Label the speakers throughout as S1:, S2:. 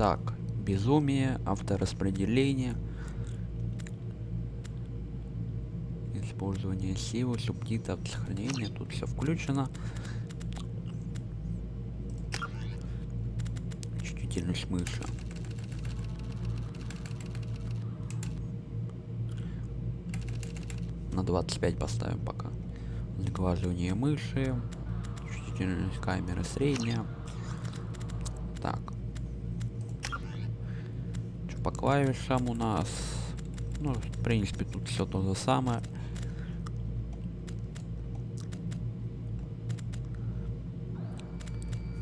S1: Так, безумие, автораспределение, использование силы, субтитров, сохранение, тут все включено. Чувствительность мыши. На 25 поставим пока. Заглаживание мыши, чувствительность камеры средняя. Так. Что по клавишам у нас? Ну, в принципе, тут все то же самое.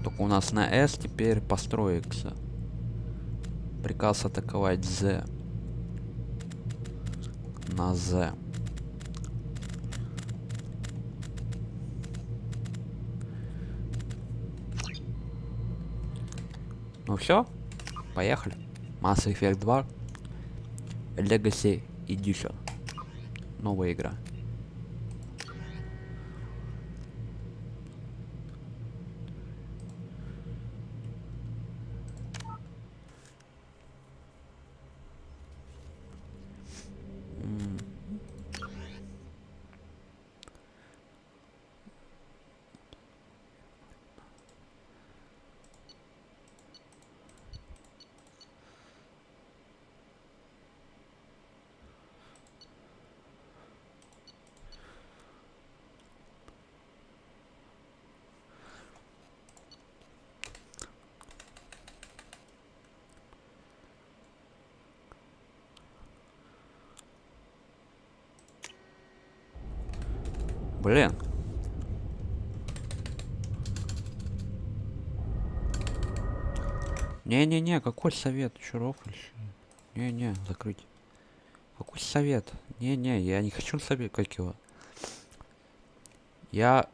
S1: Только у нас на S теперь построится. Приказ атаковать Z. На Z. Ну все, поехали. Mass Effect 2 Legacy Edition. Новая игра. Блин. Не-не-не, какой совет? Чуров еще? Не-не, закрыть. Какой совет? Не-не, я не хочу совет, как его. Я,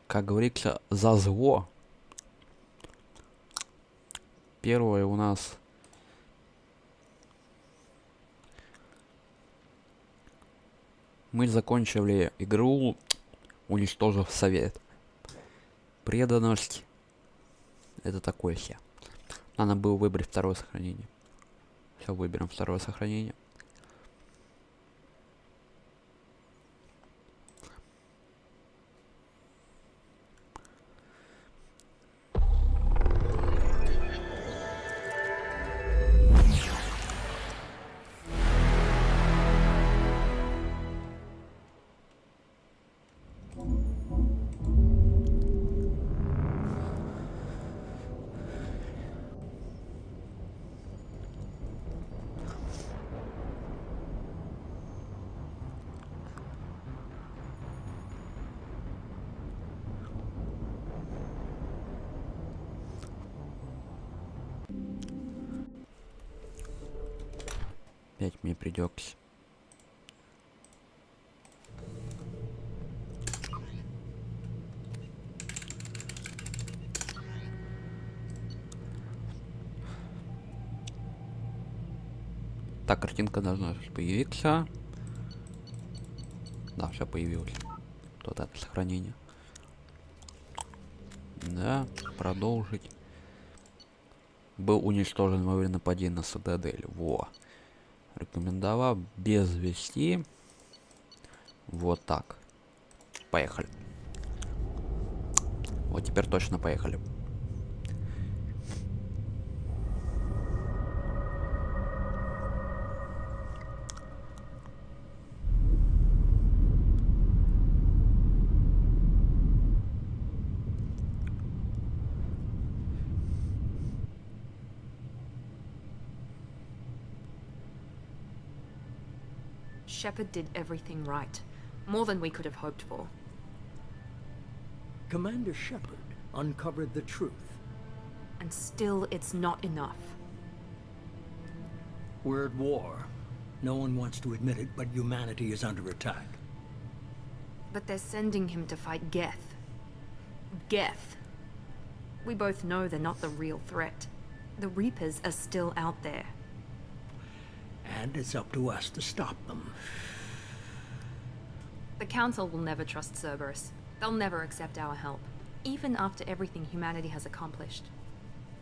S1: как говорится, за зло. Первое у нас... Мы закончили игру, уничтожив совет. Преданность. Это такое все. Надо было выбрать второе сохранение. Все, выберем второе сохранение. Опять мне придется. Так, картинка должна появиться. Да, все появилось. Вот это сохранение. Да, продолжить. Был уничтожен во время нападения на цитадель. Во. Рекомендовал без вести. Вот так. Поехали. Вот теперь точно поехали.
S2: Shepard did everything right. More than we could have hoped for.
S3: Commander Shepard uncovered the truth.
S2: And still, it's not enough.
S3: We're at war. No one wants to admit it, but humanity is under attack.
S2: But they're sending him to fight Geth. Geth. We both know they're not the real threat. The Reapers are still out there.
S3: And it's up to us to stop them.
S2: The Council will never trust Cerberus. They'll never accept our help, even after everything humanity has accomplished.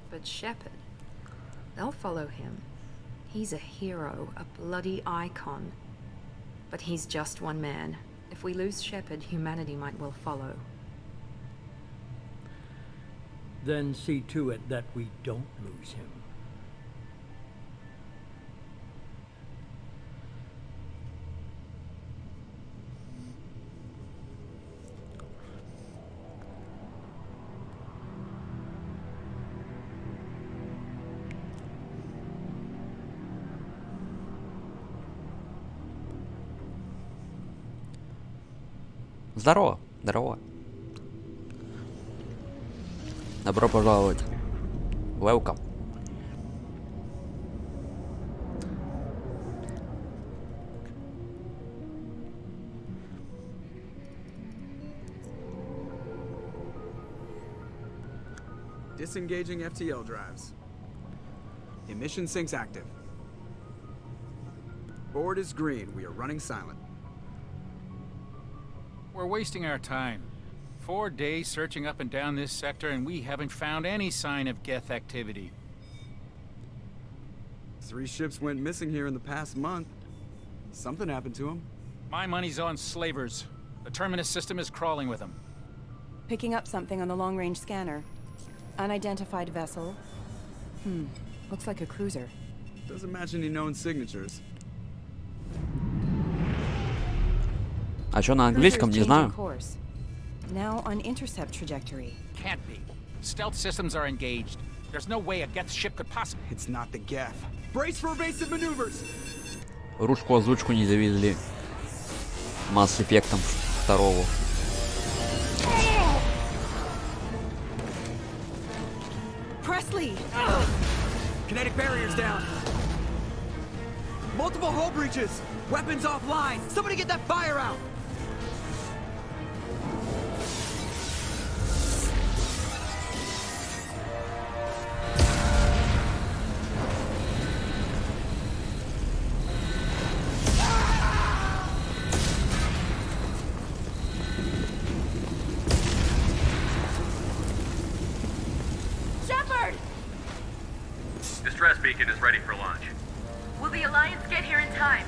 S2: But Shepard... They'll follow him. He's a hero, a bloody icon. But he's just one man. If we lose Shepard, humanity might well follow.
S3: Then see to it that we don't lose him.
S1: Здорово, здорово. Добро пожаловать. Welcome.
S4: Disengaging FTL drives. Emission sinks active. Board is green. We are running silent.
S5: We're wasting our time. 4 days searching up and down this sector, and we haven't found any sign of Geth activity.
S4: 3 ships went missing here in the past month. Something happened to them.
S5: My money's on slavers. The Terminus system is crawling with them.
S6: Picking up something on the long-range scanner. Unidentified vessel. Looks like a cruiser.
S4: Doesn't match any known signatures.
S1: А чё на английском, не знаю.
S6: Course. Now on intercept trajectory.
S5: Can't be. Stealth systems are engaged. There's no way a Geth ship could possibly...
S4: It's not the Geth. Brace for evasive maneuvers!
S1: Русскую озвучку не завезли. Mass Effect'ом второго.
S6: Presley!
S4: Kinetic barriers down. Multiple hull breaches. Weapons offline. Somebody get that fire out.
S2: Shepard!
S7: Distress beacon is ready for launch.
S2: Will the Alliance get here in time?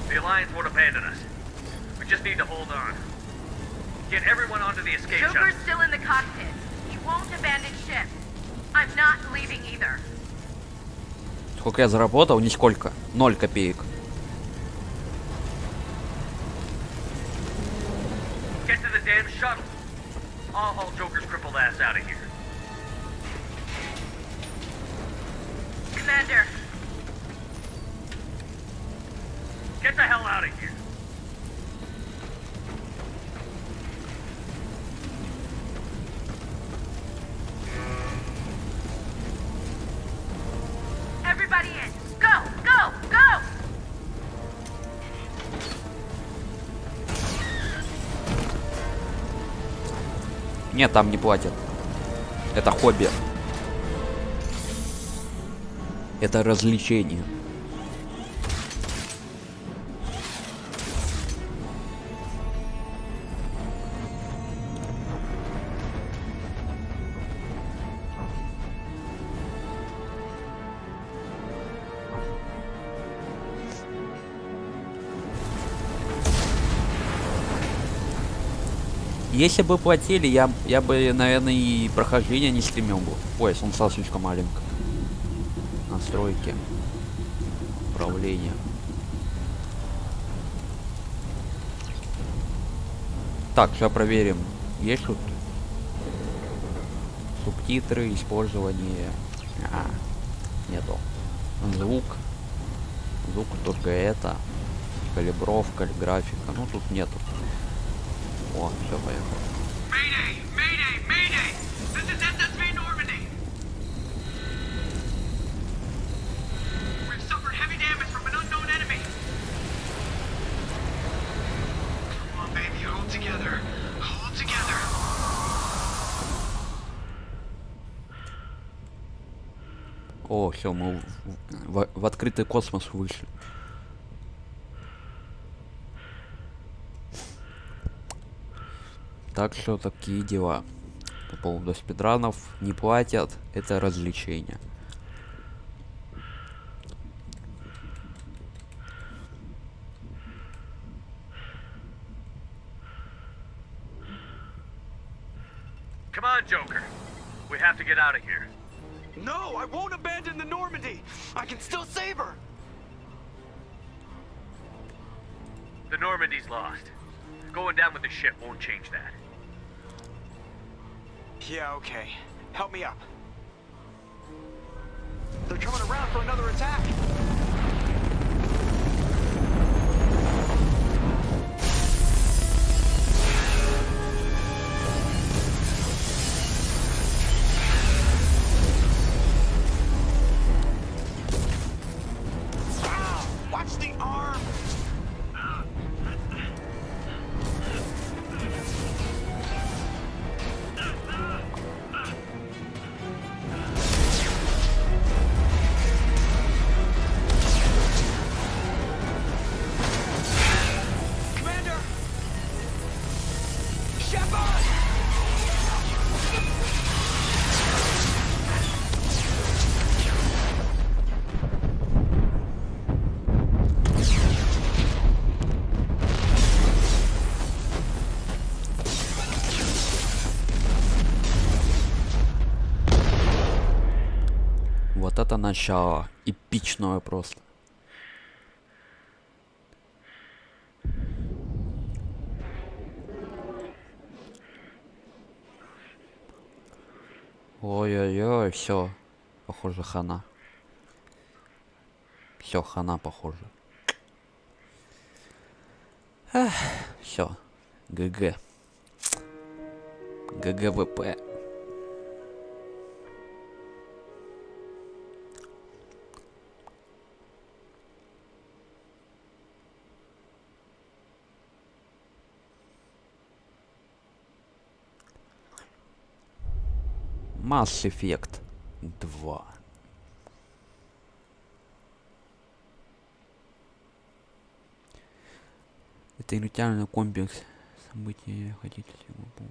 S7: The Alliance won't abandon us. We just need to hold on. Get everyone onto the escape shuttle.
S2: Joker's still in the cockpit. He won't abandon ship. I'm not leaving either.
S1: Сколько я заработал? Нисколько. 0 копеек.
S7: Get to the damn shuttle. I'll haul Joker's crippled ass out of here.
S2: Commander,
S7: Get the hell out of here.
S2: everybody in. Go, go, go!
S1: Нет, там не платят. Это хобби. Это развлечение. Если бы платили, я бы, наверное, и прохождение не стримил бы. Ой, солнце слишком маленько. Настройки. Управление. Так, сейчас проверим. Есть тут субтитры, использование. Нету. Звук. Звук только это. Калибровка, графика. Ну тут нету. О, все, поехал.
S7: Mayday! Mayday! Mayday! This is SSV Normandy! We've suffered heavy damage from an unknown enemy. Come on, baby, hold together. Hold together.
S1: О, все, мы в открытый космос вышли. Так что такие дела. По поводу спидранов не платят, это развлечение.
S7: Come on, Joker. We have to get out of here.
S4: No, I won't abandon the Normandy. I can still save her.
S7: The Normandy's lost. Going down with the ship won't change that.
S4: Yeah, okay. Help me up. They're coming around for another attack. Watch the arm! Commander! Shepard!
S1: Вот это начало. Эпичное просто. Ой-ой-ой, все. Похоже, хана. Все, хана, похоже. Все. ГГ. ГГВП. Mass Effect 2. Это индустриальный комплекс событий. Хотите его?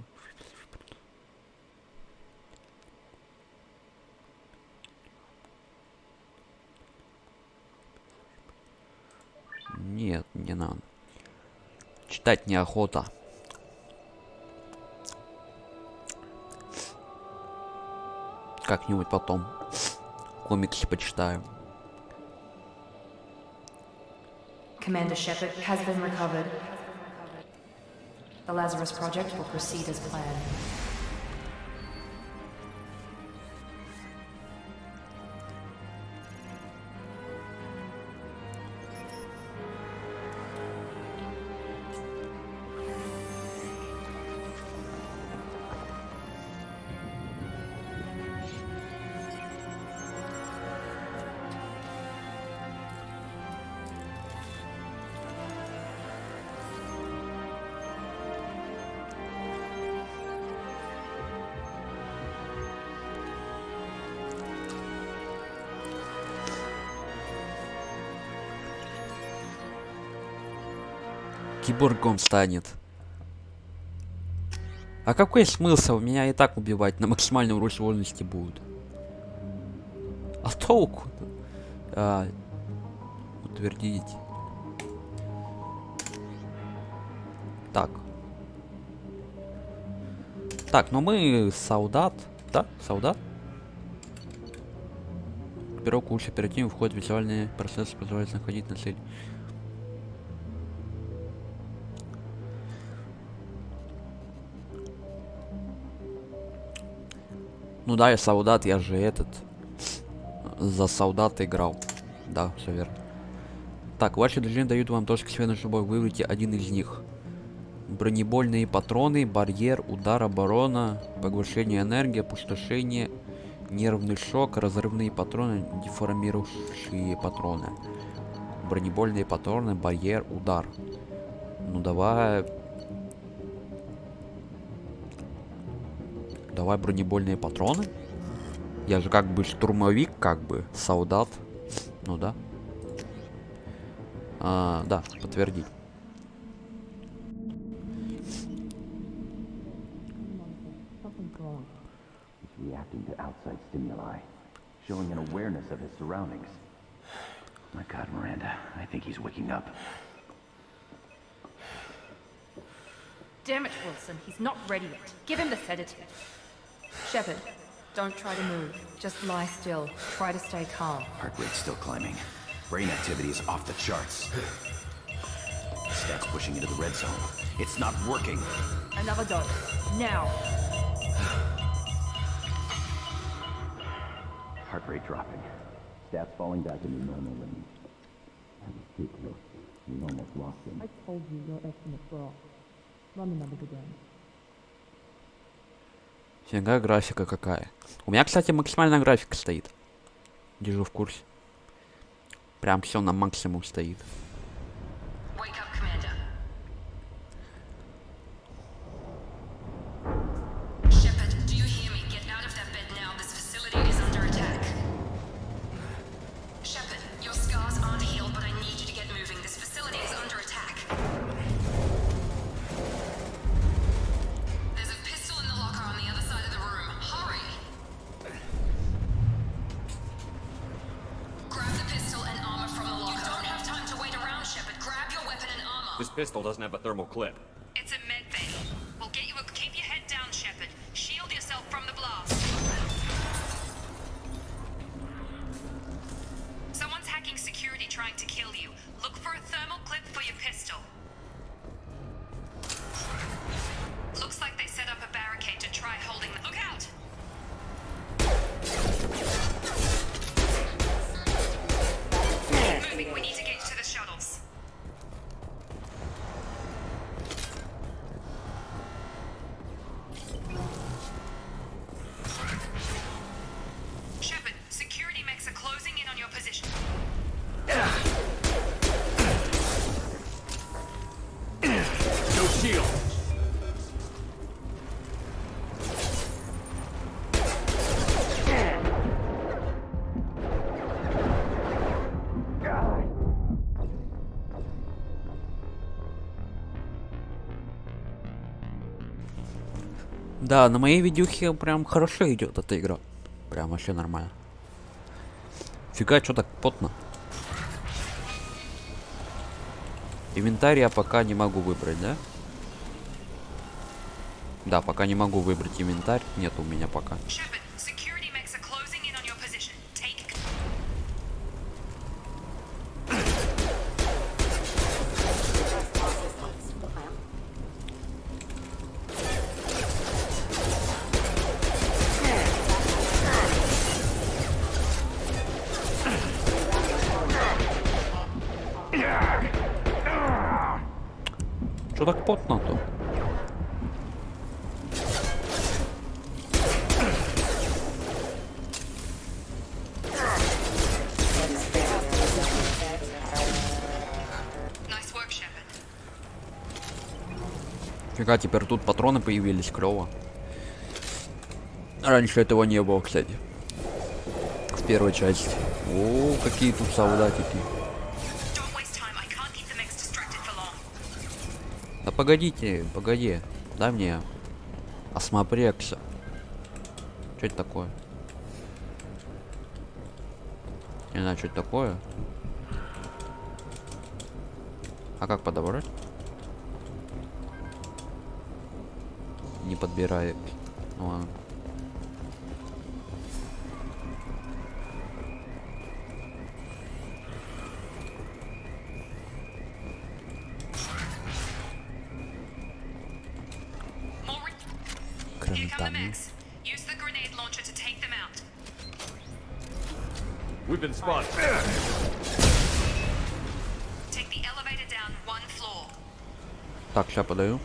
S1: Нет, не надо. Читать неохота. Как-нибудь потом комиксы почитаю.
S2: Commander Shepard has been recovered. The Lazarus Project will proceed as planned.
S1: Киборгом станет. А какой смысл? Меня и так убивать на максимальном уровне сложности будут. А толку? Утвердить. Так. Так, но мы солдат. Да? Солдат? Пирог лучше оперативно входит в визуальный процесс, позволяет находить на цель. Ну да, я солдат, я же этот за солдата играл. Да, все верно. Так, ваши дружины дают вам точки света, чтобы выберите один из них. Бронебойные патроны, барьер, удар, оборона, поглощение энергии, опустошение, нервный шок, разрывные патроны, деформирующие патроны. Бронебойные патроны, барьер, удар. Ну давай... Давай бронебойные патроны. Я же как бы штурмовик, как бы солдат. Ну да. Да, подтвердить.
S8: reacting to outside stimuli, showing an awareness of his surroundings. My God, Miranda, I think he's waking up.
S2: Damn it, Wilson. He's not ready yet. Give him the sedative. Shepard, don't try to move. Just lie still. Try to stay calm.
S8: Heart rate's still climbing. Brain activity is off the charts. Stats pushing into the red zone. It's not working.
S2: Another dose. Now.
S8: Heart rate dropping. Stats falling back into normal range. That was too close. We almost lost him.
S9: I told you your estimates were off. Run the numbers again.
S1: Фига графика какая. У меня, кстати, максимальная графика стоит. Держу в курсе. Прям все на максимум стоит.
S2: Wake up, Commander. Shepard, do you hear me? Get out of that bed now. This facility is under attack. Shepard, your scars aren't healed, but I need you to get moving. This facility is under attack. There's a pistol in the locker on the other side of the room. Hurry! Grab the pistol and armor from the locker. You don't have time to wait around, Shepard. Grab your weapon and armor.
S10: This pistol doesn't have a thermal clip.
S2: It's a med bay. We'll get you a... Keep your head down, Shepard. Shield yourself from the blast. Someone's hacking security trying to kill you. Look for a thermal clip for your pistol. Looks like they set up a barricade to try holding the... Look out! Keep moving. We need to get to the shuttles. Shepard, security mechs are closing in on your position.
S10: No shield.
S1: Да, на моей видюхе прям хорошо идет эта игра. Прям вообще нормально. Фига, что так потно. Инвентарь я пока не могу выбрать, да? Да, пока не могу выбрать инвентарь. Нет у меня пока.
S2: Shepard, security mechs are closing in on your position. Take...
S1: Что так потно-то?
S2: Nice work, Shepard.
S1: Фига, теперь тут патроны появились, клево. Раньше этого не было, кстати. В первой части. О, какие тут солдатики.
S2: Don't waste time. I can't keep the mechs distracted for long.
S1: Да погодите, погоди. Дай мне осмотреться. Что это такое? Не знаю, что это такое. А как подобрать? Не подбирает. Ну ладно.
S2: Here come the mechs. Use the grenade launcher to take them out.
S10: We've been spotted.
S2: Take the elevator down one floor.
S1: Так, сейчас подаю.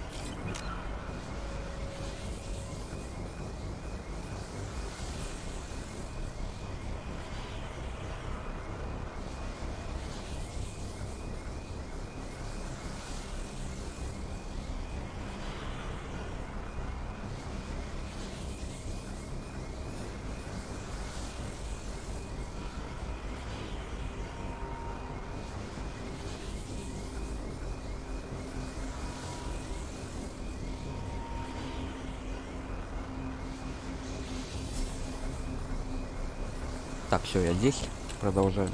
S1: Так, все, я здесь. Продолжаем.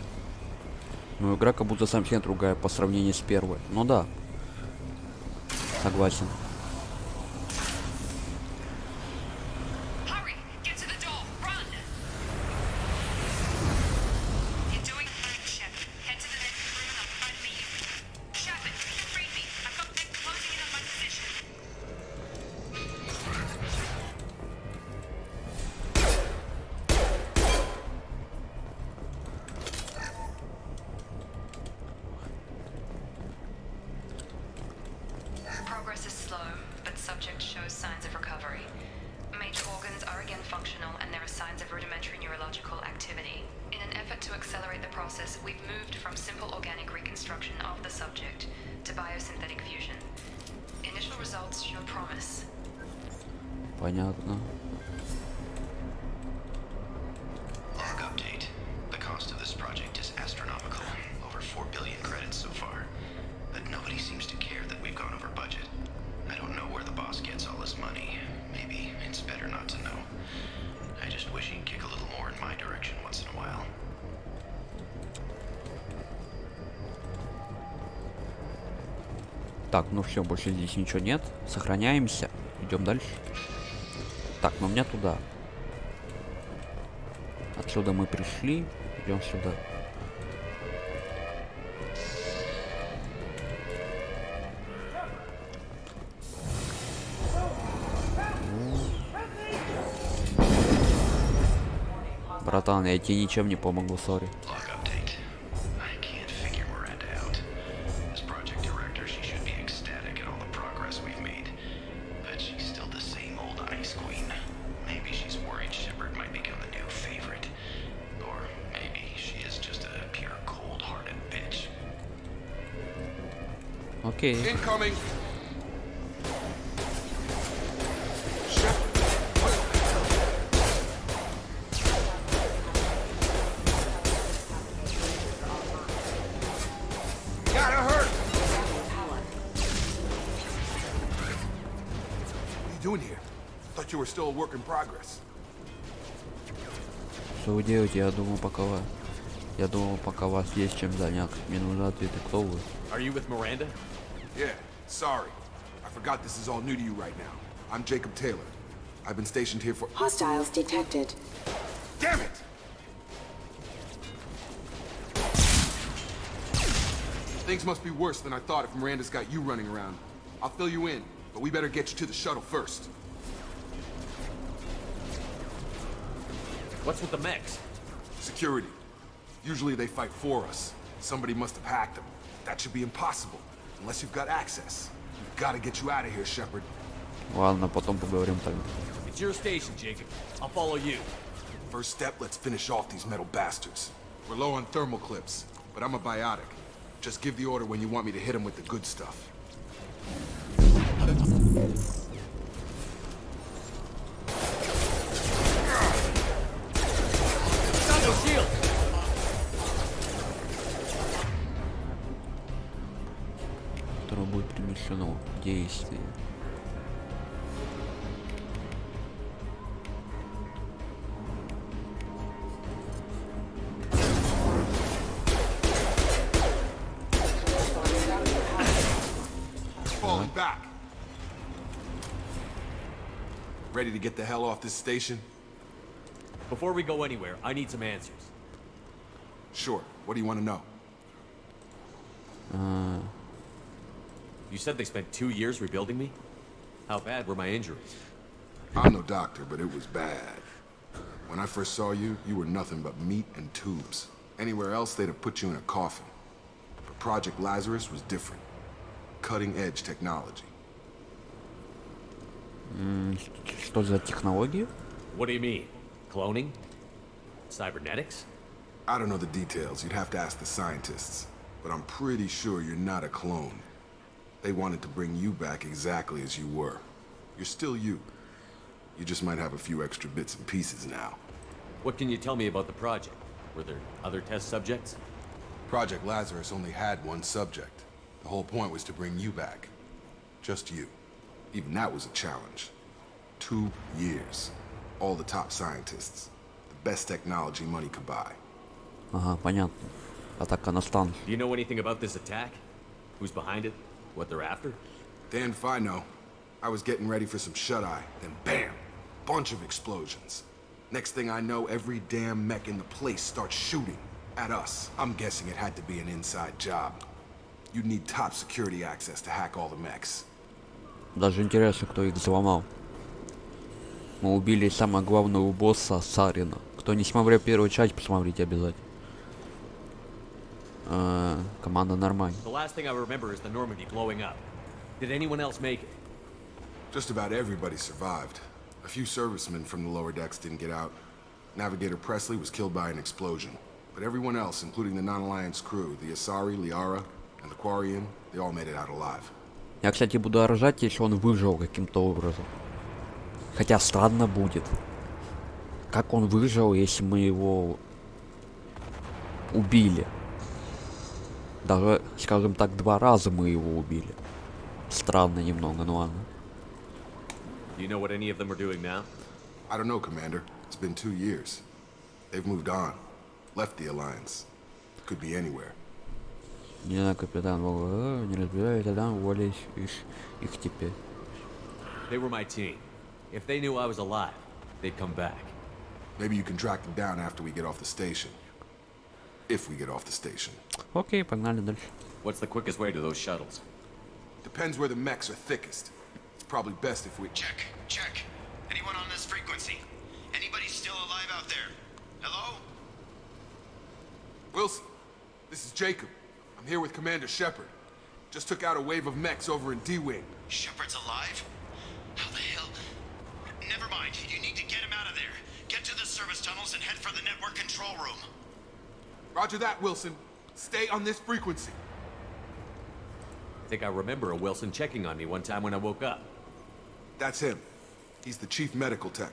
S1: Ну, игра как будто совсем другая по сравнению с первой. Ну да. Согласен.
S2: Progress is slow, but subject shows signs of recovery. Major organs are again functional, and there are signs of rudimentary neurological activity. In an effort to accelerate the process, we've moved from simple organic reconstruction of the subject to biosynthetic fusion. Initial results show promise.
S1: Понятно.
S8: Log update. The cost of this project is astronomical. Over 4 billion credits so far. But nobody seems to care that we've gone over budget. I don't know where the boss gets all this money. Maybe it's better not to know. I just wish he'd kick a little more in my direction once in a while.
S1: Так, ну все, больше здесь ничего нет. Сохраняемся. Идем дальше. Так, ну мне туда. Отсюда мы пришли. Идем сюда. Братан, я тебе ничем не помогу, сори.
S8: Log update. I can't figure Miranda out. As project director, she should be ecstatic at all the progress we've made. But she's still the same old ice queen. Maybe she's worried Shepard might become the new favorite. Or maybe she is just a pure cold-hearted bitch.
S1: Окей.
S10: Incoming!
S11: Doing here? Thought you were still a work in progress.
S1: Что вы делаете? Я думал, пока вас есть чем заняться. Мне нужны ответы, кто вы?
S10: Are you with Miranda?
S11: Yeah, sorry. I forgot this is all new to you right now. I'm Jacob Taylor. I've been stationed here for—
S12: Hostiles detected.
S11: Damn it! Things must be worse than I thought if Miranda's got you running around. I'll fill you in, but we better get you to the shuttle first.
S10: What's with the mechs?
S11: Security. Usually they fight for us. Somebody must have hacked them. That should be impossible, unless you've got access. We've got to get you out of here, Shepard.
S1: Ладно, потом поговорим тогда.
S10: It's your station, Jacob. I'll follow you.
S11: First step, let's finish off these metal bastards. We're low on thermal clips, but I'm a biotic. Just give the order when you want me to hit them with the good stuff.
S10: No shield!
S1: Которое будет перемещено в действие.
S11: Falling back. Ready to get the hell off this station?
S10: Before we go anywhere, I need some answers.
S11: Sure. What do you want to know?
S10: You said they spent 2 years rebuilding me? How bad were my injuries?
S11: I'm no doctor, but it was bad. When I first saw you, you were nothing but meat and tubes. Anywhere else, they'd have put you in a coffin. But Project Lazarus was different. Cutting-edge technology.
S1: Что за технологии?
S10: What do you mean? Cloning? Cybernetics?
S11: I don't know the details. You'd have to ask the scientists. But I'm pretty sure you're not a clone. They wanted to bring you back exactly as you were. You're still you. You just might have a few extra bits and pieces now.
S10: What can you tell me about the project? Were there other test subjects?
S11: Project Lazarus only had one subject. The whole point was to bring you back. Just you. Even that was a challenge. 2 years. All the top scientists. The best technology money could buy.
S1: Ага, понятно. Атака на станцию.
S10: Do you know anything about this attack? Who's behind it? What they're after?
S11: Damn if I know. I was getting ready for some shut-eye, then bam! Bunch of explosions. Next thing I know, every damn mech in the place starts shooting at us. I'm guessing it had to be an inside job. You'd need top security access to hack all the mechs.
S1: Даже интересно, кто их взломал. Мы убили самого главного босса Сарина. Кто не смотрел первую часть, посмотрите обязательно. Команда нормальная.
S10: The last thing I remember is the Normandy blowing up. Did anyone else make it?
S11: Just about everybody survived. A few servicemen from the lower decks didn't get out. Navigator Presley was killed by an explosion. But everyone else, including the non-alliance crew, the Asari, Liara, and the Quarian, they all made it out alive.
S1: Я, кстати, буду ржать, если он выжил каким-то образом. Хотя странно будет. Как он выжил, если мы его убили? Даже, скажем так, 2 раза мы его убили. Странно немного, ну ладно.
S10: Do you know what any of them are doing now?
S11: I don't know, Commander. It's been 2 years. They've moved on. Left the Alliance. Could be anywhere.
S1: Не знаю, капитан, не разбираю, тогда уволить их теперь.
S10: They were my team. If they knew I was alive, they'd come back.
S11: Maybe you can track them down after we get off the station. If we get off the station.
S1: Окей, погнали дальше.
S10: What's the quickest way to those shuttles?
S11: Depends where the mechs are thickest. It's probably best if we...
S8: Check. Anyone on this frequency? Anybody still alive out there? Hello?
S11: Wilson, this is Jacob. I'm here with Commander Shepard. Just took out a wave of mechs over in D-Wing.
S8: Shepard's alive? How the hell? Never mind. You need to get him out of there. Get to the service tunnels and head for the network control room.
S11: Roger that, Wilson. Stay on this frequency.
S10: I think I remember a Wilson checking on me one time when I woke up.
S11: That's him. He's the chief medical tech.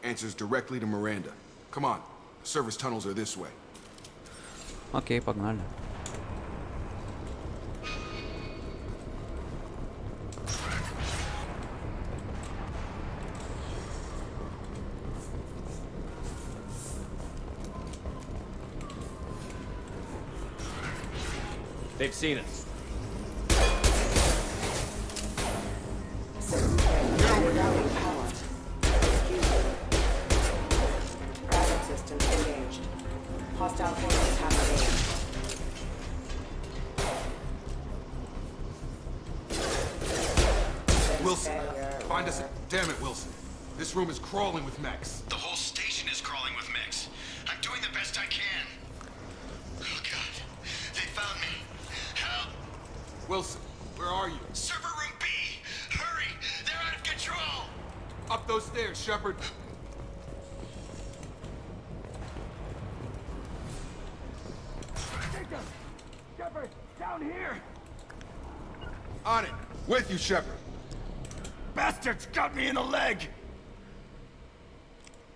S11: Answers directly to Miranda. Come on. The service tunnels are this way.
S1: Окей, погнали.
S10: They've seen us.
S6: Gravity systems engaged. Hostile forces have engaged.
S11: Wilson, find us a... Damn it, Wilson. This room is crawling with mechs.
S8: The whole station is crawling with mechs. I'm doing the best I can. Oh, God. They found me. Help!
S11: Wilson, where are you?
S8: Server room B! Hurry! They're out of control!
S11: Up those stairs, Shepard.
S8: Shepard, down here!
S11: On it. With you, Shepard.
S8: Bastards got me in the leg!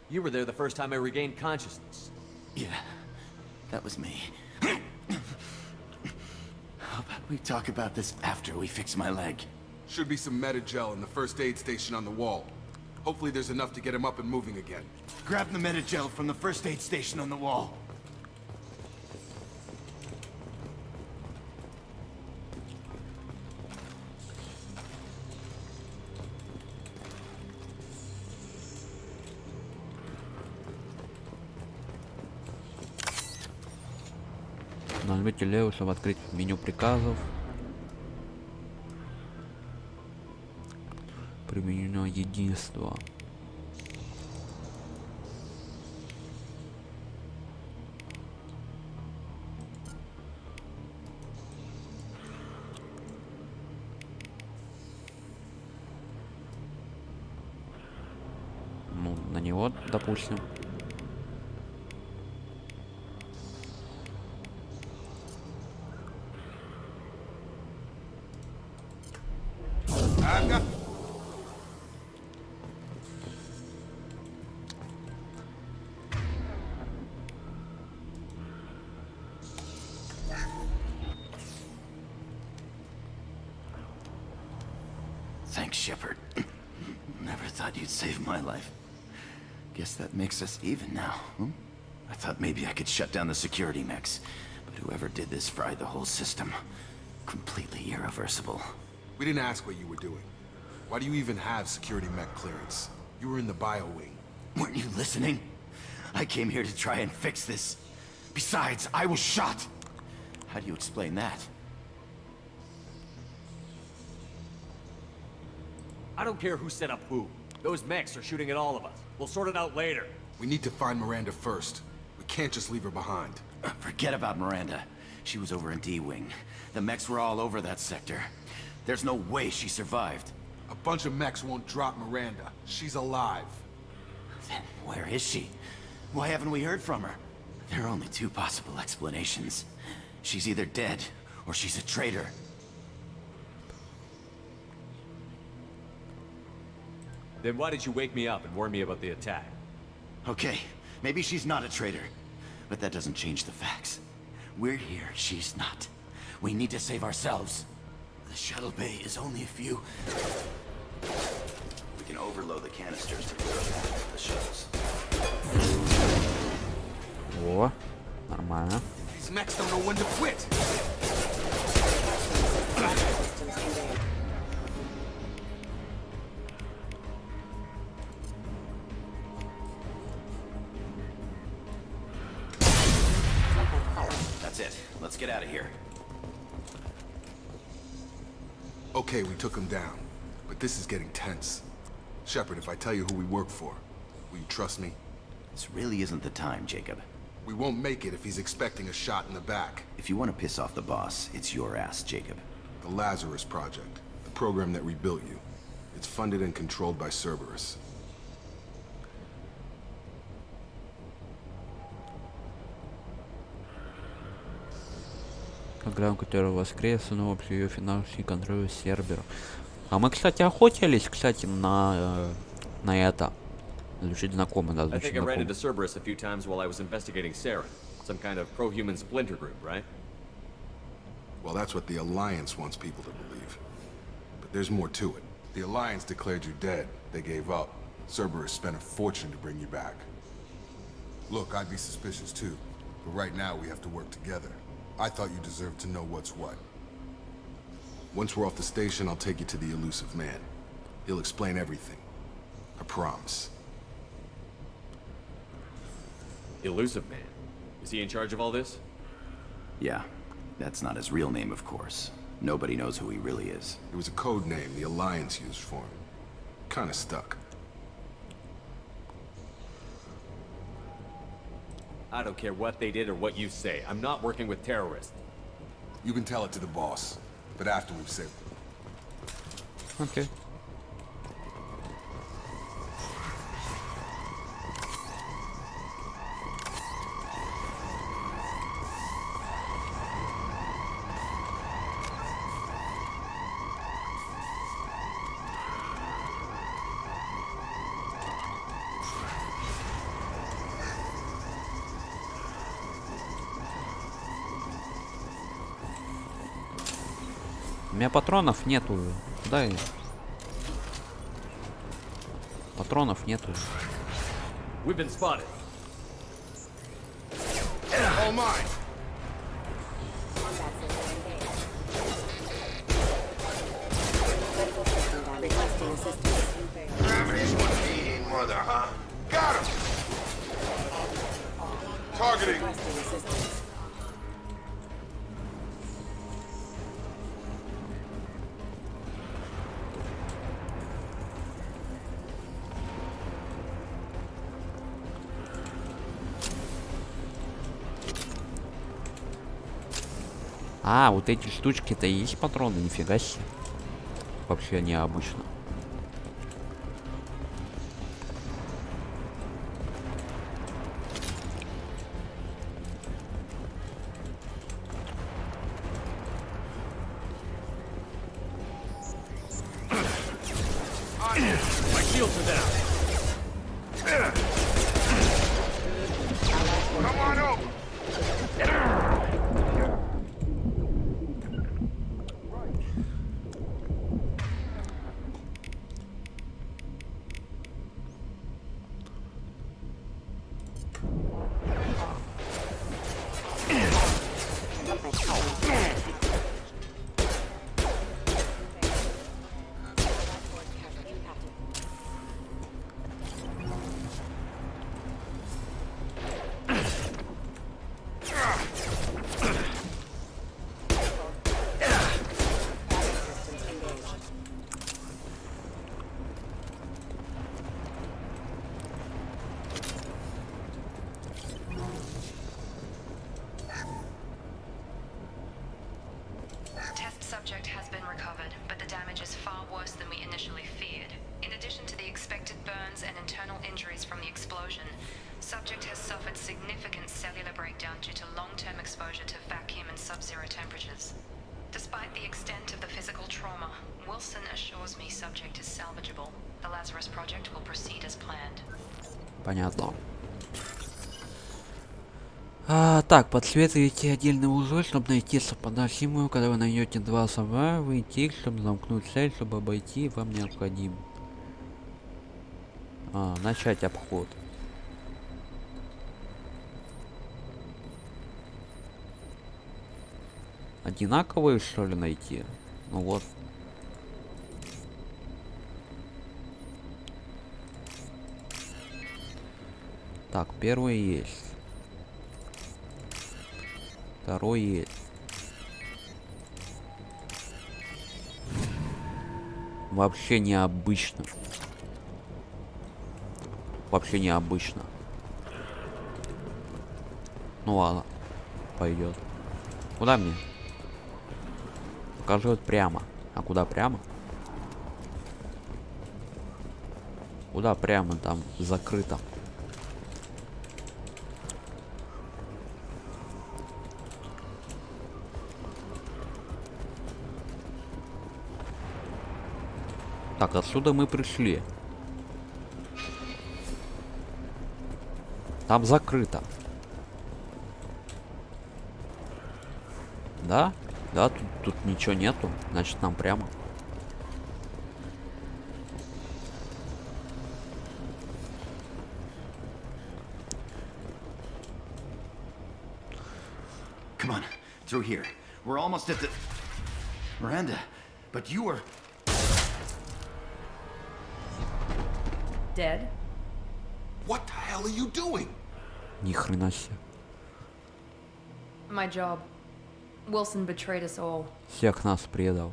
S10: You were there the first time I regained consciousness.
S12: Yeah, that was me. How about we talk about this after we fix my leg?
S11: Should be some Metagel in the first aid station on the wall. Hopefully there's enough to get him up and moving again.
S12: Grab the Metagel from the first aid station on the wall.
S1: Нажмите лево, чтобы открыть меню приказов. Применено единство. Ну, на него, допустим.
S12: Thanks, Shepard. Never thought you'd save my life. Guess that makes us even now, hmm? I thought maybe I could shut down the security mechs, but whoever did this fried the whole system. Completely irreversible.
S11: We didn't ask what you were doing. Why do you even have security mech clearance? You were in the bio wing.
S12: Weren't you listening? I came here to try and fix this. Besides, I was shot. How do you explain that?
S10: I don't care who set up who. Those mechs are shooting at all of us. We'll sort it out later.
S11: We need to find Miranda first. We can't just leave her behind.
S12: Forget about Miranda. She was over in D-Wing. The mechs were all over that sector. There's no way she survived.
S11: A bunch of mechs won't drop Miranda. She's alive.
S12: Then where is she? Why haven't we heard from her? There are only two possible explanations. She's either dead, or she's a traitor.
S10: Then why did you wake me up and warn me about the attack?
S12: Okay, maybe she's not a traitor. But that doesn't change the facts. We're here, she's not. We need to save ourselves. The shuttle bay is only a few... We can overload the canisters to clear the shuttles.
S1: О, нормально.
S11: These mechs don't know when to quit.
S12: That's it. Let's get out of here.
S11: Okay, we took him down. But this is getting tense. Shepard, if I tell you who we work for, will you trust me?
S12: This really isn't the time, Jacob.
S11: We won't make it if he's expecting a shot in the back.
S12: If you want to piss off the boss, it's your ass, Jacob.
S11: The Lazarus Project, the program that rebuilt you. It's funded and controlled by Cerberus.
S1: Программа, которая воскрес, снова при ее финансовый контроль сервера. А мы, кстати, охотились, кстати, на это. Звучит знакомо, да,
S10: I
S1: звучит
S10: think I ran
S1: знакомо.
S10: into Cerberus a few times while I was investigating Saren. Some kind of pro-human splinter group, right?
S11: Well, that's what the Alliance wants people to believe. But there's more to it. The Alliance declared you dead. They gave up. Cerberus spent a fortune to bring you back. Look, I'd be suspicious too. But right now, we have to work together. I thought you deserved to know what's what. Once we're off the station, I'll take you to the elusive man. He'll explain everything. I promise.
S10: Elusive Man. Is he in charge of all this?
S12: Yeah. That's not his real name, of course. Nobody knows who he really is.
S11: It was a code name the Alliance used for him. Kinda stuck.
S10: I don't care what they did or what you say. I'm not working with terrorists.
S11: You can tell it to the boss, but after we've saved him.
S1: Окей. У меня патронов нету. Дай. Патронов нету.
S10: We've been spotted.
S11: All mine. Gravity's one mean mother, huh? Got him. Targeting.
S1: А, вот эти штучки-то и есть патроны, нифига себе. Вообще необычно.
S10: My shields are down.
S11: Come on over.
S2: Subject has suffered significant cellular breakdown due to long-term exposure to vacuum and sub-zero temperatures. Despite the extent of the physical trauma, Wilson assures me subject is salvageable. The Lazarus project will proceed as planned.
S1: Понятно. Так, подсветите отдельный узор, чтобы найти совпадающую, когда вы найдете два сова, выйти, чтобы замкнуть цель, чтобы обойти, вам необходим. Начать обход. Одинаковые, что ли, найти? Ну вот. Так, первый есть. Второй есть. Вообще необычно. Вообще необычно. Ну ладно. Пойдет. Куда мне? Покажи вот прямо. А куда прямо? Куда прямо? Там закрыто. Так, отсюда мы пришли. Там закрыто. Да? Да, тут ничего нету. Значит, нам прямо.
S12: Come on, through here. We're almost at the... Miranda, but you were...
S6: Dead?
S11: What the hell are you doing?
S1: Ни хрена себе.
S6: My job. Wilson betrayed us all.
S1: Всех нас предал.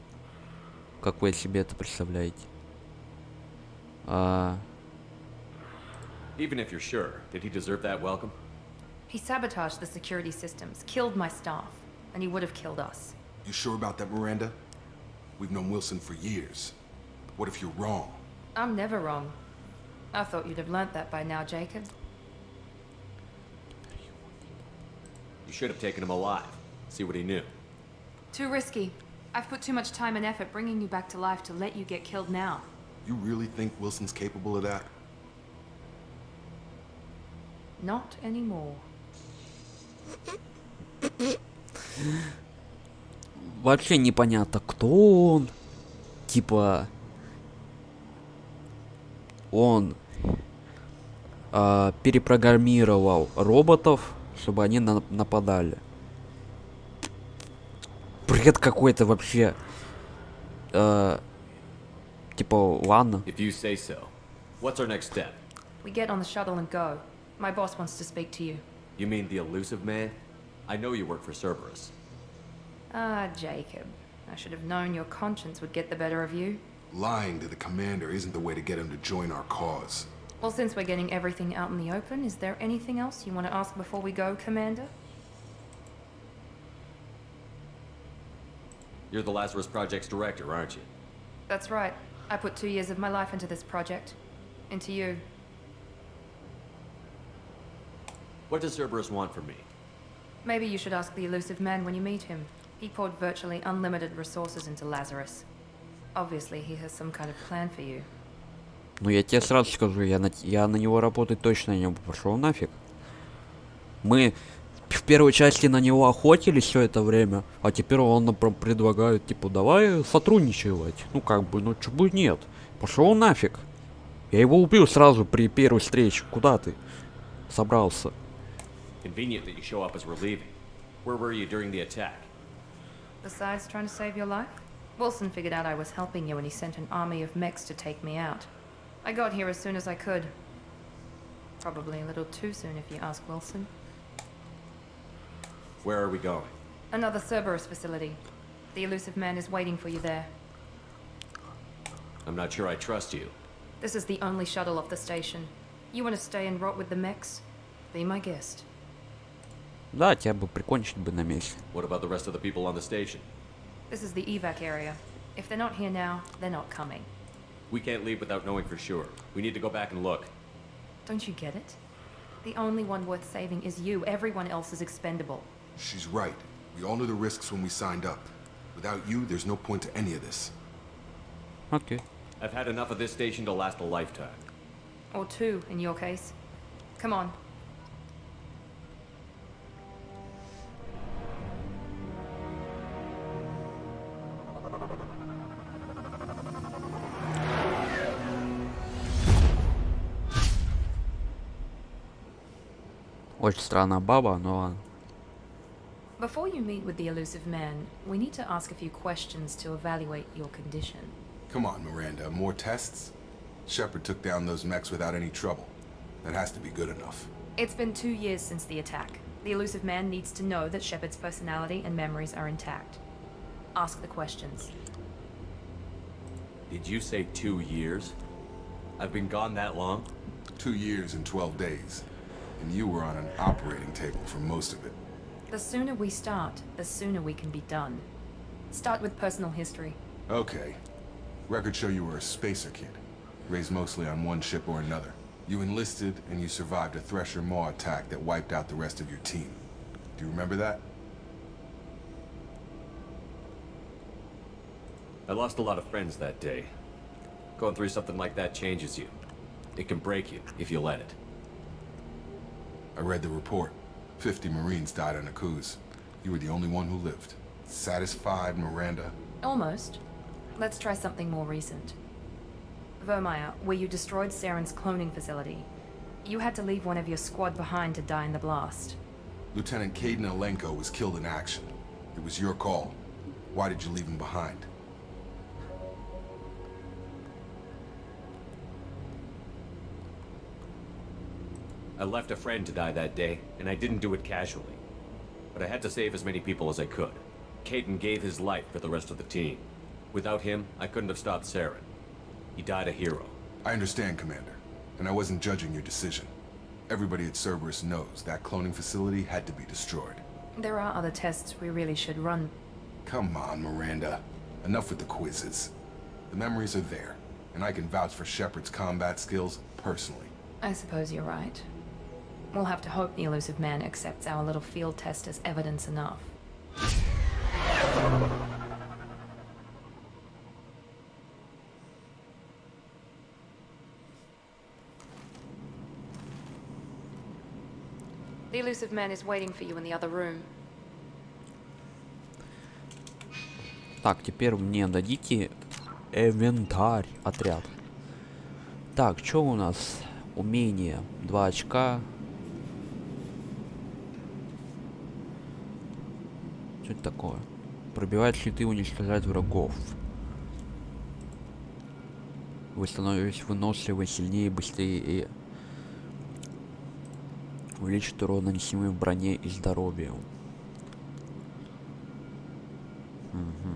S1: Как вы себе это представляете?
S10: Even if you're sure, did he deserve that welcome?
S6: He sabotaged the security systems, killed my staff, and he would have killed us.
S11: You sure about that, Miranda? We've known Wilson for years. What if you're wrong?
S6: I'm never wrong. I thought you'd have learnt that by now, Jacob.
S10: You should have taken him alive. See what he knew.
S6: Too risky. I've put too much time and effort bringing you back to life to let you get killed now.
S11: You really think Wilson's capable of that?
S6: Not anymore.
S1: Вообще непонятно, кто он. Типа... Он перепрограммировал роботов, чтобы они нападали. Бред какой-то вообще. Типа, ладно.
S10: If you say so. What's our next step?
S6: We get on the shuttle and go. My boss wants to speak to you.
S10: You mean the elusive man? I know you work for Cerberus.
S6: Ah, Jacob. I should have known your conscience would get the better of you.
S11: Lying to the commander isn't the way to get him to join our cause.
S6: Well, since we're getting everything out in the open, is there anything else you want to ask before we go, Commander?
S10: You're the Lazarus Project's director, aren't you?
S6: That's right. I put 2 years of my life into this project. Into you.
S10: What does Cerberus want from me?
S6: Maybe you should ask the elusive man when you meet him. He poured virtually unlimited resources into Lazarus. Obviously, he has some kind of plan for you.
S1: Ну я тебе сразу скажу, я на него работать точно не буду. Пошел нафиг. Мы в первой части на него охотились все это время, а теперь он нам предлагает, типа, давай сотрудничать. Ну как бы, ну чё бы нет. Пошел нафиг. Я его убил сразу при первой встрече. Куда ты собрался?
S10: Convenient that you show up as we're leaving. Where were you during the attack?
S6: Besides trying to save your life, Wilson figured out I was helping you and he sent an army of mechs to take me out. I got here as soon as I could. Probably a little too soon if you ask Wilson.
S10: Where are we going?
S6: Another Cerberus facility. The elusive man is waiting for you there.
S10: I'm not sure I trust you.
S6: This is the only shuttle off the station. You want to stay and rot with the mechs? Be my guest.
S1: Да, тебя бы прикончить бы на месте.
S10: What about the rest of the people on the station?
S6: This is the evac area. If they're not here now, they're not coming.
S10: We can't leave without knowing for sure. We need to go back and look.
S6: Don't you get it? The only one worth saving is you. Everyone else is expendable.
S11: She's right. We all knew the risks when we signed up. Without you, there's no point to any of this.
S1: Okay.
S10: I've had enough of this station to last a lifetime.
S6: Or two, in your case. Come on.
S1: Очень странная баба, но ладно.
S6: Before you meet with the elusive man, we need to ask a few questions to evaluate your condition.
S11: Come on, Miranda. More tests? Shepard took down those mechs without any trouble. That has to be good enough.
S6: It's been 2 years since the attack. The elusive man needs to know that Shepard's personality and memories are intact. Ask the questions.
S10: Did you say 2 years? I've been gone that long?
S11: 2 years and 12 days. And you were on an operating table for most of it.
S6: The sooner we start, the sooner we can be done. Start with personal history.
S11: Okay. Records show you were a spacer kid, raised mostly on one ship or another. You enlisted and you survived a Thresher Maw attack that wiped out the rest of your team. Do you remember that?
S10: I lost a lot of friends that day. Going through something like that changes you. It can break you if you let it.
S11: I read the report. 50 Marines died on a cruise. You were the only one who lived. Satisfied, Miranda?
S6: Almost. Let's try something more recent. Vermeer, where you destroyed Saren's cloning facility. You had to leave one of your squad behind to die in the blast.
S11: Lieutenant Caden Alenko was killed in action. It was your call. Why did you leave him behind?
S10: I left a friend to die that day, and I didn't do it casually. But I had to save as many people as I could. Caden gave his life for the rest of the team. Without him, I couldn't have stopped Saren. He died a hero.
S11: I understand, Commander. And I wasn't judging your decision. Everybody at Cerberus knows that cloning facility had to be destroyed.
S6: There are other tests we really should run.
S11: Come on, Miranda. Enough with the quizzes. The memories are there, and I can vouch for Shepard's combat skills personally.
S6: I suppose you're right. We'll have to hope the elusive man accepts our little field test as evidence enough. The elusive man is waiting for you in the other room.
S1: Так, теперь мне дадите инвентарь, отряд. Так, что у нас? Умение 2 очка. Что это такое? Пробивает щиты, уничтожает врагов. Вы становитесь выносливы, сильнее, быстрее и увеличит урон, нанесимый в броне и здоровью. Угу.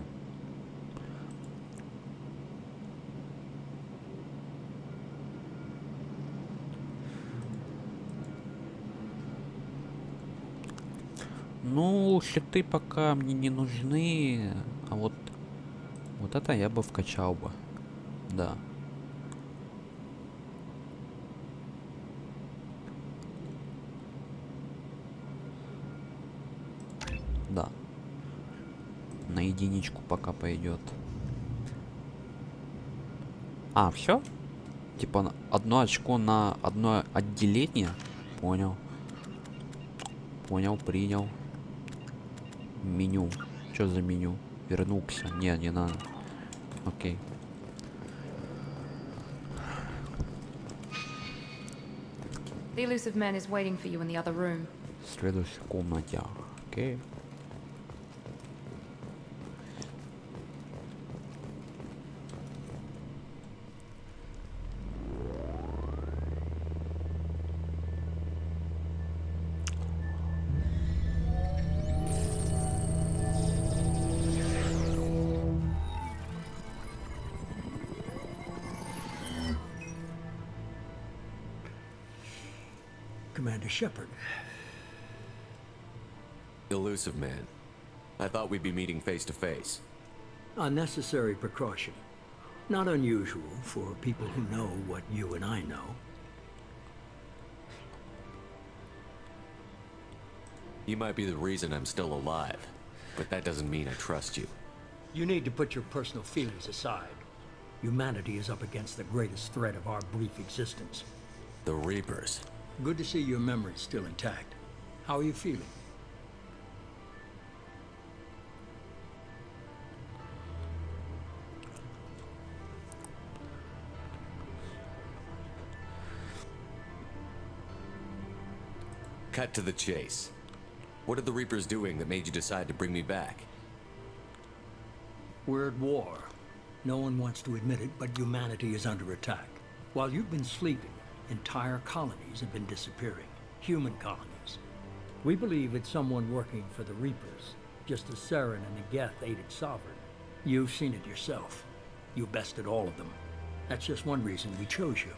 S1: Ну, щиты пока мне не нужны, а вот это я бы вкачал бы, да. Да. На единичку пока пойдет. А, все? Типа 1 очко на одно отделение? Понял. Понял, принял. Меню. Что за меню? Вернулся. Не, не надо. Окей.
S6: The elusive man is waiting for you in the other room.
S1: В следующей комнате. Окей.
S3: Commander Shepard.
S10: Elusive man. I thought we'd be meeting face to face.
S3: Unnecessary precaution. Not unusual for people who know what you and I know.
S10: You might be the reason I'm still alive, but that doesn't mean I trust you.
S3: You need to put your personal feelings aside. Humanity is up against the greatest threat of our brief existence.
S10: The Reapers.
S3: Good to see your memory's still intact. How are you feeling?
S10: Cut to the chase. What are the Reapers doing that made you decide to bring me back?
S3: We're at war. No one wants to admit it, but humanity is under attack. While you've been sleeping, entire colonies have been disappearing. Human colonies. We believe it's someone working for the Reapers, just as Saren and Geth aided Sovereign. You've seen it yourself. You bested all of them. That's just one reason we chose you.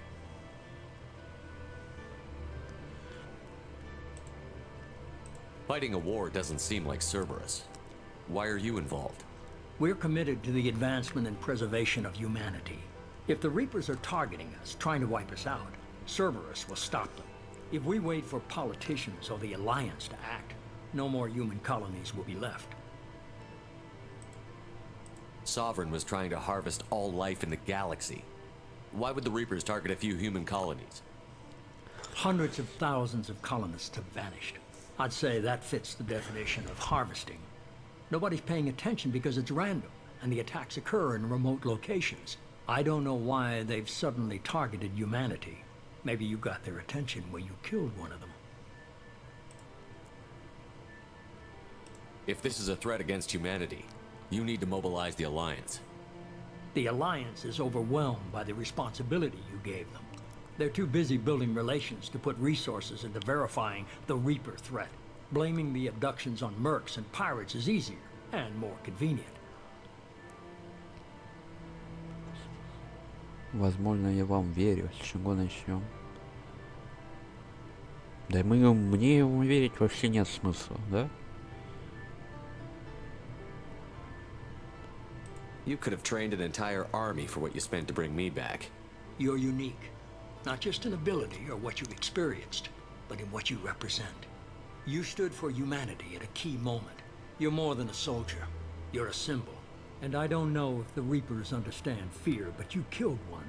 S10: Fighting a war doesn't seem like Cerberus. Why are you involved?
S3: We're committed to the advancement and preservation of humanity. If the Reapers are targeting us, trying to wipe us out, Cerberus will stop them. If we wait for politicians or the Alliance to act, no more human colonies will be left.
S10: Sovereign was trying to harvest all life in the galaxy. Why would the Reapers target a few human colonies?
S3: Hundreds of thousands of colonists have vanished. I'd say that fits the definition of harvesting. Nobody's paying attention because it's random, and the attacks occur in remote locations. I don't know why they've suddenly targeted humanity. Maybe you got their attention when you killed one of them.
S10: If this is a threat against humanity, you need to mobilize the Alliance.
S3: The Alliance is overwhelmed by the responsibility you gave them. They're too busy building relations to put resources into verifying the Reaper threat. Blaming the abductions on mercs and pirates is easier and more convenient.
S1: Возможно, я вам верю. С чего начнем? Да мне ему верить вообще нет смысла, да?
S10: You could have trained an entire army for what you spent to bring me back.
S3: You're unique. Not just in ability or what you've experienced, but in what you represent. You stood for humanity at a key moment. You're more than a soldier. You're a symbol. And I don't know if the Reapers understand fear, but you killed one.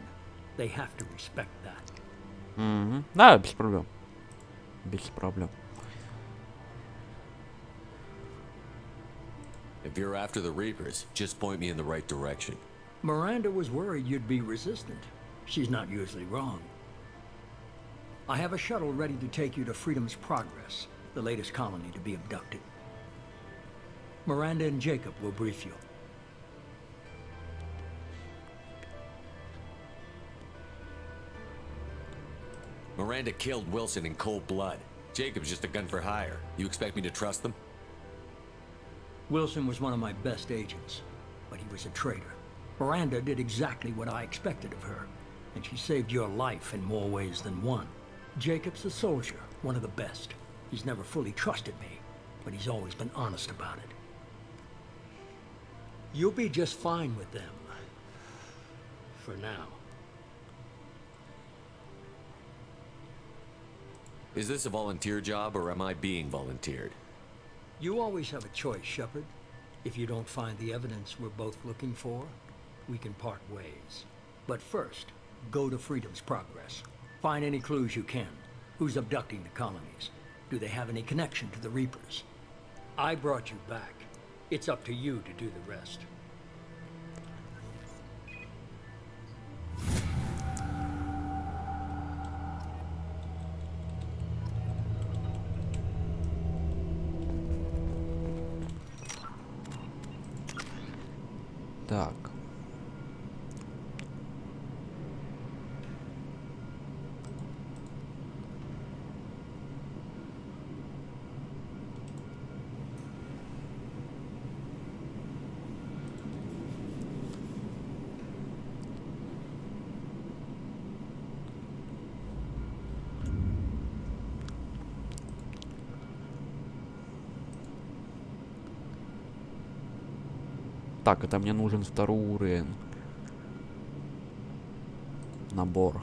S3: They have to respect that.
S1: Да, без проблем. Без проблем.
S10: If you're after the Reapers, just point me in the right direction.
S3: Miranda was worried you'd be resistant. She's not usually wrong. I have a shuttle ready to take you to Freedom's Progress, the latest colony to be abducted. Miranda and Jacob will brief you.
S10: Miranda killed Wilson in cold blood. Jacob's just a gun for hire. You expect me to trust them?
S3: Wilson was one of my best agents, but he was a traitor. Miranda did exactly what I expected of her, and she saved your life in more ways than one. Jacob's a soldier, one of the best. He's never fully trusted me, but he's always been honest about it. You'll be just fine with them. For now.
S10: Is this a volunteer job, or am I being volunteered?
S3: You always have a choice, Shepard. If you don't find the evidence we're both looking for, we can part ways. But first, go to Freedom's Progress. Find any clues you can. Who's abducting the colonies? Do they have any connection to the Reapers? I brought you back. It's up to you to do the rest.
S1: Так. Так, это мне нужен второй уровень. Набор.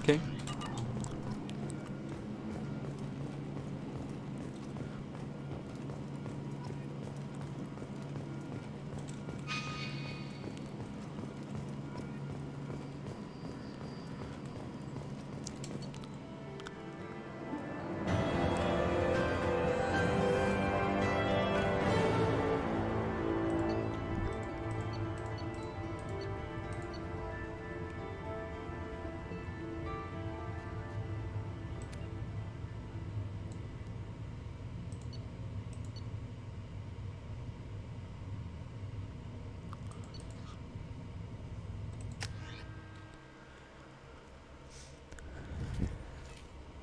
S1: Окей.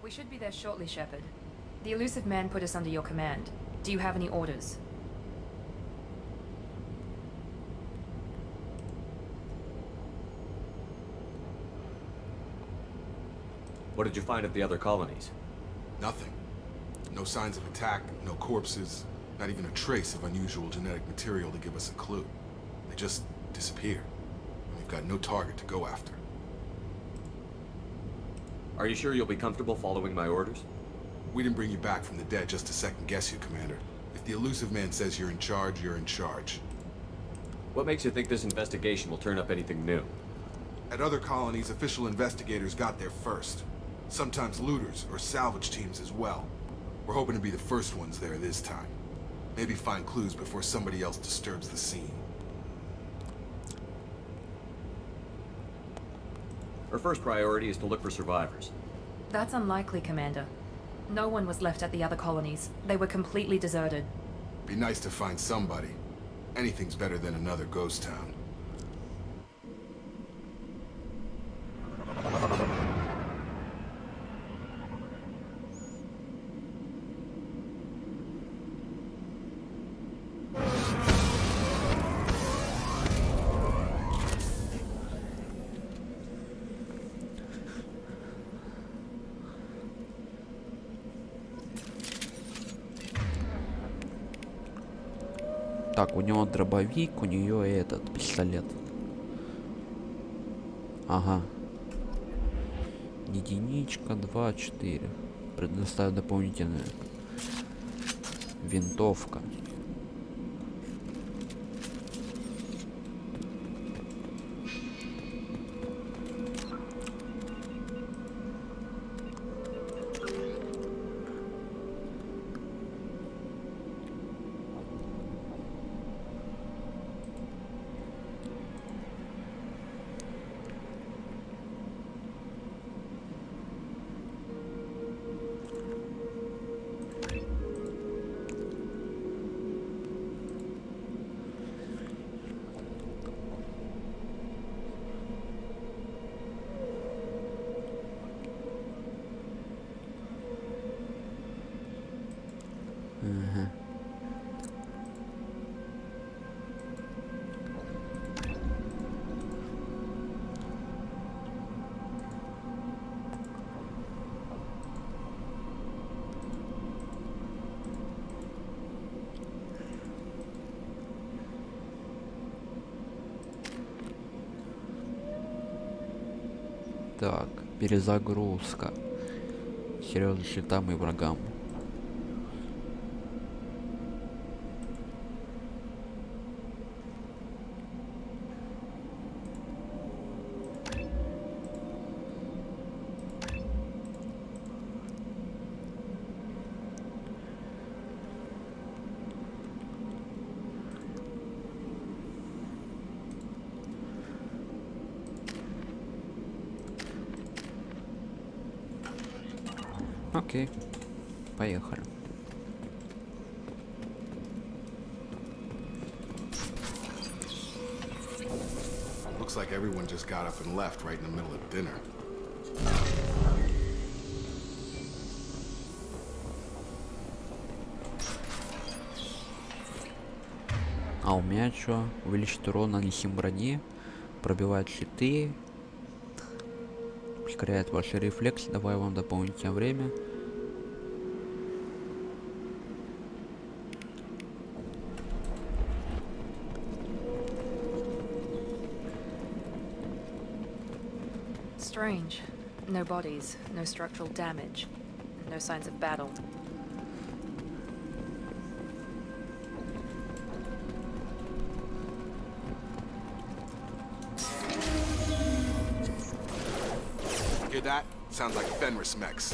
S6: We should be there shortly, Shepard. The elusive man put us under your command. Do you have any orders?
S10: What did you find at the other colonies?
S11: Nothing. No signs of attack, no corpses, not even a trace of unusual genetic material to give us a clue. They just disappear. And we've got no target to go after.
S10: Are you sure you'll be comfortable following my orders?
S11: We didn't bring you back from the dead just to second guess you, Commander. If the elusive man says you're in charge, you're in charge.
S10: What makes you think this investigation will turn up anything new?
S11: At other colonies, official investigators got there first. Sometimes looters or salvage teams as well. We're hoping to be the first ones there this time. Maybe find clues before somebody else disturbs the scene.
S10: Our first priority is to look for survivors.
S6: That's unlikely, Commander. No one was left at the other colonies. They were completely deserted.
S11: Be nice to find somebody. Anything's better than another ghost town.
S1: Так, у него дробовик, у нее этот пистолет. Ага. Единичка, 2, 4. Предоставь дополнительную. Винтовка. Ага. Так, перезагрузка. Серьезно, щитам и врагам. Окей, поехали.
S11: Looks like everyone just got up and left right in the middle of dinner.
S1: А у меня что? Увеличить урон нанесим броне, пробивает щиты, ускоряет ваши рефлексы, давай вам дополнительное время.
S6: Strange. No bodies, no structural damage, no signs of battle.
S11: Hear that? Sounds like Fenris mechs.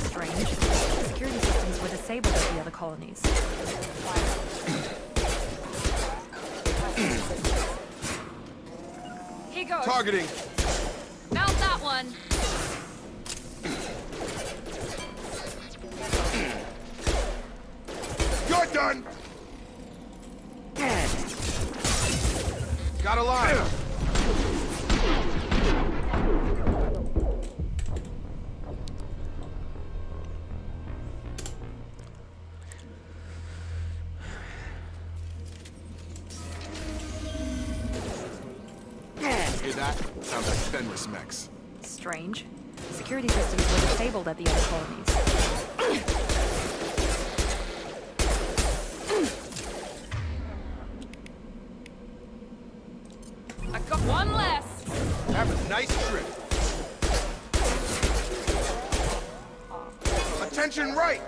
S6: Strange. Security systems were disabled at the other colonies. Here goes.
S11: Targeting.
S6: Mount that one.
S11: You're done. Got a line. Hear that? Sounds like Fenris mechs.
S6: Strange. Security systems were disabled at the other colonies. I've got one less.
S11: Have a nice trip. Attention right!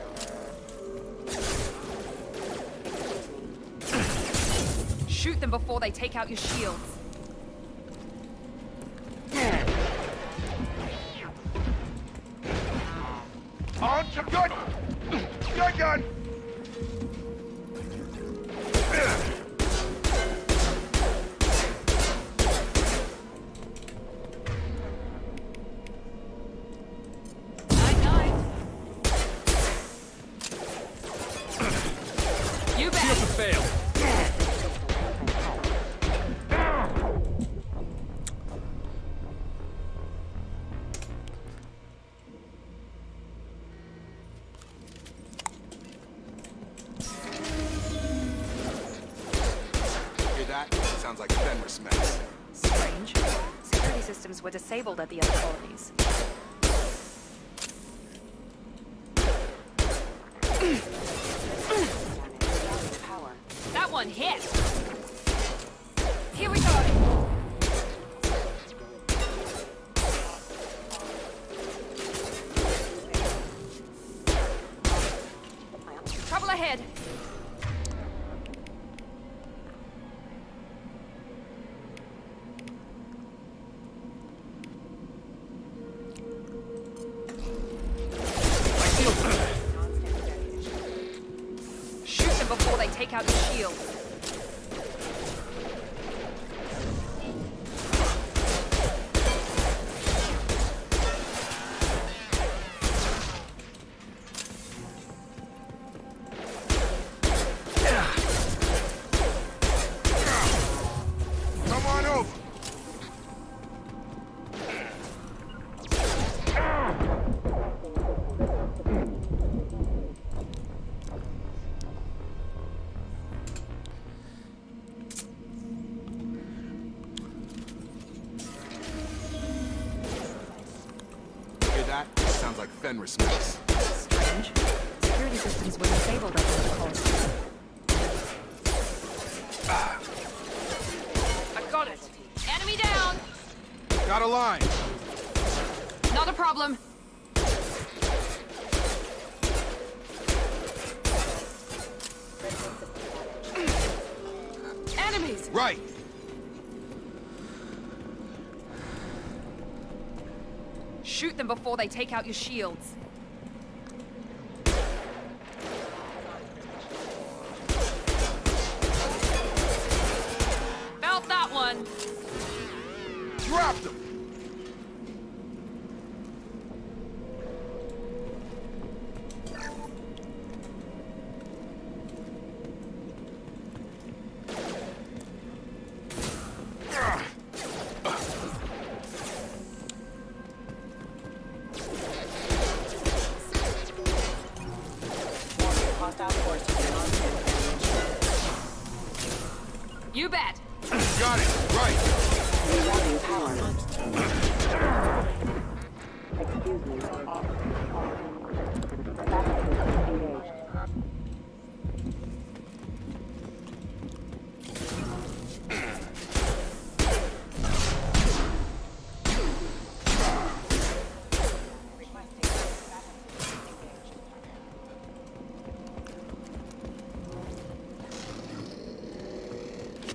S6: Shoot them before they take out your shields.
S11: On to good! Good gun!
S6: Night. You bet.
S5: Fail.
S11: Hear that? Sounds like Fenris mechs.
S6: Strange. Security systems were disabled at the other colonies. That one hit. Here we go. Trouble ahead. Shoot them before they take out your shield.
S11: Come on over! Hear that? Sounds like Fenris mechs.
S6: Strange. Security systems were disabled at the other colonies. I got it. Enemy down.
S11: Got a line.
S6: Not a problem. Enemies.
S11: Right.
S6: Shoot them before they take out your shields. Felt that one.
S11: Dropped him.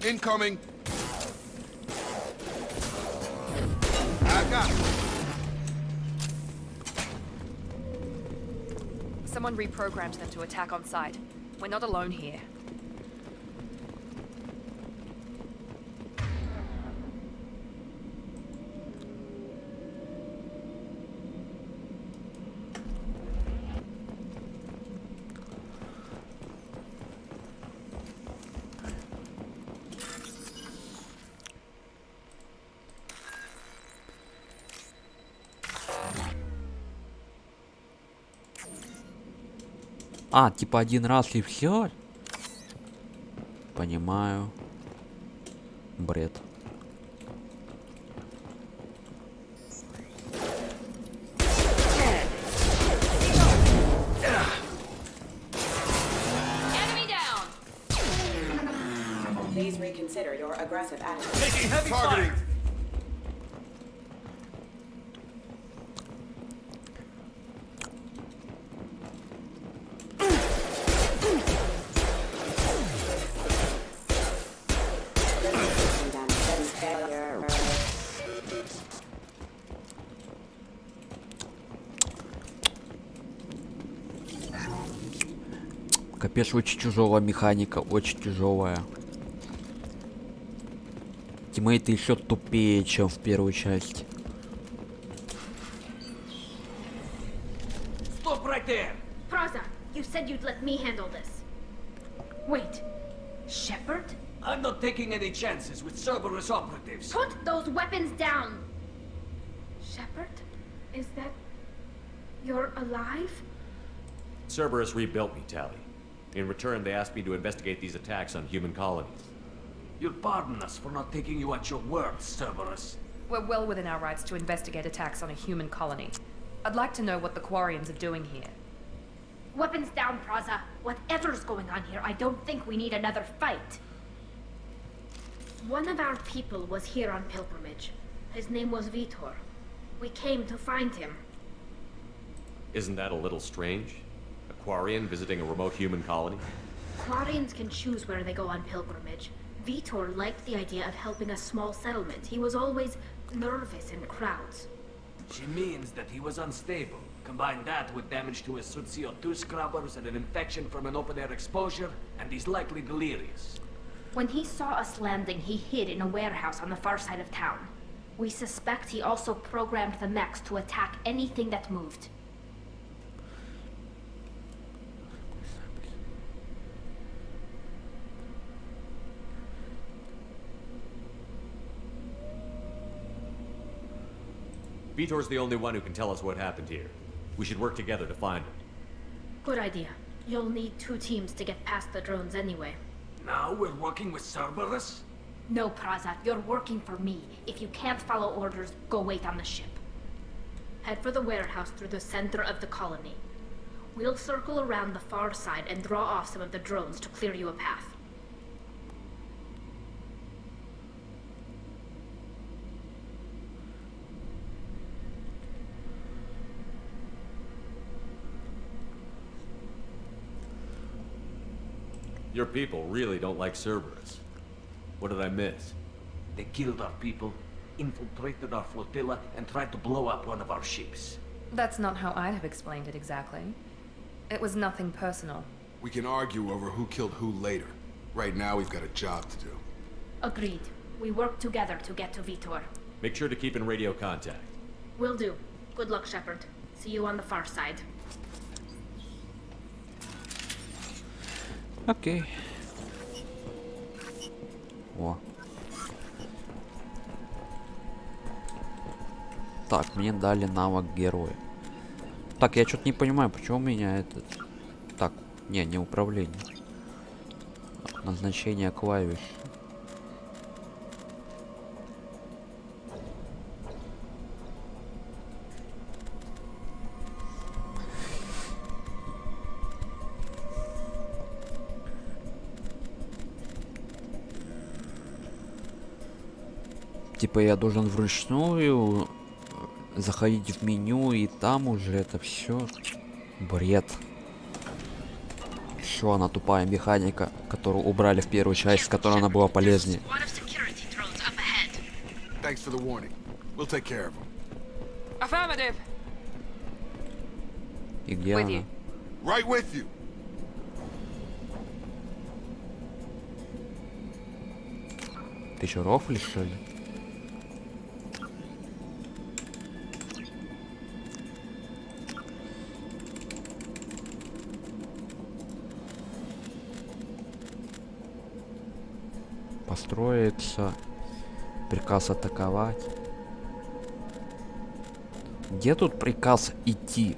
S11: Incoming. I got it.
S6: Someone reprogrammed them to attack on sight. We're not alone here.
S1: А, типа один раз и все? Понимаю. Бред.
S13: Please reconsider your aggressive attitude.
S7: Taking heavy
S11: Targeting.
S7: fire.
S1: Капец, очень тяжелая механика, очень тяжелая. Тиммейты еще тупее, чем в первой части.
S7: Stop right there.
S14: Praza, you said you'd let me handle this. Wait, Shepard?
S7: I'm not taking any chances with Cerberus operatives.
S14: Put those weapons down! Shepard? Is that... you're alive?
S10: Cerberus rebuilt me, Tally. In return, they asked me to investigate these attacks on human colonies.
S7: You'll pardon us for not taking you at your word, Cerberus.
S6: We're well within our rights to investigate attacks on a human colony. I'd like to know what the Quarians are doing here.
S14: Weapons down, Praza. Whatever's going on here, I don't think we need another fight. One of our people was here on pilgrimage. His name was Vitor. We came to find him.
S10: Isn't that a little strange? A Quarian visiting a remote human colony?
S14: Quarians can choose where they go on pilgrimage. Vitor liked the idea of helping a small settlement. He was always nervous in crowds.
S7: She means that he was unstable. Combine that with damage to his suit CO2 scrubbers and an infection from an open-air exposure, and he's likely delirious.
S14: When he saw us landing, he hid in a warehouse on the far side of town. We suspect he also programmed the mechs to attack anything that moved.
S10: Vitor's the only one who can tell us what happened here. We should work together to find him.
S14: Good idea. You'll need 2 teams to get past the drones anyway.
S7: Now we're working with Cerberus?
S14: No, Praza, you're working for me. If you can't follow orders, go wait on the ship. Head for the warehouse through the center of the colony. We'll circle around the far side and draw off some of the drones to clear you a path.
S10: Your people really don't like Cerberus. What did I miss?
S7: They killed our people, infiltrated our flotilla, and tried to blow up one of our ships.
S6: That's not how I'd have explained it exactly. It was nothing personal.
S11: We can argue over who killed who later. Right now, we've got a job to do.
S14: Agreed. We work together to get to Vitor.
S10: Make sure to keep in radio contact.
S14: Will do. Good luck, Shepard. See you on the far side.
S1: Окей. О. Так, мне дали навык героя. Так, я что-то не понимаю, почему у меня этот... Так, не управление. Назначение клавиш. Типа я должен вручную заходить в меню и там уже это все бред. еще одна тупая механика, которую убрали в первую часть, которая она была полезнее.
S11: Thanks for the warning. We'll take care of him.
S2: Affirmative.
S1: И где
S2: With
S1: она?
S2: you.
S11: Right with you.
S1: Ты еще рофлишь, что ли? Построиться. Приказ атаковать. Где тут приказ идти?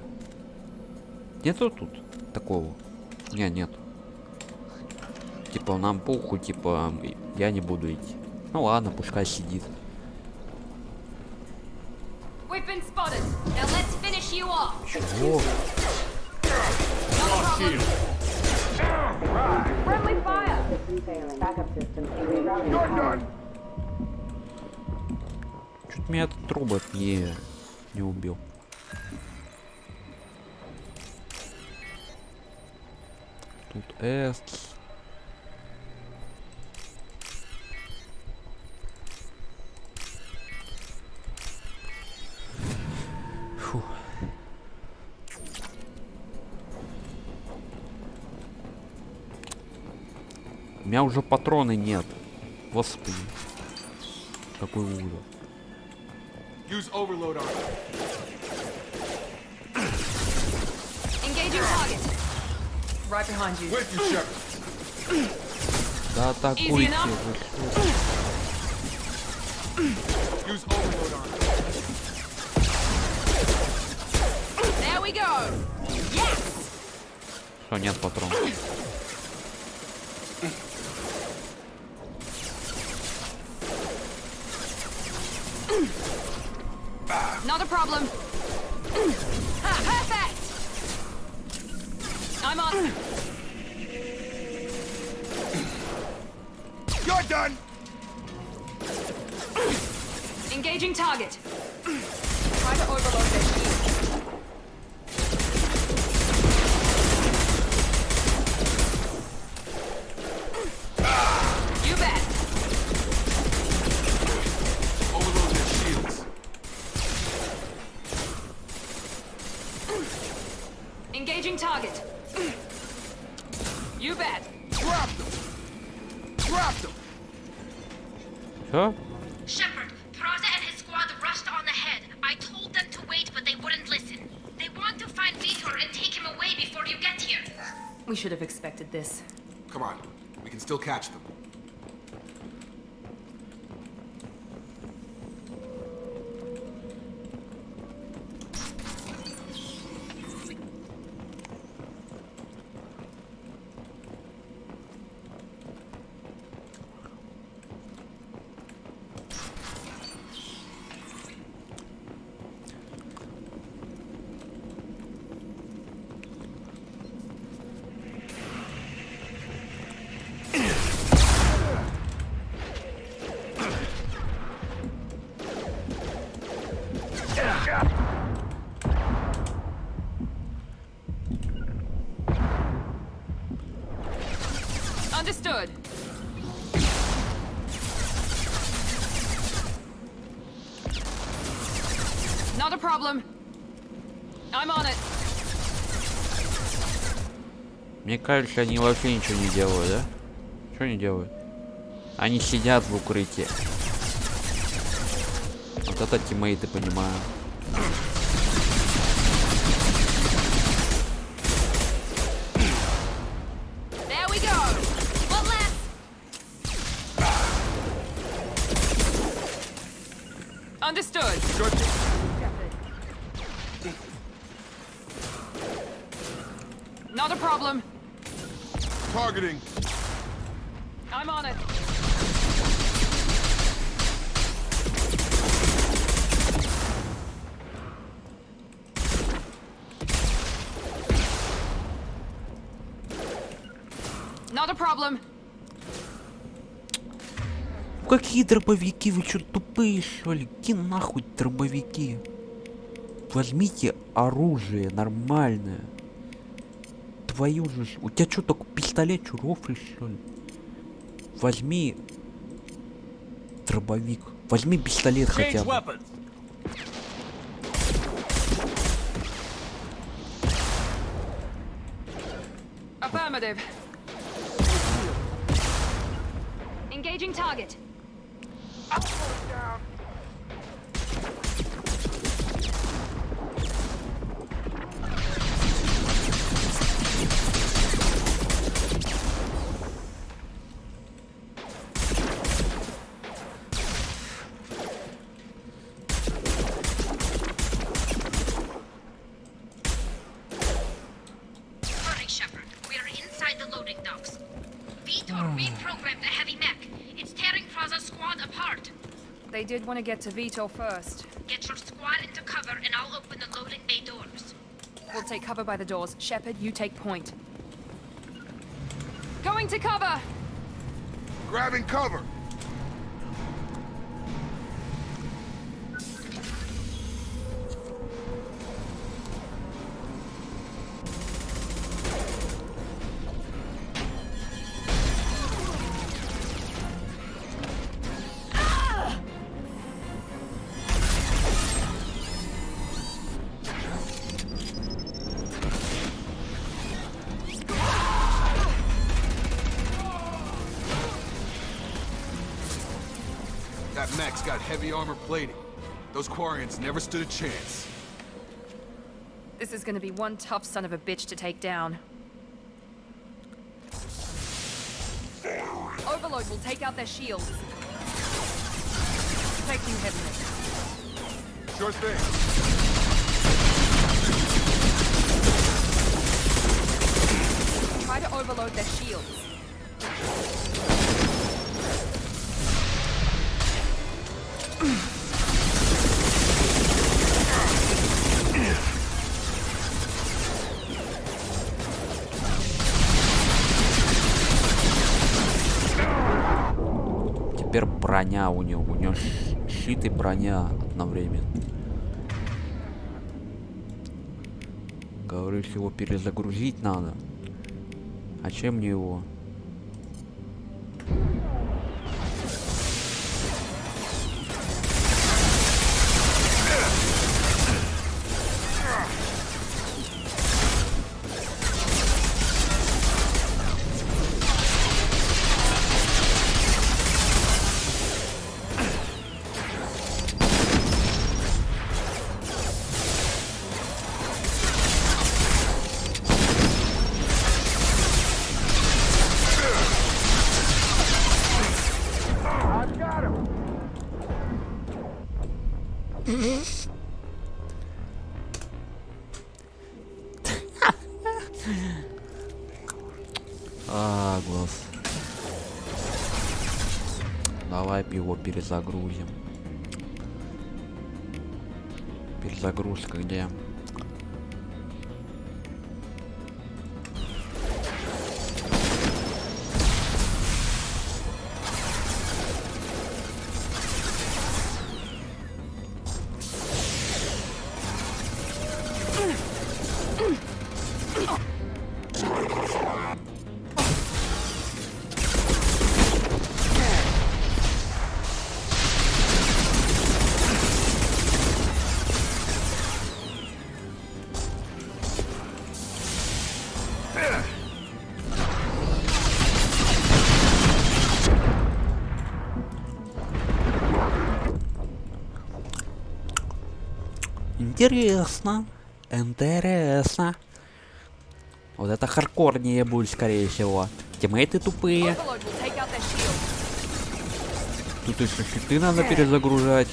S1: Нету тут такого? Нет. Типа нам похуй, типа я не буду идти. Ну ладно, пускай сидит.
S14: We've been spotted. Now let's finish you off.
S1: Чего?
S14: Friendly fire.
S1: Чуть меня этот робот не убил. Тут S. Фу. У меня уже патроны нет. Господи. Какой ужас.
S11: Use overload on him.
S2: Engaging target. Right behind you.
S11: With you, Shepard.
S1: Да атакуйте вы что?
S11: Use overload on him.
S2: There we go. Yes.
S1: Что, нет патронов?
S2: Not a problem. Ha, perfect. I'm on.
S11: You're done.
S2: Engaging target. Try to overload their shield. You bet.
S11: Overload their shields.
S2: Engaging target. You bet.
S11: Drop them. Drop them.
S1: Что?
S14: Shepard, Peraza and his squad rushed on ahead. I told them to wait, but they wouldn't listen. They want to find Vitor and take him away before you get here.
S6: We should have expected this.
S11: Come on. We can still catch them.
S2: Understood. Not a problem. I'm on it.
S1: Мне кажется, они вообще ничего не делают, да? Что они делают? Они сидят в укрытии. Вот это тиммейты, понимаю.
S2: There we go. One left. Understood.
S11: Good.
S2: Not a problem.
S11: Targeting.
S2: I'm on it. Not a problem.
S1: Какие дробовики? Вы что, тупые, что ли? Какие нахуй дробовики? Возьмите оружие нормальное. Да твою же... У тебя что, только пистолет, что, рофлишь, что ли? Возьми... Дробовик. Возьми пистолет хотя бы.
S6: Affirmative. Engaging target. They did want to get to Vito first.
S14: Get your squad into cover and I'll open the loading bay doors.
S6: We'll take cover by the doors. Shepard, you take point. Going to cover!
S11: Grabbing cover! That mech's got heavy armor plating. Those Quarians never stood a chance.
S6: This is gonna be one tough son of a bitch to take down. Overload will take out their shields. Take you, heavy mech.
S11: Sure thing.
S6: Try to overload their shields.
S1: Теперь броня у него щит и броня одновременно. Говоришь, его перезагрузить надо. А чем мне его? Глаз. Давай его перезагрузим. Перезагрузка где? Интересно. Интересно. Вот это хардкорнее будет, скорее всего. Тиммейты тупые. Тут еще щиты надо перезагружать.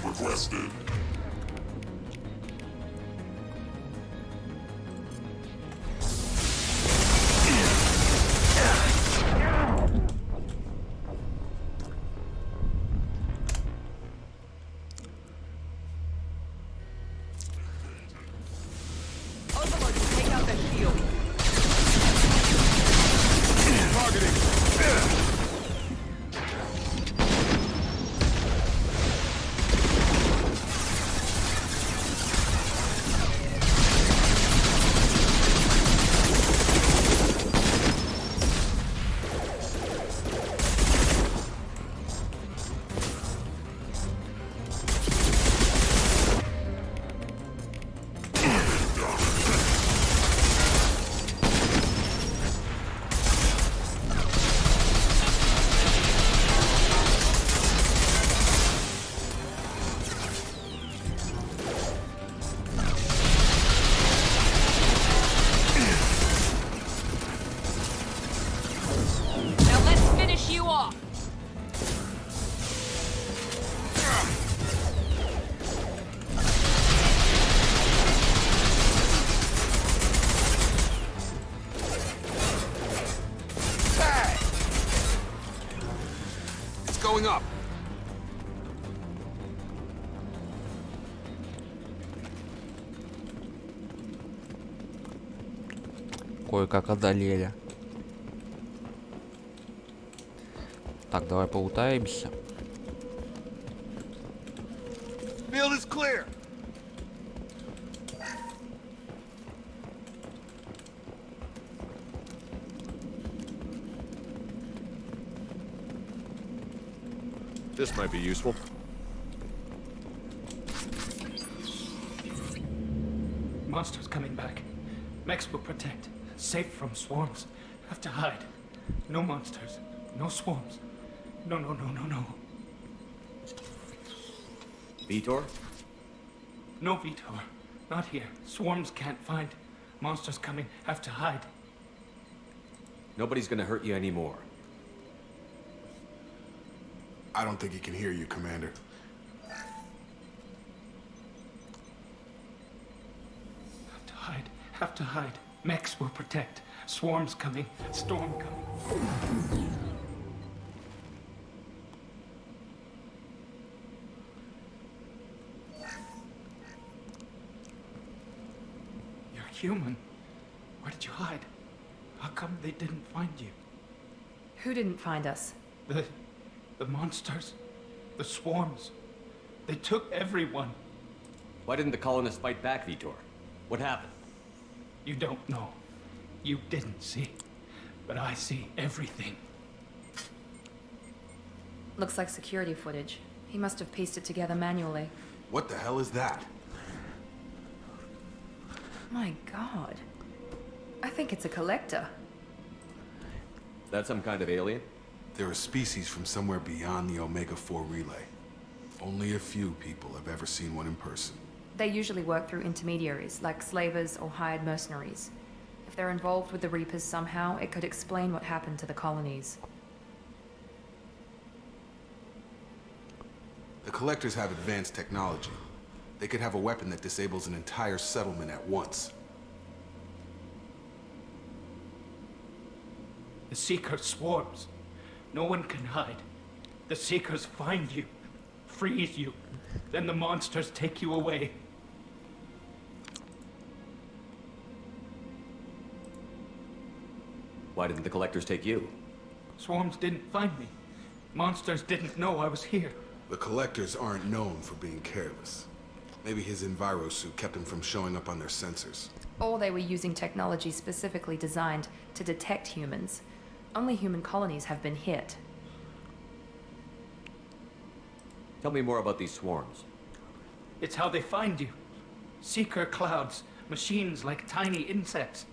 S11: requested. Going up.
S1: Кое-как одолели. Так, давай поутаемся.
S11: Field is clear.
S10: This might be useful.
S15: Monsters coming back. Mechs will protect. Safe from swarms. Have to hide. No monsters. No swarms. No, no, no, no, no.
S10: Vitor?
S15: No Vitor. Not here. Swarms can't find. Monsters coming. Have to hide.
S10: Nobody's gonna hurt you anymore.
S11: I don't think he can hear you, Commander.
S15: Have to hide. Have to hide. Mechs will protect. Swarms coming. Storm coming. You're human. Where did you hide? How come they didn't find you?
S6: Who didn't find us?
S15: The monsters. The swarms. They took everyone.
S10: Why didn't the colonists fight back, Vitor? What happened?
S15: You don't know. You didn't see. But I see everything.
S6: Looks like security footage. He must have pieced it together manually.
S11: What the hell is that?
S6: My god. I think it's a collector.
S10: That some kind of alien?
S11: They're a species from somewhere beyond the Omega-4 relay. Only a few people have ever seen one in person.
S6: They usually work through intermediaries, like slavers or hired mercenaries. If they're involved with the Reapers somehow, it could explain what happened to the colonies.
S11: The collectors have advanced technology. They could have a weapon that disables an entire settlement at once.
S15: The Seeker swarms. No one can hide. The Seekers find you, freeze you, then the monsters take you away.
S10: Why didn't the collectors take you?
S15: Swarms didn't find me. Monsters didn't know I was here.
S11: The collectors aren't known for being careless. Maybe his enviro suit kept him from showing up on their sensors.
S6: Or they were using technology specifically designed to detect humans. Only human colonies have been hit.
S10: Tell me more about these swarms.
S15: It's how they find you. Seeker clouds, machines like tiny insects.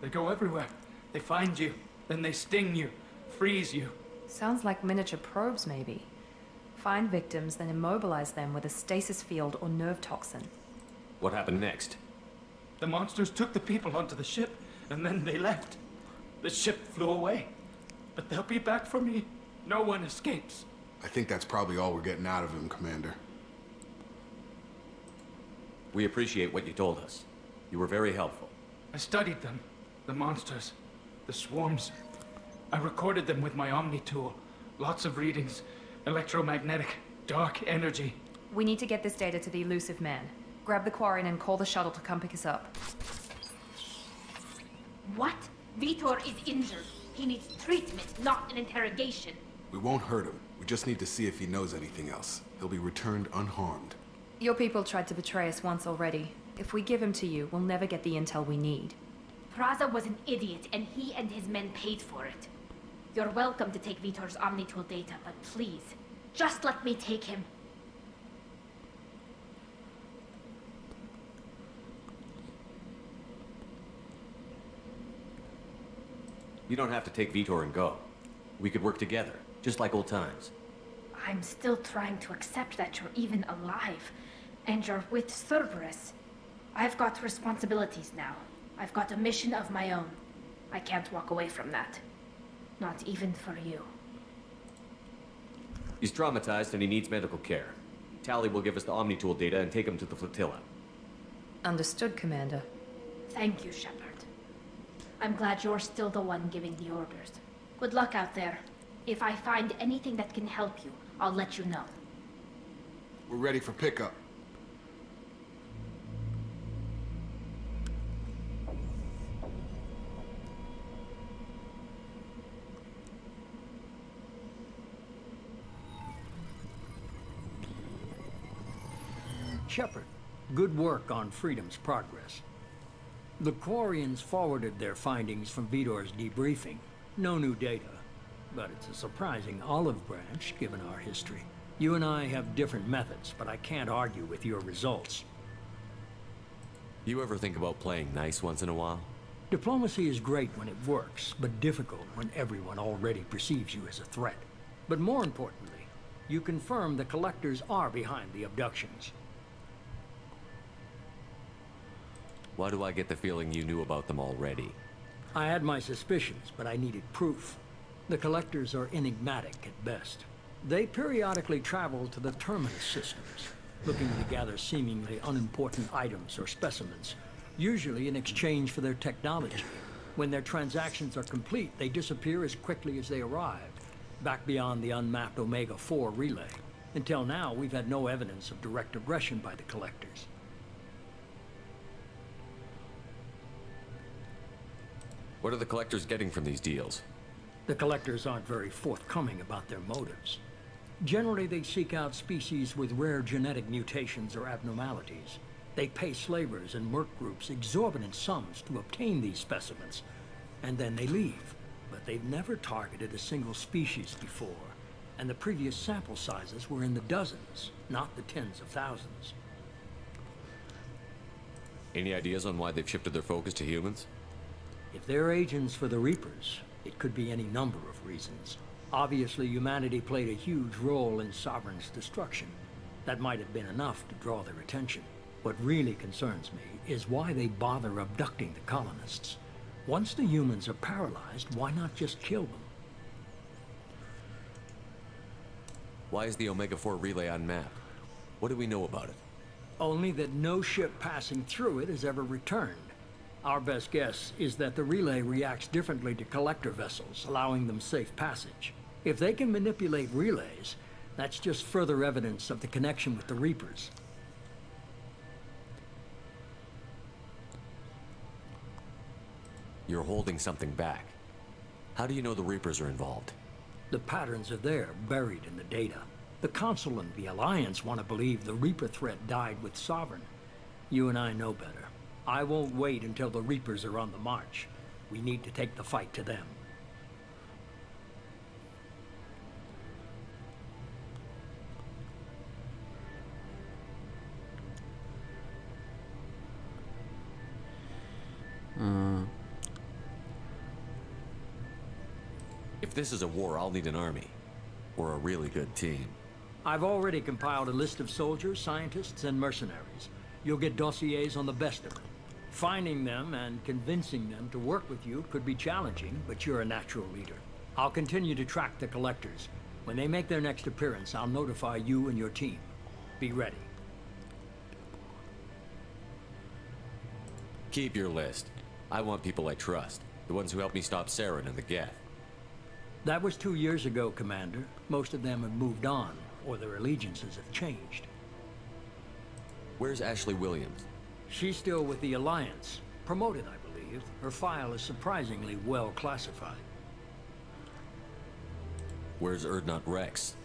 S15: They go everywhere. They find you, then they sting you, freeze you.
S6: Sounds like miniature probes, maybe. Find victims, then immobilize them with a stasis field or nerve toxin.
S10: What happened next?
S15: The monsters took the people onto the ship, and then they left. The ship flew away. But they'll be back for me. No one escapes.
S11: I think that's probably all we're getting out of him, Commander.
S10: We appreciate what you told us. You were very helpful.
S15: I studied them. The monsters. The swarms. I recorded them with my Omni tool. Lots of readings. Electromagnetic. Dark energy.
S6: We need to get this data to the elusive man. Grab the Quarian and call the shuttle to come pick us up.
S14: What? Vitor is injured. He needs treatment, not an interrogation.
S11: We won't hurt him. We just need to see if he knows anything else. He'll be returned unharmed.
S6: Your people tried to betray us once already. If we give him to you, we'll never get the intel we need.
S14: Praza was an idiot, and he and his men paid for it. You're welcome to take Vitor's Omnitool data, but please, just let me take him.
S10: You don't have to take Vitor and go. We could work together, just like old times.
S14: I'm still trying to accept that you're even alive, and you're with Cerberus. I've got responsibilities now. I've got a mission of my own. I can't walk away from that. Not even for you.
S10: He's traumatized and he needs medical care. Tally will give us the Omnitool data and take him to the flotilla.
S6: Understood, Commander.
S14: Thank you, Shepard. I'm glad you're still the one giving the orders. Good luck out there. If I find anything that can help you, I'll let you know.
S11: We're ready for pickup.
S3: Shepard, good work on Freedom's progress. The Quarians forwarded their findings from Vitor's debriefing. No new data, but it's a surprising olive branch given our history. You and I have different methods, but I can't argue with your results.
S10: You ever think about playing nice once in a while?
S3: Diplomacy is great when it works, but difficult when everyone already perceives you as a threat. But more importantly, you confirm the Collectors are behind the abductions.
S10: Why do I get the feeling you knew about them already?
S3: I had my suspicions, but I needed proof. The Collectors are enigmatic at best. They periodically travel to the Terminus systems, looking to gather seemingly unimportant items or specimens, usually in exchange for their technology. When their transactions are complete, they disappear as quickly as they arrived, back beyond the unmapped Omega-4 relay. Until now, we've had no evidence of direct aggression by the Collectors.
S10: What are the Collectors getting from these deals?
S3: The Collectors aren't very forthcoming about their motives. Generally, they seek out species with rare genetic mutations or abnormalities. They pay slavers and merc groups exorbitant sums to obtain these specimens, and then they leave. But they've never targeted a single species before, and the previous sample sizes were in the dozens, not the tens of thousands.
S10: Any ideas on why they've shifted their focus to humans?
S3: If they're agents for the Reapers, it could be any number of reasons. Obviously, humanity played a huge role in Sovereign's destruction. That might have been enough to draw their attention. What really concerns me is why they bother abducting the colonists. Once the humans are paralyzed, why not just kill them?
S10: Why is the Omega-4 relay unmapped? What do we know about it?
S3: Only that no ship passing through it has ever returned. Our best guess is that the relay reacts differently to collector vessels, allowing them safe passage. If they can manipulate relays, that's just further evidence of the connection with the Reapers.
S10: You're holding something back. How do you know the Reapers are involved?
S3: The patterns are there, buried in the data. The Council and the Alliance want to believe the Reaper threat died with Sovereign. You and I know better. I won't wait until the Reapers are on the march. We need to take the fight to them.
S10: If this is a war, I'll need an army. Or a really good team.
S3: I've already compiled a list of soldiers, scientists, and mercenaries. You'll get dossiers on the best of them. Finding them and convincing them to work with you could be challenging, but you're a natural leader. I'll continue to track the Collectors. When they make their next appearance, I'll notify you and your team. Be ready.
S10: Keep your list. I want people I trust. The ones who helped me stop Saren and the Geth.
S3: That was 2 years ago, Commander. Most of them have moved on, or their allegiances have changed.
S10: Where's Ashley Williams?
S3: She's still with the Alliance. Promoted, I believe. Her file is surprisingly well classified.
S10: Where's Erdnot Rex?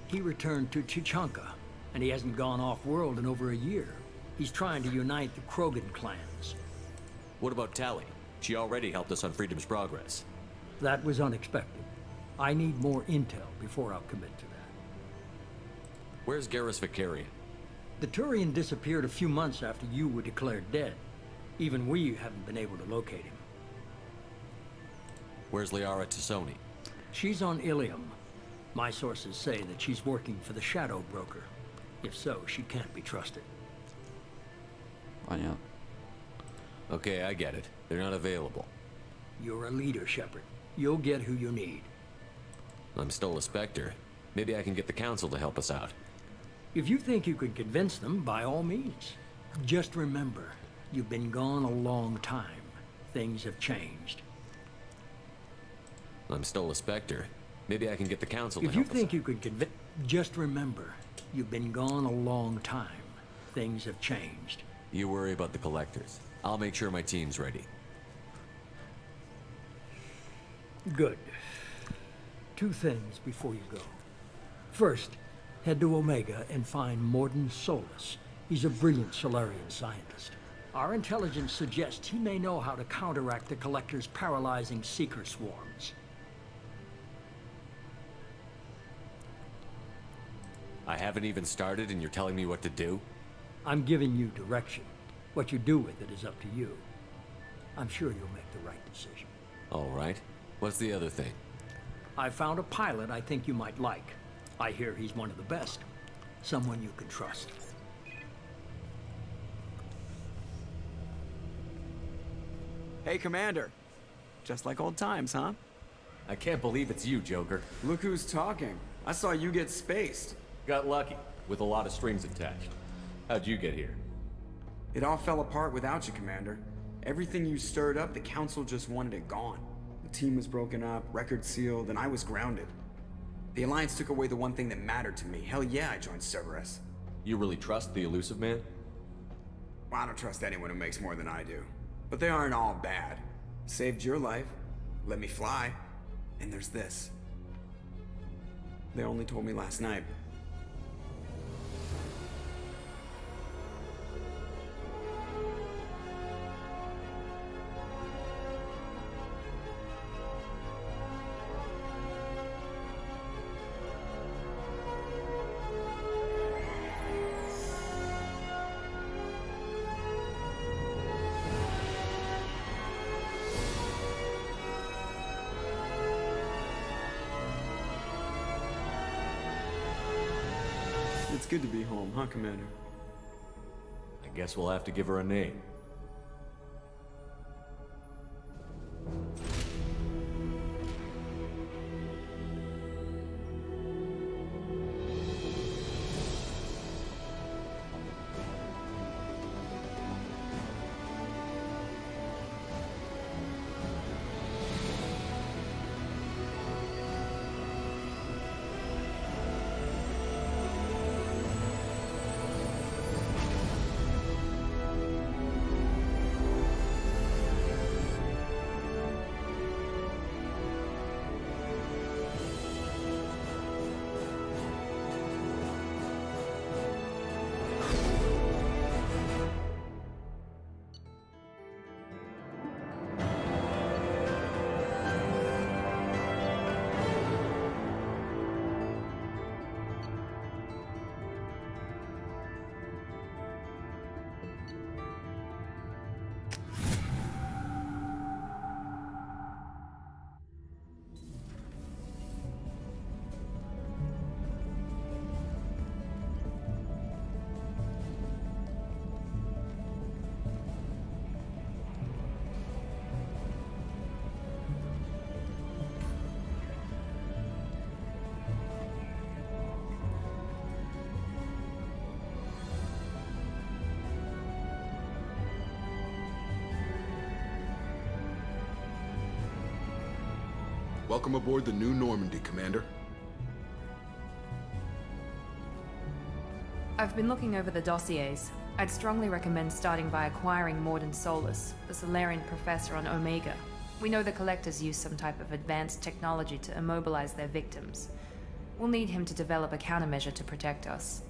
S3: He returned to Chichanka, and he hasn't gone off-world in over a year. He's trying to unite the Krogan clans.
S10: What about Tally? She already helped us on Freedom's Progress.
S3: That was unexpected. I need more intel before I'll commit to that.
S10: Where's Garrus Vicarian?
S3: The Turian disappeared a few months after you were declared dead. Even we haven't been able to locate him.
S10: Where's Liara Tassoni?
S3: She's on Ilium. My sources say that she's working for the Shadow Broker. If so, she can't be trusted.
S1: Понятно.
S10: Okay, I get it. They're not available.
S3: You're a leader, Shepard. You'll get who you need.
S10: I'm still a Spectre. Maybe I can get the Council to help us out.
S3: If you think you can convince them, by all means. Just remember, you've been gone a long time. Things have changed.
S10: I'm still a Spectre. Maybe I can get the Council to
S3: If you
S10: help us
S3: think
S10: out.
S3: you could convince... Just remember, you've been gone a long time. Things have changed.
S10: You worry about the Collectors. I'll make sure my team's ready.
S3: Good. 2 things before you go. First, head to Omega and find Morden Solus. He's a brilliant Solarian scientist. Our intelligence suggests he may know how to counteract the Collector's paralyzing Seeker swarms.
S10: I haven't even started and you're telling me what to do?
S3: I'm giving you direction. What you do with it is up to you. I'm sure you'll make the right decision.
S10: All right. What's the other thing?
S3: I found a pilot I think you might like. I hear he's one of the best. Someone you can trust.
S4: Hey, Commander. Just like old times, huh?
S10: I can't believe it's you, Joker.
S4: Look who's talking. I saw you get spaced.
S10: Got lucky, with a lot of strings attached. How'd you get here?
S4: It all fell apart without you, Commander. Everything you stirred up, the Council just wanted it gone. The team was broken up, record sealed, and I was grounded. The Alliance took away the one thing that mattered to me. Hell yeah, I joined Cerberus.
S10: You really trust the Elusive Man?
S4: Well, I don't trust anyone who makes more than I do. But they aren't all bad. Saved your life, let me fly, and there's this. They only told me last night. It's good to be home, huh, Commander?
S10: I guess we'll have to give her a name.
S11: Welcome aboard the new Normandy, Commander.
S6: I've been looking over the dossiers. I'd strongly recommend starting by acquiring Morden Solus, the Solarian professor on Omega. We know the Collectors use some type of advanced technology to immobilize their victims. We'll need him to develop a countermeasure to protect us.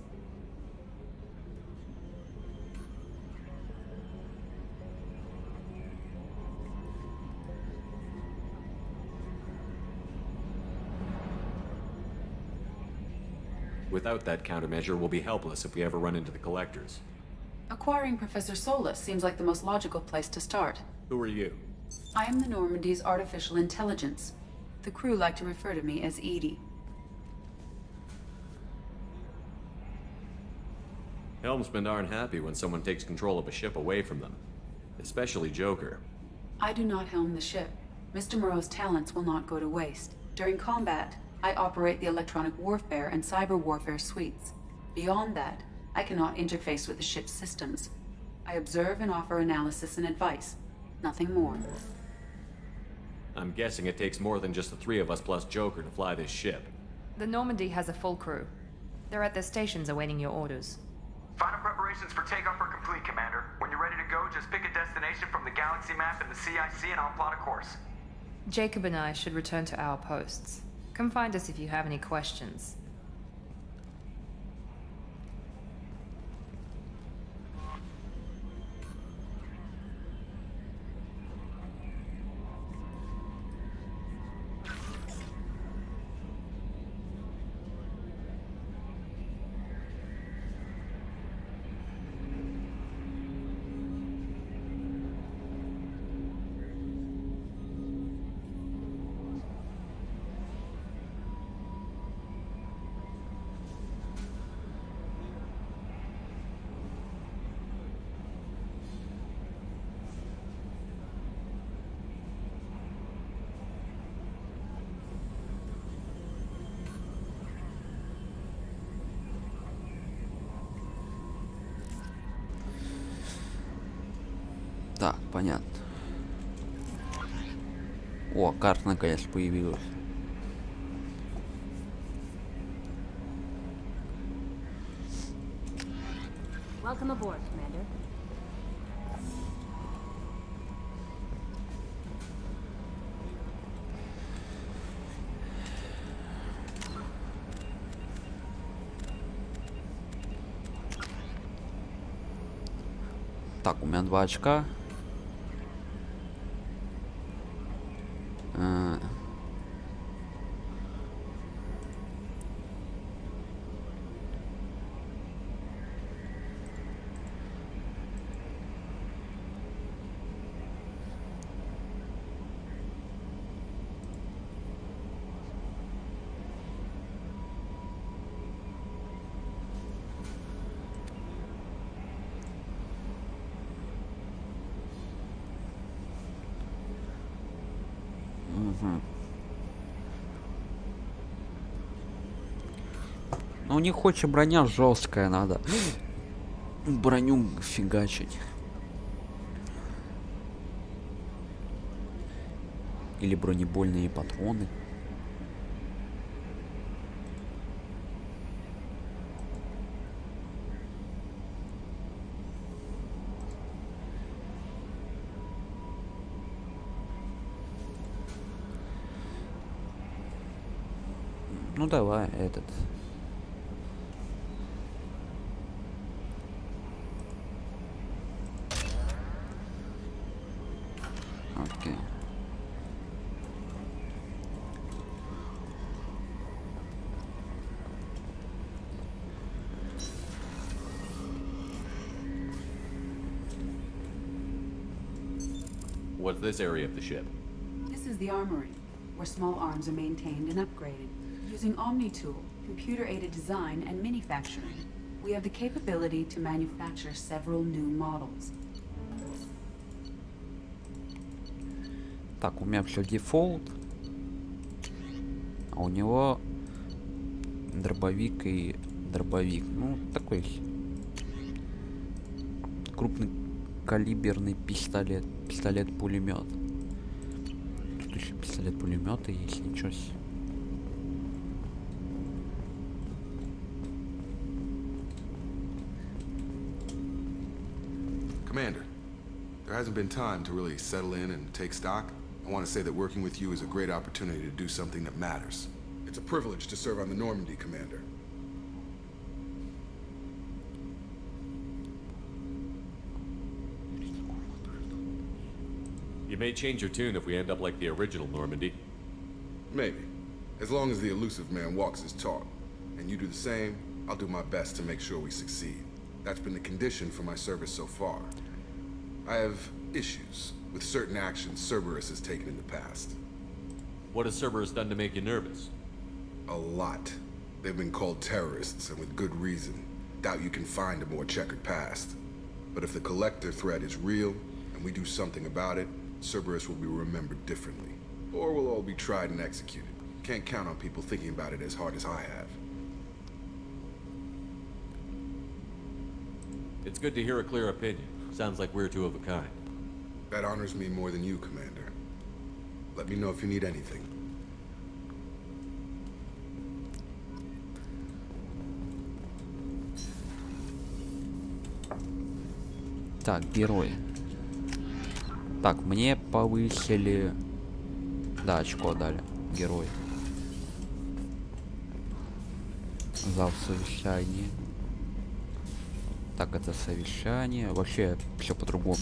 S10: Without that countermeasure, we'll be helpless if we ever run into the Collectors.
S16: Acquiring Professor Solus seems like the most logical place to start.
S10: Who are you?
S16: I am the Normandy's artificial intelligence. The crew like to refer to me as Edie.
S10: Helmsmen aren't happy when someone takes control of a ship away from them. Especially Joker.
S16: I do not helm the ship. Mr. Moreau's talents will not go to waste. During combat, I operate the electronic warfare and cyber warfare suites. Beyond that, I cannot interface with the ship's systems. I observe and offer analysis and advice. Nothing more.
S10: I'm guessing it takes more than just the three of us plus Joker to fly this ship.
S6: The Normandy has a full crew. They're at their stations awaiting your orders.
S17: Final preparations for takeoff are complete, Commander. When you're ready to go, just pick a destination from the galaxy map and the CIC and I'll plot a course.
S6: Jacob and I should return to our posts. Come find us if you have any questions.
S1: Так, понятно. О, карта наконец появилась.
S18: Welcome aboard, Commander.
S1: Так, у меня 2 очка. Но у них хоть и броня жесткая, надо броню фигачить. Или бронебойные патроны. Ну давай, этот. Окей.
S10: What's this area of the ship?
S16: This is the armory, where small arms are maintained and upgraded. Using Omni-Tool, computer-aided design and manufacturing, we have the capability to manufacture several new models.
S1: Так, у меня все дефолт. А у него дробовик и дробовик. Ну, такой крупнокалиберный пистолет. Пистолет-пулемет. Тут еще пистолет Пистолет-пулеметы есть, ничего себе.
S11: Commander, there hasn't been time to really settle in and take stock. I want to say that working with you is a great opportunity to do something that matters. It's a privilege to serve on the Normandy, Commander.
S10: You may change your tune if we end up like the original Normandy.
S11: Maybe. As long as the elusive man walks his talk. And you do the same, I'll do my best to make sure we succeed. That's been the condition for my service so far. I have issues with certain actions Cerberus has taken in the past.
S10: What has Cerberus done to make you nervous?
S11: A lot. They've been called terrorists, and with good reason. Doubt you can find a more checkered past. But if the Collector threat is real, and we do something about it, Cerberus will be remembered differently. Or we'll all be tried and executed. Can't count on people thinking about it as hard as I have.
S10: It's good to hear a clear opinion. Sounds like we're two of a kind.
S11: That honors me more than you, Commander. Let me know if you need anything.
S1: Так, герои. Так, мне повысили... Да, очко дали. Герой. Зал совещания. Так, это совещание. Вообще, все по-другому.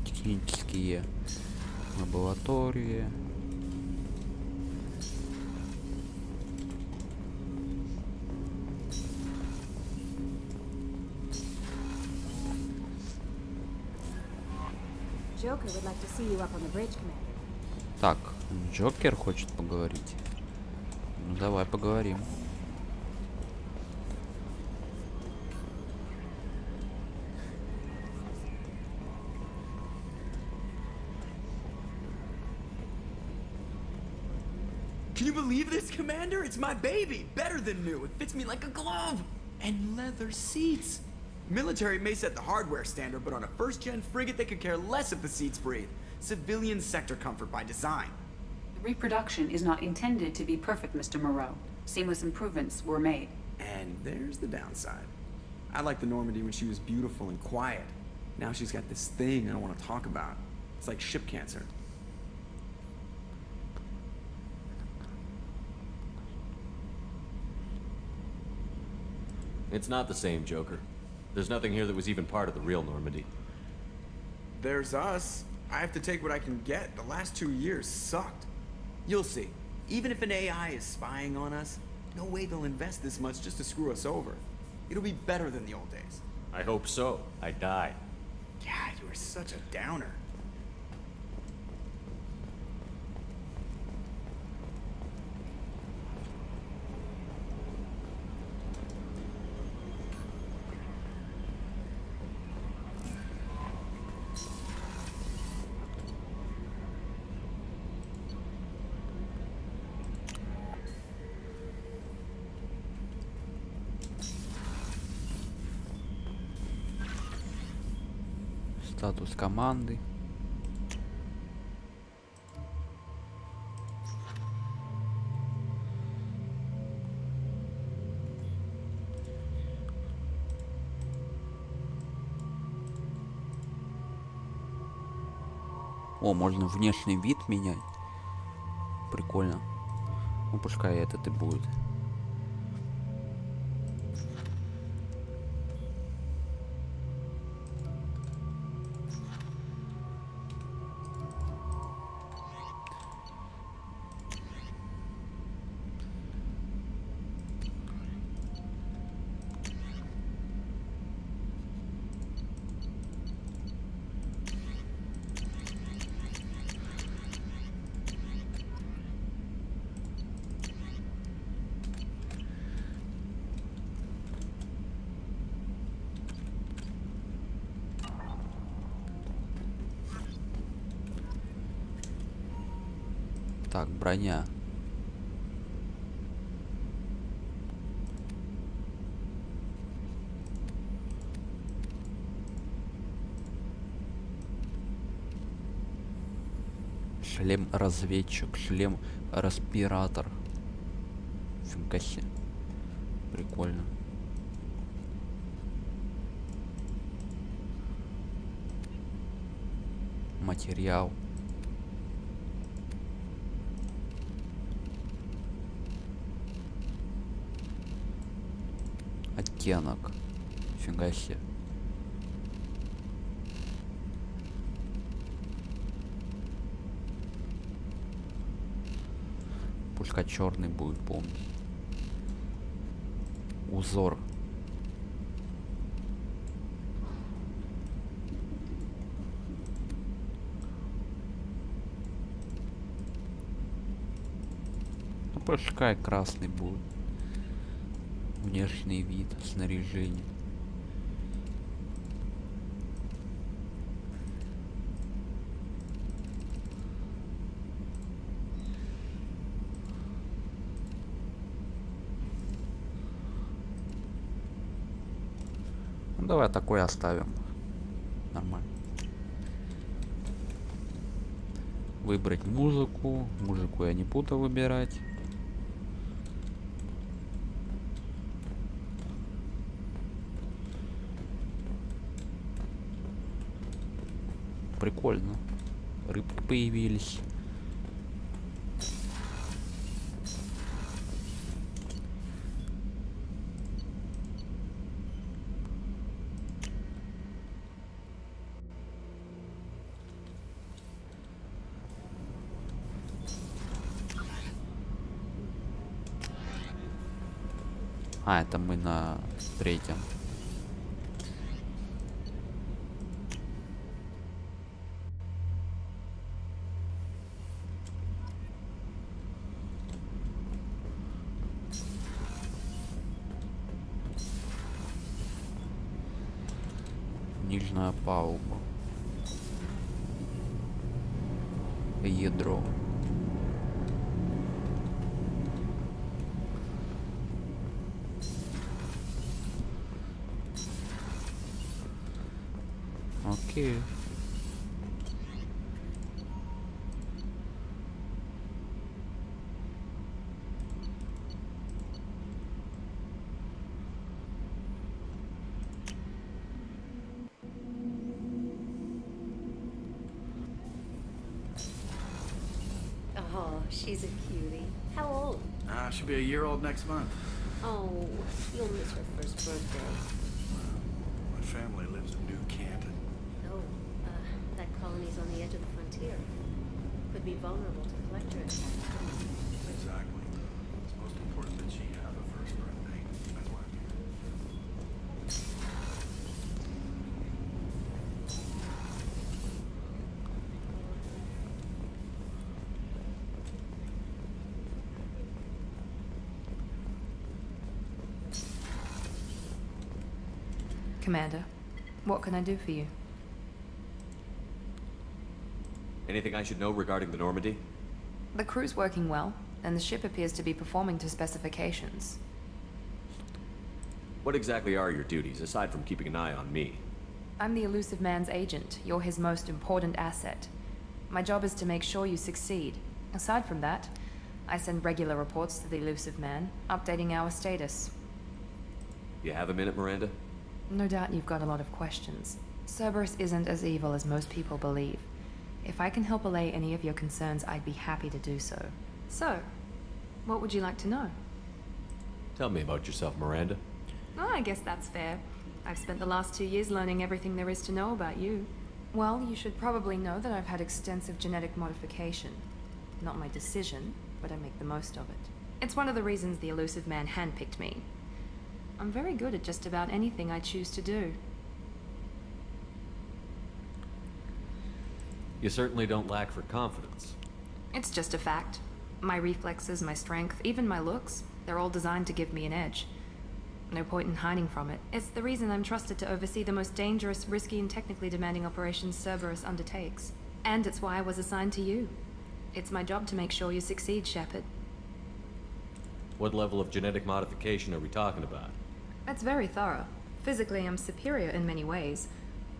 S1: Технические лаборатории.
S18: Joker would like to see you up on the bridge, Commander.
S1: Так, Джокер хочет поговорить. Ну давай поговорим.
S4: Can you believe this, Commander? It's my baby! Better than new. It fits me like a glove! And leather seats! Military may set the hardware standard, but on a first-gen frigate they could care less if the seats breathe. Civilian sector comfort by design.
S16: The reproduction is not intended to be perfect, Mr. Moreau. Seamless improvements were made.
S4: And there's the downside. I liked the Normandy when she was beautiful and quiet. Now she's got this thing I don't want to talk about. It's like ship cancer.
S10: It's not the same, Joker. There's nothing here that was even part of the real Normandy.
S4: There's us. I have to take what I can get. The last 2 years sucked. You'll see. Even if an AI is spying on us, no way they'll invest this much just to screw us over. It'll be better than the old days.
S10: I hope so. I died.
S4: God, you are such a downer.
S1: Статус команды. О, можно внешний вид менять. Прикольно. Ну, пускай этот и будет. Так, броня. Шлем-разведчик, шлем-респиратор. Фига себе. Прикольно. Материал. Оттенок. Фига себе. Пушка черный будет, помню. Узор. Ну, пушкай красный будет. Внешний вид, снаряжение. Ну, давай такой оставим. Нормально. Выбрать музыку. Музыку я не буду выбирать. Прикольно. Рыбки появились. А, это мы на третьем. Нижняя палуба. Ядро. Окей.
S18: Oh, she's a cutie. How old?
S19: She'll be a year old next month.
S18: Oh, you'll miss her first birthday.
S19: My family lives in New Canton.
S18: Oh, that colony's on the edge of the frontier. Could be vulnerable to collector attacks.
S19: Exactly. It's most important that she have a first birthday. That's why I'm here.
S6: Commander, what can I do for you?
S10: Anything I should know regarding the Normandy?
S6: The crew's working well, and the ship appears to be performing to specifications.
S10: What exactly are your duties, aside from keeping an eye on me?
S6: I'm the elusive man's agent. You're his most important asset. My job is to make sure you succeed. Aside from that, I send regular reports to the elusive man, updating our status.
S10: You have a minute, Miranda?
S6: No doubt you've got a lot of questions. Cerberus isn't as evil as most people believe. If I can help allay any of your concerns, I'd be happy to do so. So, what would you like to know?
S10: Tell me about yourself, Miranda.
S6: Oh, I guess that's fair. I've spent the last 2 years learning everything there is to know about you. Well, you should probably know that I've had extensive genetic modification. Not my decision, but I make the most of it. It's one of the reasons the elusive man handpicked me. I'm very good at just about anything I choose to do.
S10: You certainly don't lack for confidence.
S6: It's just a fact. My reflexes, my strength, even my looks, they're all designed to give me an edge. No point in hiding from it. It's the reason I'm trusted to oversee the most dangerous, risky, and technically demanding operations Cerberus undertakes. And it's why I was assigned to you. It's my job to make sure you succeed, Shepard.
S10: What level of genetic modification are we talking about?
S6: That's very thorough. Physically, I'm superior in many ways.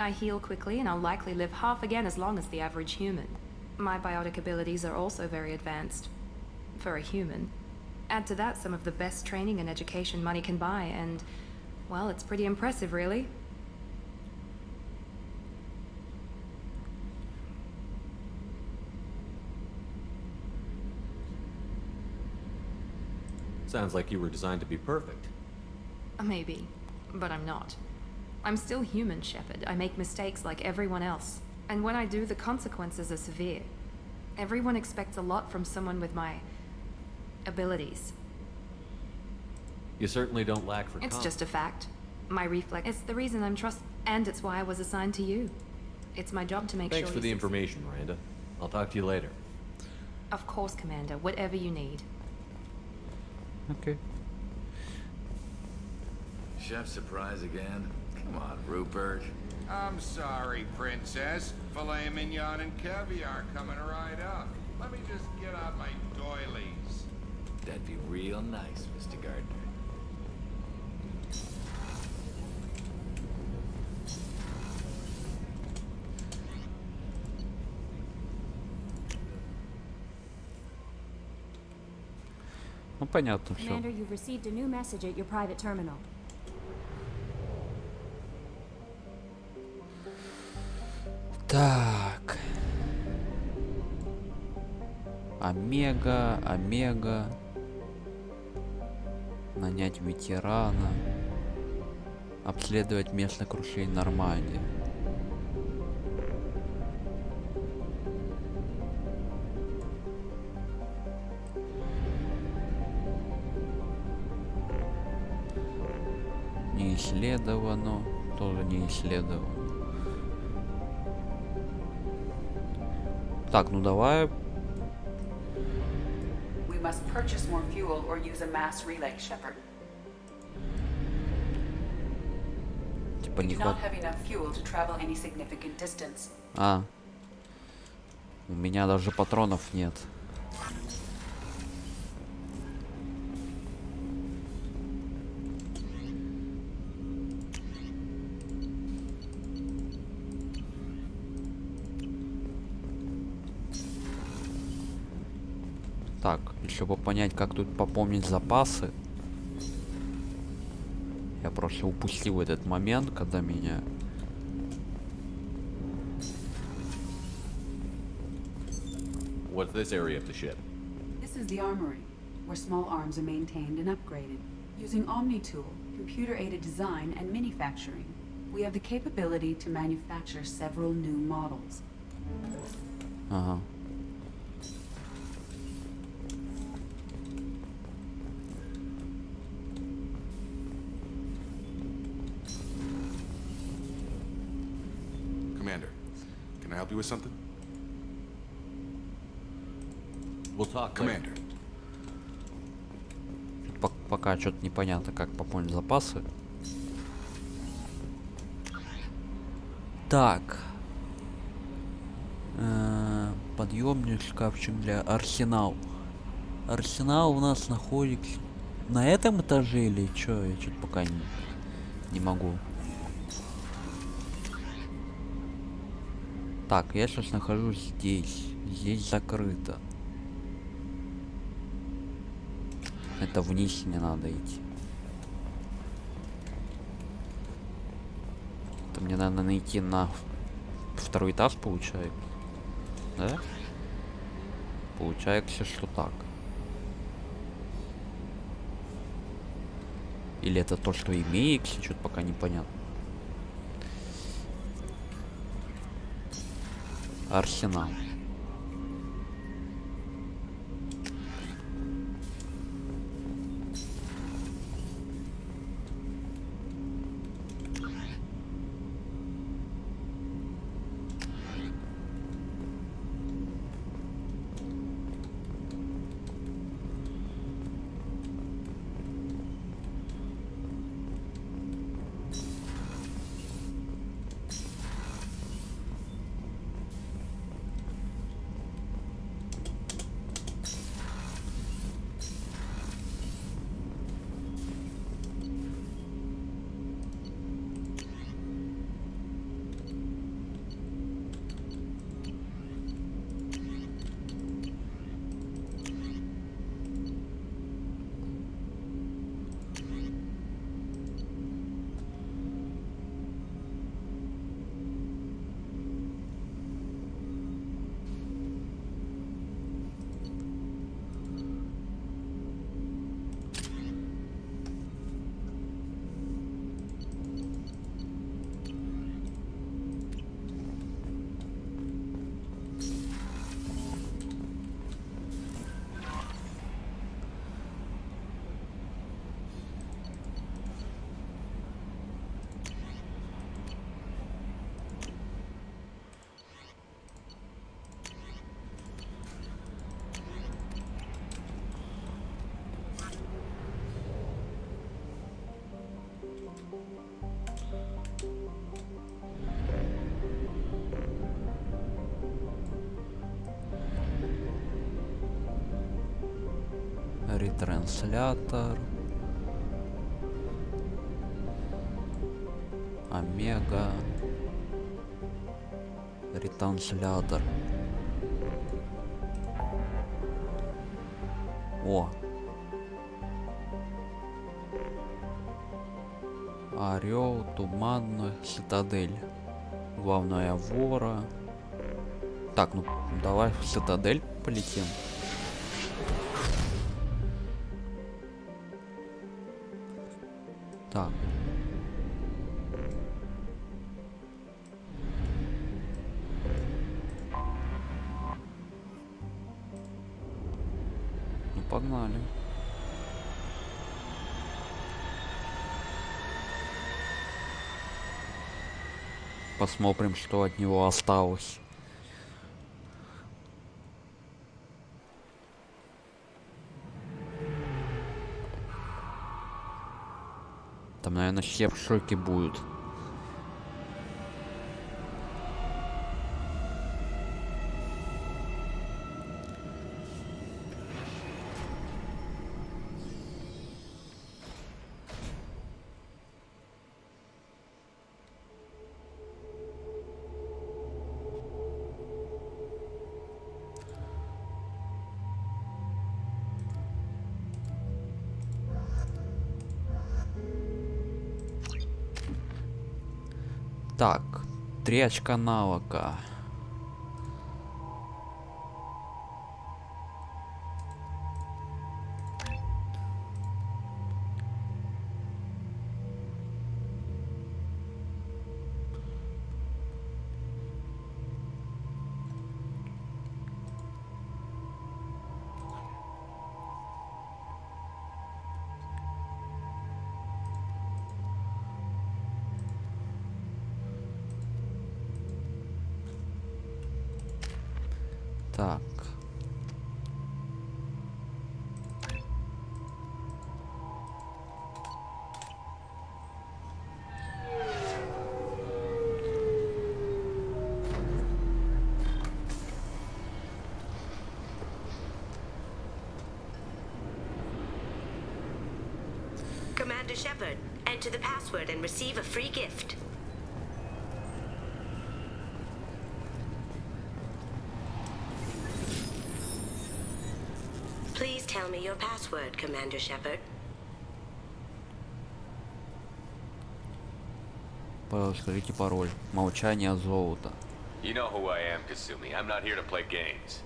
S6: I heal quickly, and I'll likely live half again as long as the average human. My biotic abilities are also very advanced. For a human. Add to that some of the best training and education money can buy, and, well, it's pretty impressive, really.
S10: Sounds like you were designed to be perfect.
S6: Maybe, but I'm not. I'm still human, Shepard. I make mistakes like everyone else. And when I do, the consequences are severe. Everyone expects a lot from someone with my abilities.
S10: You certainly don't lack for
S6: It's just a fact. My reflex. It's the reason I'm and it's why I was assigned to you. It's my job to make
S10: Thanks
S6: sure
S10: for the information, Miranda. I'll talk to you later.
S6: Of course, Commander. Whatever you need.
S1: Okay.
S20: Chef surprise again? Come on, Rupert.
S21: I'm sorry, Princess. Filet mignon and caviar coming right up. Let me just get out my doilies.
S20: That'd be real nice, Mr. Gardner.
S1: Ну понятно все.
S22: Commander, you've received a new message at your private terminal.
S1: Так. Омега. Нанять ветерана. Обследовать место крушения Нормандии. Не исследовано. Тоже не исследовано. Так, ну давай.
S16: We must purchase more fuel or use a mass relay, Shepard.
S1: Типа
S16: We
S1: не
S16: do not
S1: хватает.
S16: have enough fuel to travel any significant distance.
S1: А. У меня даже патронов нет. Так, и чтобы понять, как тут пополнить запасы, я просто упустил этот момент, когда меня...
S10: What's this area of the ship?
S16: This is the armory, where small arms are maintained and upgraded. Using Omni-Tool, computer-aided design, and manufacturing, we have the capability to manufacture several new models.
S1: Ага.
S11: Commander, can I help you with something?
S10: We'll talk
S11: Commander.
S1: Пока что-то непонятно, как пополнить запасы. Так. Подъемник, шкафчик для арсенал. Арсенал у нас находится на этом этаже или что? Я что-то пока не могу. Так, я сейчас нахожусь здесь. Здесь закрыто. Это вниз не надо идти. Это мне надо найти на второй этаж, получается. Да? Получается, что так. Или это то, что имеется, что-то пока непонятно. Арсенал. Ретранслятор. Омега. Ретранслятор. О. Орел, туманная цитадель. Главная вора. Так, ну давай в цитадель полетим. Так. Ну погнали. Посмотрим, что от него осталось. Там, наверное, все в шоке будут. Так, 3 очка навыка. Так.
S18: Commander Shepard, enter the password and receive a free gift. Please tell me your password, Commander Shepard.
S1: Скажите пароль. Молчание золота.
S10: You know who I am, Kasumi. I'm not here to play games.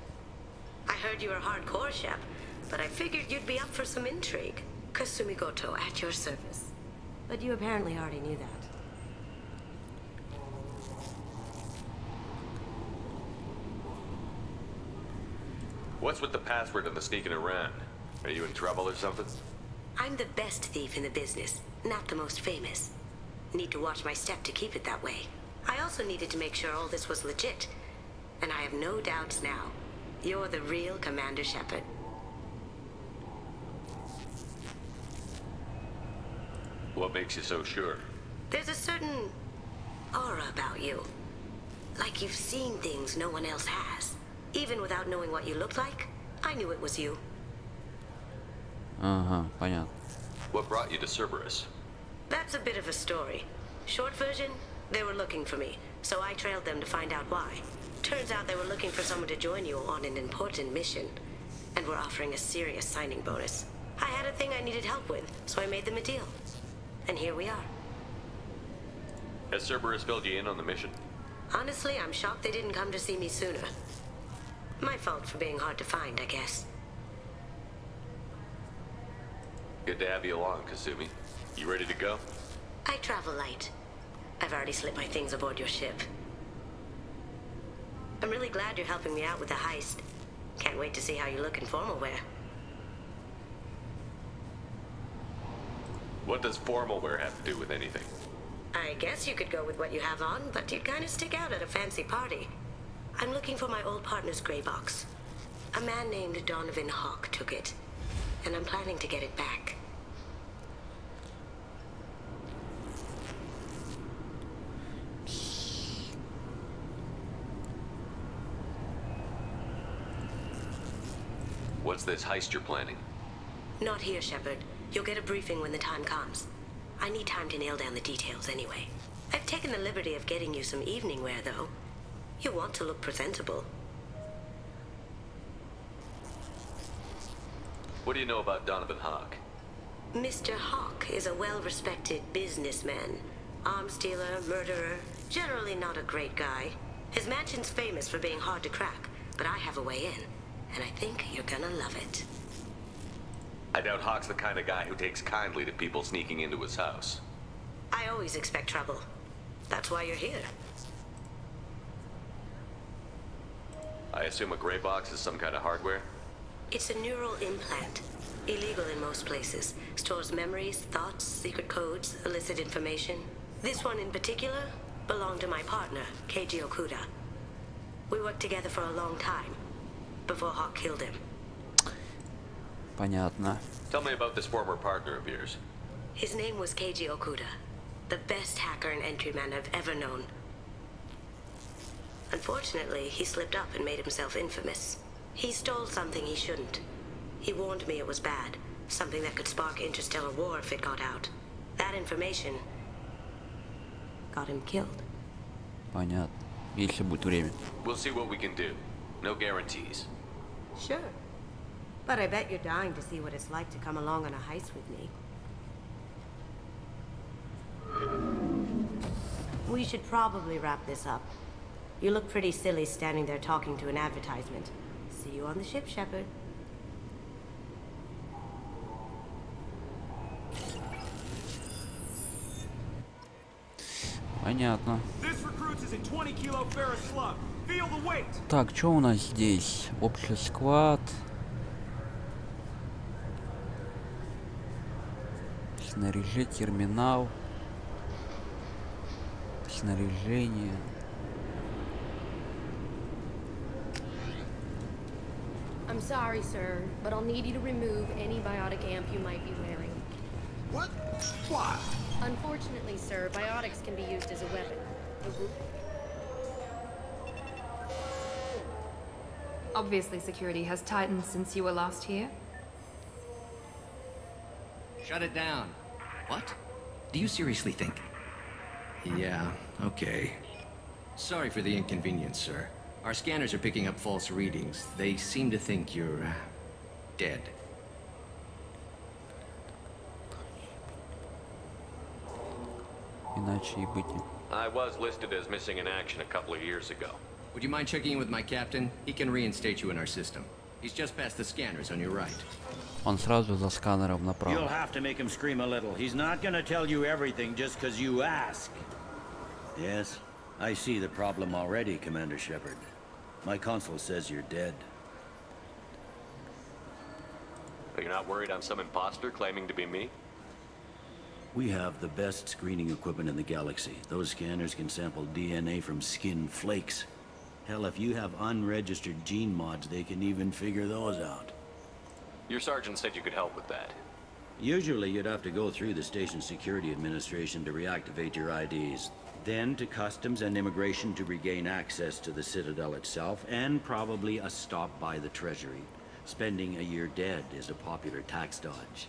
S18: I heard you were hardcore, Shep, but I figured you'd be up for some intrigue. Kasumi Goto at your service. But you apparently already knew that.
S10: What's with the password and the sneaking around? Are you in trouble or something?
S18: I'm the best thief in the business, not the most famous. Need to watch my step to keep it that way. I also needed to make sure all this was legit. And I have no doubts now. You're the real Commander Shepard.
S10: What makes you so sure?
S18: There's a certain aura about you. Like you've seen things no one else has. Even without knowing what you looked like, I knew it was you.
S1: Ага, понятно.
S10: What brought you to Cerberus?
S18: That's a bit of a story. Short version, they were looking for me, so I trailed them to find out why. Turns out they were looking for someone to join you on an important mission, and were offering a serious signing bonus. I had a thing I needed help with, so I made them a deal. And here we are.
S10: Has Cerberus filled you in on the mission?
S18: Honestly, I'm shocked they didn't come to see me sooner. My fault for being hard to find, I guess.
S10: Good to have you along, Kasumi. You ready to go?
S18: I travel light. I've already slipped my things aboard your ship. I'm really glad you're helping me out with the heist. Can't wait to see how you look in formal wear.
S10: What does formal wear have to do with anything?
S18: I guess you could go with what you have on, but you'd kind of stick out at a fancy party. I'm looking for my old partner's gray box. A man named Donovan Hawk took it, and I'm planning to get it back.
S10: What's this heist you're planning?
S18: Not here, Shepard. You'll get a briefing when the time comes. I need time to nail down the details anyway. I've taken the liberty of getting you some evening wear, though. You want to look presentable.
S10: What do you know about Donovan Hawk?
S18: Mr. Hawk is a well-respected businessman. Arms dealer, murderer, generally not a great guy. His mansion's famous for being hard to crack, but I have a way in, and I think you're gonna love it.
S10: I doubt Hawk's the kind of guy who takes kindly to people sneaking into his house.
S18: I always expect trouble. That's why you're here.
S10: I assume a gray box is some kind of hardware?
S18: It's a neural implant. Illegal in most places. Stores memories, thoughts, secret codes, illicit information. This one in particular belonged to my partner, Keiji Okuda. We worked together for a long time, before Hawk killed him.
S1: Понятно.
S10: Tell me about this former partner of yours.
S18: His name was Keiji Okuda, the best hacker and entryman I've ever known. Unfortunately, he slipped up and made himself infamous. He stole something he shouldn't. He warned me it was bad, something that could spark interstellar war if it got out. That information got him killed.
S1: Понятно. Если будет время.
S10: We'll see what we can do. No guarantees.
S18: Sure. But I bet you're dying to see what it's like to come along on a heist with me. We should probably wrap this up. You look pretty silly standing there talking to an advertisement. See you on the ship, Shepard.
S1: Понятно.
S17: This recruits is a 20 kilo ferrous slug. Feel the weight.
S1: Так, что у нас здесь? Общий склад. Снаряжение, терминал. Снаряжение.
S8: I'm sorry, sir, but I'll need you to remove any biotic amp you might be wearing.
S11: What? Why?
S8: Unfortunately, sir, biotics can be used as a weapon.
S6: Obviously, security has tightened since you were last here.
S9: Shut it down. What? Do you seriously think? Yeah, okay. Sorry for the inconvenience, sir. Our scanners are picking up false readings. They seem to think you're dead.
S1: Иначе и быть.
S10: I was listed as missing in action a couple of years ago.
S9: Would you mind checking in with my captain? He can reinstate you in our system. He's just past the scanners on your right.
S1: Он сразу за сканером
S23: You'll
S1: направо.
S23: have to make him scream a little. He's not gonna tell you everything just because you ask. Yes, I see the problem already, Commander Shepard. My console says you're dead.
S10: Are you not worried I'm some imposter claiming to be me?
S23: We have the best screening equipment in the galaxy. Those scanners can sample DNA from skin flakes. Hell, if you have unregistered gene mods, they can even figure those out.
S10: Your sergeant said you could help with that.
S23: Usually, you'd have to go through the station security administration to reactivate your IDs. Then to customs and immigration to regain access to the Citadel itself, and probably a stop by the Treasury. Spending a year dead is a popular tax dodge.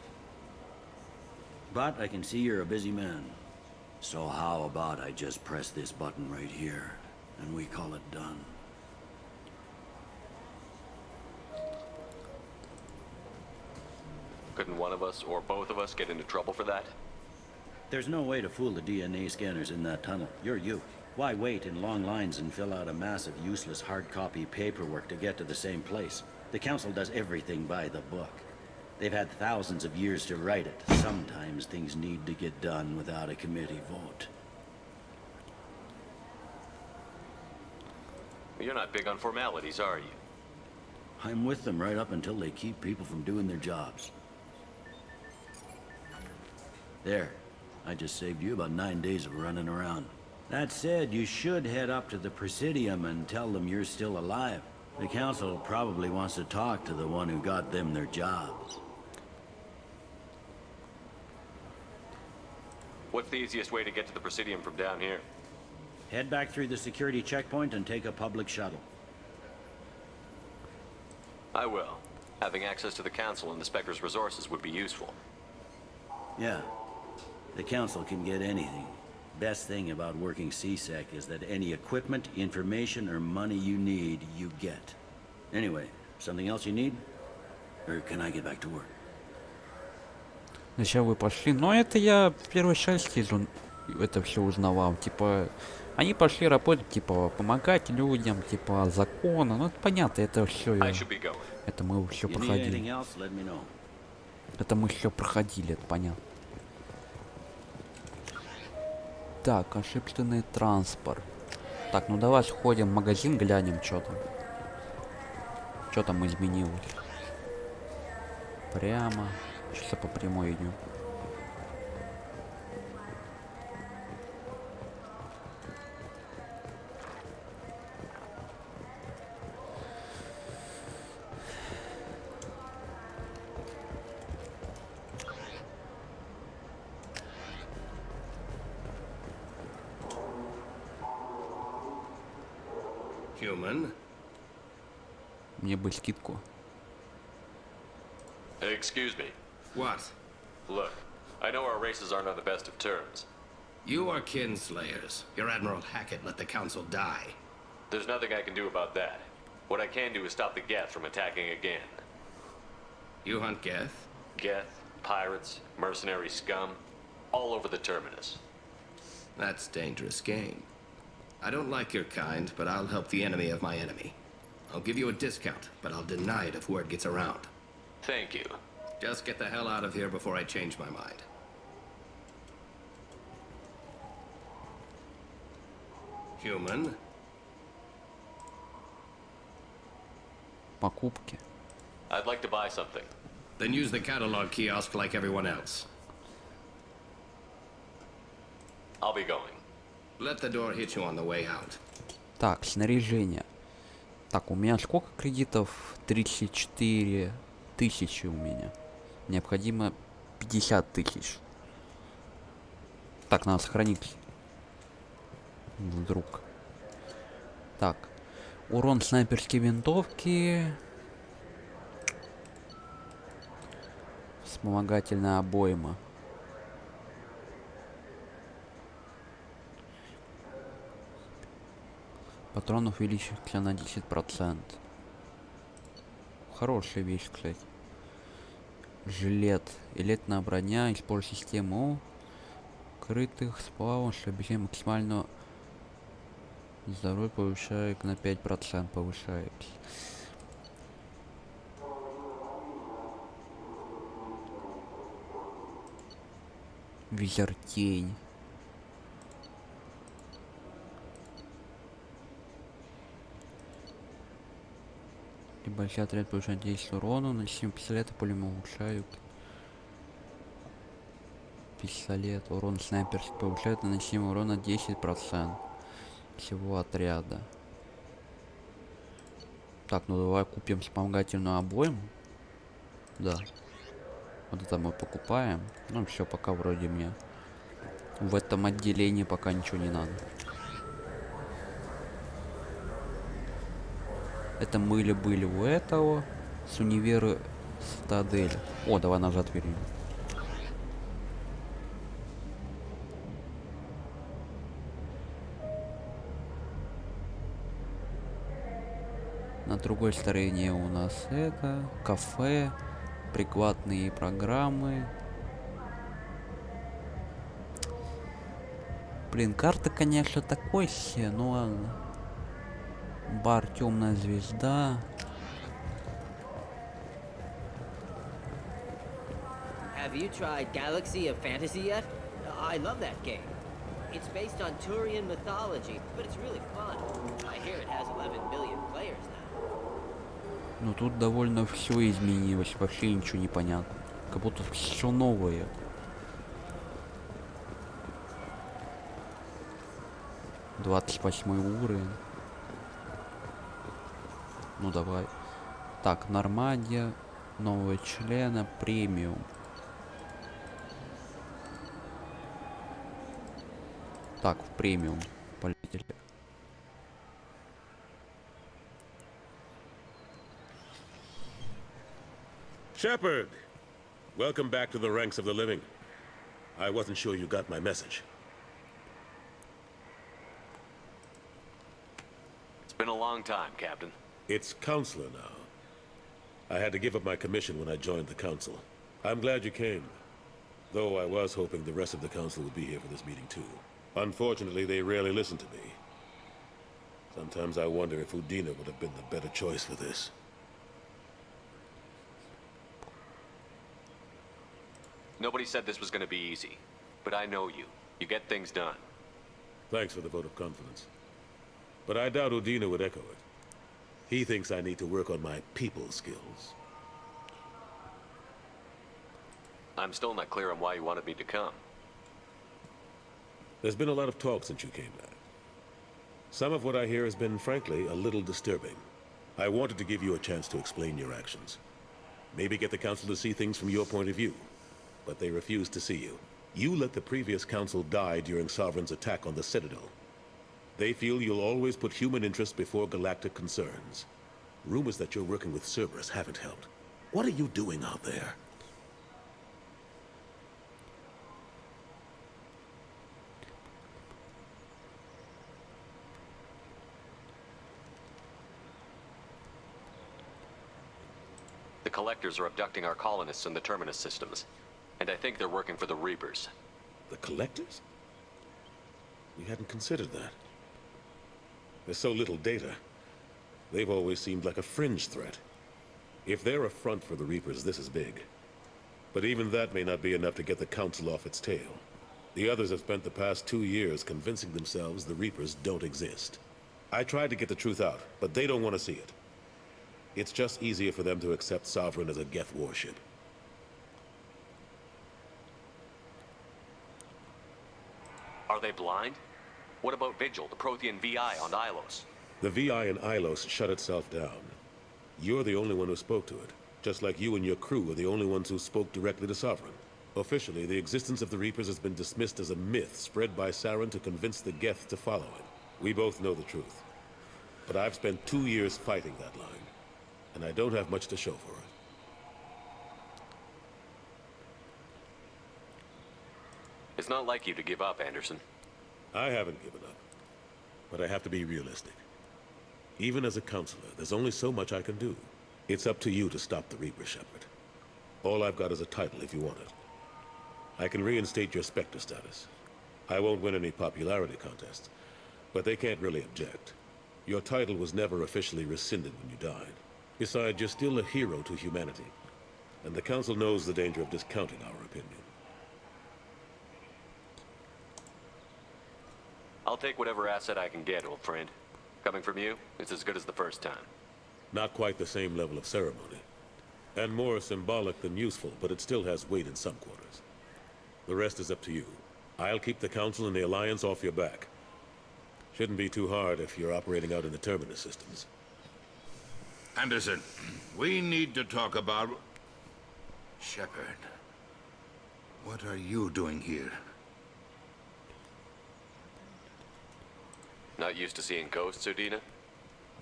S23: But I can see you're a busy man. So how about I just press this button right here, and we call it done?
S10: Couldn't one of us, or both of us, get into trouble for that?
S23: There's no way to fool the DNA scanners in that tunnel. You're you. Why wait in long lines and fill out a massive useless hard copy paperwork to get to the same place? The Council does everything by the book. They've had thousands of years to write it. Sometimes things need to get done without a committee vote.
S10: You're not big on formalities, are you?
S23: I'm with them right up until they keep people from doing their jobs. There. I just saved you about 9 days of running around. That said, you should head up to the Presidium and tell them you're still alive. The Council probably wants to talk to the one who got them their jobs.
S10: What's the easiest way to get to the Presidium from down here?
S23: Head back through the security checkpoint and take a public shuttle.
S10: I will. Having access to the Council and the Spectre's resources would be useful.
S23: Yeah. The Council can get anything. Best thing about working CSEC is that any equipment, information, or money you need, you get. Anyway, something else you need? Or can I get back to work?
S1: Зачем вы пошли? Но это я в первой части это все узнавал. Типа, они пошли работать, типа, помогать людям, типа, закону. Ну, это понятно, это все. Это мы все проходили. Это мы все проходили, это понятно. Так, ошибочный транспорт. Так, ну давай сходим в магазин, глянем, что там. Что там изменилось. Прямо. Сейчас по прямой идем.
S9: Human?
S1: Мне бы скидку.
S10: Excuse me.
S9: What?
S10: Look, I know our races aren't on the best of terms.
S9: You are kinslayers. Your Admiral Hackett let the Council die.
S10: There's nothing I can do about that. What I can do is stop the Geth from attacking again.
S9: You hunt Geth?
S10: Geth, pirates, mercenary scum, all over the Terminus.
S9: That's dangerous game. I don't like your kind, but I'll help the enemy of my enemy. I'll give you a discount, but I'll deny it if word gets around.
S10: Thank you.
S9: Just get the hell out of here before I change my mind. Human?
S1: Покупки.
S10: I'd like to buy something.
S9: Then use the catalog kiosk like everyone else.
S10: I'll be going.
S9: Let the door hit you on the way out.
S1: Так, снаряжение. Так, у меня сколько кредитов? 34 тысячи у меня. Необходимо 50 тысяч. Так, надо сохранить. Вдруг. Так. Урон снайперской винтовки. Вспомогательная обойма. Патронов увеличивается на 10%. Хорошая вещь, кстати. Жилет. Элитная броня. Используя систему крытых сплавов, чтобы обещать максимальную здоровье повышает на 5%. Повышается. Визертень. Большой отряд повышает 10 урона, нанесим пистолета, пулемет улучшают. Пистолет, урон снайперский повышает, нанесим урона 10% всего отряда. Так, ну давай купим вспомогательную обойму. Да. Вот это мы покупаем. Ну все, пока вроде мне в этом отделении пока ничего не надо. Это мы были у этого. С универа Стадель. О, давай назад вернем. На другой стороне у нас это кафе, прикладные программы. Блин, карта, конечно, такой себе, но ладно. Бар Темная звезда.
S5: Have you tried Galaxy of Fantasy yet? I love that game. It's based on Turian mythology, but it's really fun. I hear it has 11 million players now.
S1: Ну тут довольно все изменилось, вообще ничего не понятно. Как будто все новое. «28 уровень. Ну давай. Так, Нормандия, нового члена, премиум. Так, в премиум полетели.
S7: Shepard! Welcome back to the ranks of the living. I wasn't sure you got my message.
S10: It's been a long time, Captain.
S7: It's Counselor now. I had to give up my commission when I joined the Council. I'm glad you came. Though I was hoping the rest of the Council would be here for this meeting too. Unfortunately, they rarely listen to me. Sometimes I wonder if Udina would have been the better choice for this.
S10: Nobody said this was going to be easy. But I know you. You get things done.
S7: Thanks for the vote of confidence. But I doubt Udina would echo it. He thinks I need to work on my people skills.
S10: I'm still not clear on why you wanted me to come.
S7: There's been a lot of talk since you came back. Some of what I hear has been, frankly, a little disturbing. I wanted to give you a chance to explain your actions. Maybe get the Council to see things from your point of view. But they refuse to see you. You let the previous Council die during Sovereign's attack on the Citadel. They feel you'll always put human interests before galactic concerns. Rumors that you're working with Cerberus haven't helped. What are you doing out there?
S10: The Collectors are abducting our colonists in the Terminus systems. And I think they're working for the Reapers.
S7: The Collectors? We hadn't considered that. There's so little data. They've always seemed like a fringe threat. If they're a front for the Reapers, this is big. But even that may not be enough to get the Council off its tail. The others have spent the past 2 years convincing themselves the Reapers don't exist. I tried to get the truth out, but they don't want to see it. It's just easier for them to accept Sovereign as a Geth warship.
S10: Are they blind? What about Vigil, the Prothean VI on Ilos?
S7: The VI in Ilos shut itself down. You're the only one who spoke to it, just like you and your crew are the only ones who spoke directly to Sovereign. Officially, the existence of the Reapers has been dismissed as a myth spread by Saren to convince the Geth to follow it. We both know the truth. But I've spent 2 years fighting that line, and I don't have much to show for it.
S10: It's not like you to give up, Anderson.
S7: I haven't given up, but I have to be realistic. Even as a counselor, there's only so much I can do. It's up to you to stop the Reaper, Shepard. All I've got is a title if you want it. I can reinstate your Spectre status. I won't win any popularity contests, but they can't really object. Your title was never officially rescinded when you died. Besides, you're still a hero to humanity, and the Council knows the danger of discounting our opinion.
S10: I'll take whatever asset I can get, old friend. Coming from you, it's as good as the first time.
S7: Not quite the same level of ceremony. And more symbolic than useful, but it still has weight in some quarters. The rest is up to you. I'll keep the Council and the Alliance off your back. Shouldn't be too hard if you're operating out in the Terminus systems.
S21: Anderson, we need to talk about... Shepard, what are you doing here?
S10: Not used to seeing ghosts, Udina?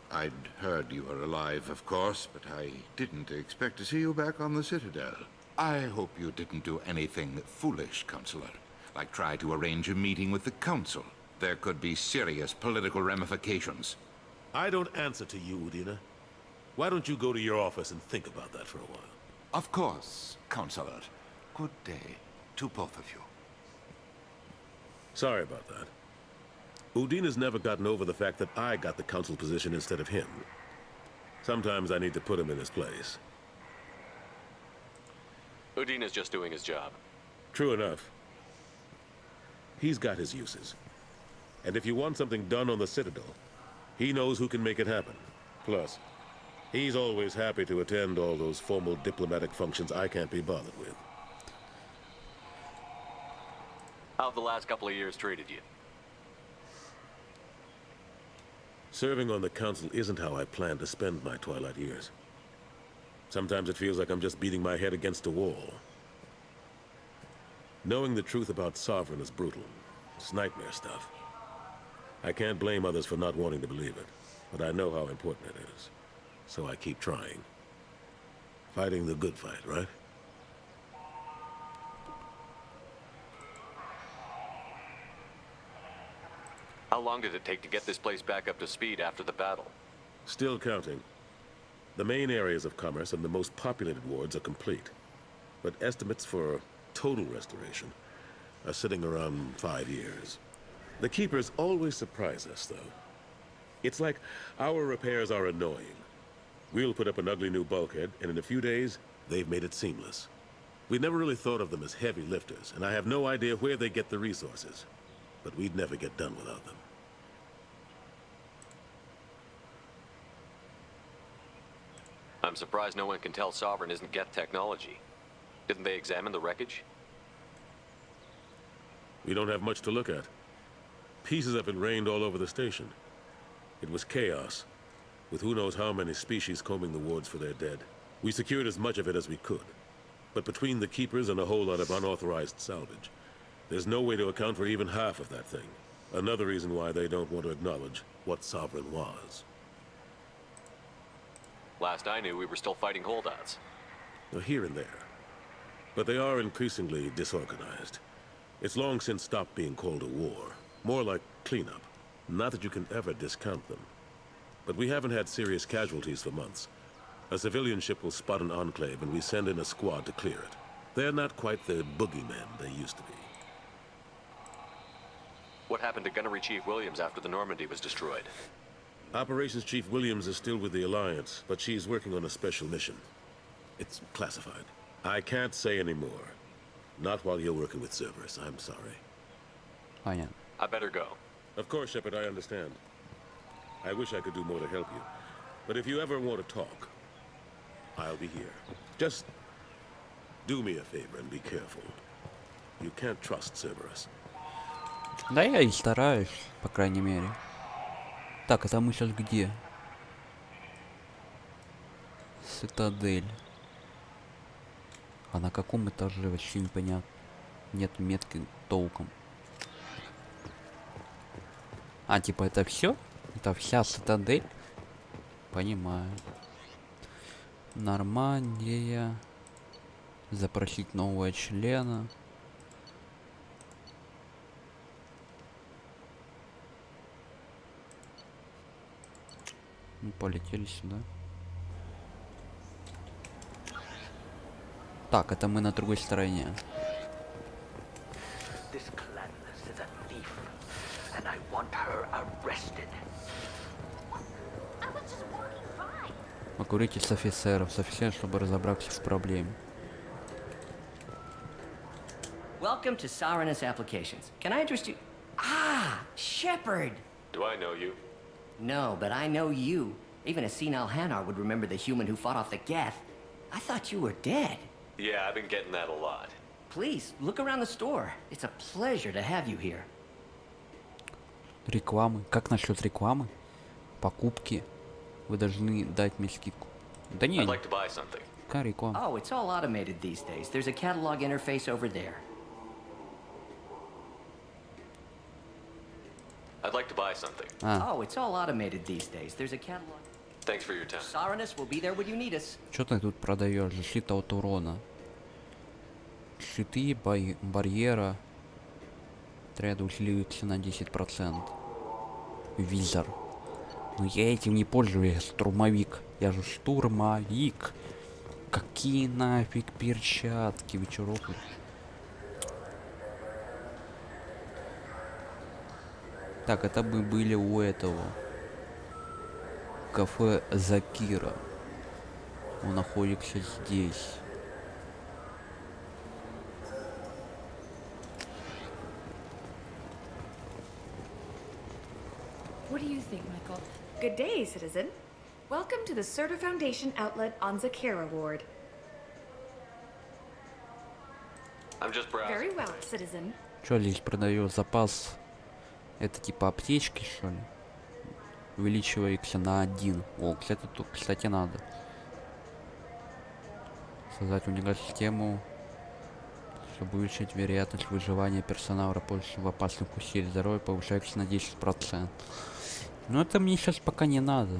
S21: I'd heard you were alive, of course, but I didn't expect to see you back on the Citadel. I hope you didn't do anything foolish, Counselor, like try to arrange a meeting with the Council. There could be serious political ramifications.
S7: I don't answer to you, Udina. Why don't you go to your office and think about that for a while?
S21: Of course, Counselor. Good day to both of you.
S7: Sorry about that. Udina's never gotten over the fact that I got the Council position instead of him. Sometimes I need to put him in his place.
S10: Udina's just doing his job.
S7: True enough. He's got his uses. And if you want something done on the Citadel, he knows who can make it happen. Plus, he's always happy to attend all those formal diplomatic functions I can't be bothered with.
S10: How have the last couple of years treated you?
S7: Serving on the Council isn't how I plan to spend my twilight years. Sometimes it feels like I'm just beating my head against a wall. Knowing the truth about Sovereign is brutal. It's nightmare stuff. I can't blame others for not wanting to believe it, but I know how important it is. So I keep trying. Fighting the good fight, right?
S10: How long did it take to get this place back up to speed after the battle?
S7: Still counting. The main areas of commerce and the most populated wards are complete. But estimates for total restoration are sitting around 5 years. The Keepers always surprise us, though. It's like our repairs are annoying. We'll put up an ugly new bulkhead, and in a few days, they've made it seamless. We never really thought of them as heavy lifters, and I have no idea where they get the resources. But we'd never get done without them.
S10: I'm surprised no one can tell Sovereign isn't Geth technology. Didn't they examine the wreckage?
S7: We don't have much to look at. Pieces have been rained all over the station. It was chaos, with who knows how many species combing the wards for their dead. We secured as much of it as we could. But between the Keepers and a whole lot of unauthorized salvage, there's no way to account for even half of that thing. Another reason why they don't want to acknowledge what Sovereign was.
S10: Last I knew, we were still fighting holdouts.
S7: Here and there. But they are increasingly disorganized. It's long since stopped being called a war. More like cleanup. Not that you can ever discount them. But we haven't had serious casualties for months. A civilian ship will spot an enclave and we send in a squad to clear it. They're not quite the boogeymen they used to be.
S10: What happened to Gunnery Chief Williams after the Normandy was destroyed?
S7: Operations Chief Williams is still with the Alliance, but she's working on a special mission. It's classified. I can't say any more. Not while you're working with Cerberus, I'm sorry.
S1: Понятно.
S10: I better go.
S7: Of course, Shepard, I understand. I wish I could do more to help you. But if you ever want to talk, I'll be here. Just do me a favor and be careful. You can't trust Cerberus.
S1: Да я и стараюсь, по крайней мере. Так, это мы сейчас где? Цитадель. А на каком этаже, вообще непонятно. Нет метки толком. А, типа это все? Это вся цитадель? Понимаю. Нормандия. Запросить нового члена. Мы полетели сюда. Так, это мы на другой стороне. Покурите с офицером, чтобы разобраться в проблеме.
S5: Welcome to Sovereign's Applications. Can I interest you? Ah, Shepard!
S10: Do I know you?
S5: No, but I know you. Even a senile Hanar would remember the human who fought off the Geth. I thought you were dead.
S10: Yeah, I've been getting that a lot.
S5: Please, look around the store. It's a pleasure to have you here.
S1: Рекламы. Как насчет рекламы? Покупки. Вы должны дать мне скидку. Да не.
S10: I'd like to buy something.
S1: Какая реклама?
S5: Oh, it's all automated these days. There's a catalog interface over there.
S10: I'd like to buy something.
S5: Oh, it's all automated these days. There's a catalog.
S10: Thanks for your time.
S5: Sovereign will be there when you need us.
S1: Что ты тут продаешь? Защита от урона. Щиты, барьера. Отряды усиливаются на 10%. Визор. Но я этим не пользуюсь, штурмовик. Я же штурмовик. Какие нафиг перчатки, вечерок. Так, это мы были у этого. Кафе Закира. Он находится здесь.
S2: What do you think, Michael? Good day, citizen. Welcome to the Surtur Foundation outlet on Zakira Ward.
S10: I'm just browsing.
S2: Very well, citizen.
S1: Что здесь продаю? Запас. Это типа аптечки, что ли? Увеличивается на 1. О, кстати, тут, кстати, надо. Создать уникальную систему, чтобы увеличить вероятность выживания персонала в опасных условиях. Здоровье повышается на 10%. Но это мне сейчас пока не надо.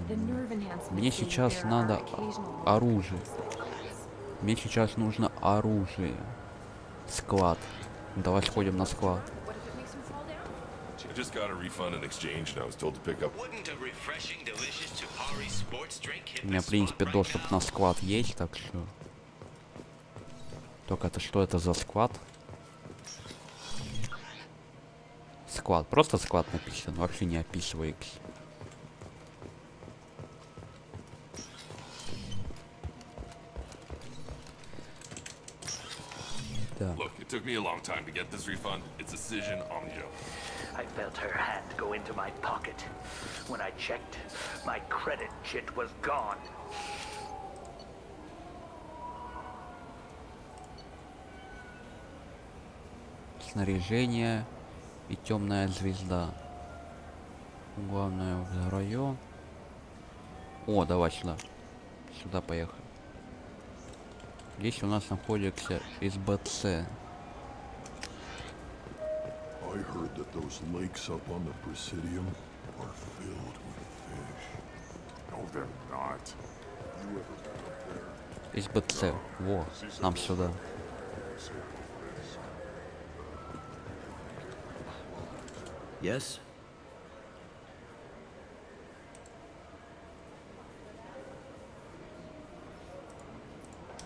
S1: Мне сейчас надо оружие. Мне сейчас нужно оружие. Склад. Давай сходим на склад.
S12: I just got a refund in exchange and I was told to pick up.
S1: У меня, в принципе, доступ на склад есть, так что... Только это что это за склад? Склад. Просто склад написан, вообще не описывается.
S12: Look, it took me a long time to get this refund. It's a decision on you.
S13: I felt her hand go into my pocket. When I checked, my credit chit was gone.
S1: Снаряжение и темная звезда. Главное в район. О, давай сюда. Сюда поехали. Здесь у нас находится СБЦ.
S19: I heard that those lakes up on the Presidium are filled with fish. No, they're not. You ever been up there?
S1: СБЦ. Во, нам сюда.
S23: Yes?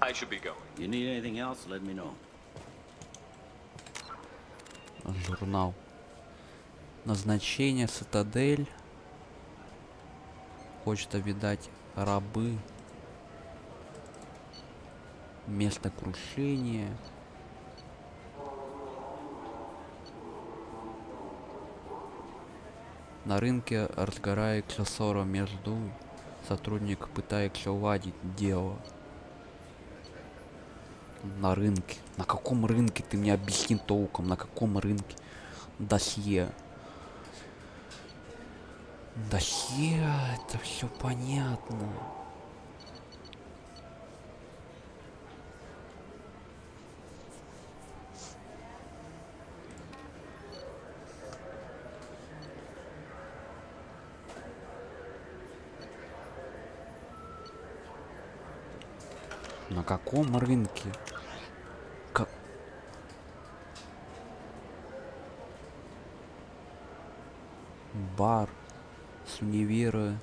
S10: I should be going.
S23: You need anything else, let me know.
S1: Журнал. Назначение цитадель. Хочет видать рабы. Место крушения. На рынке разгорается ссора между сотрудник пытается уладить дело. На рынке. На каком рынке? Ты мне объясни толком. На каком рынке? Досье. Досье. Это все понятно. На каком рынке? Как? Бар с универа.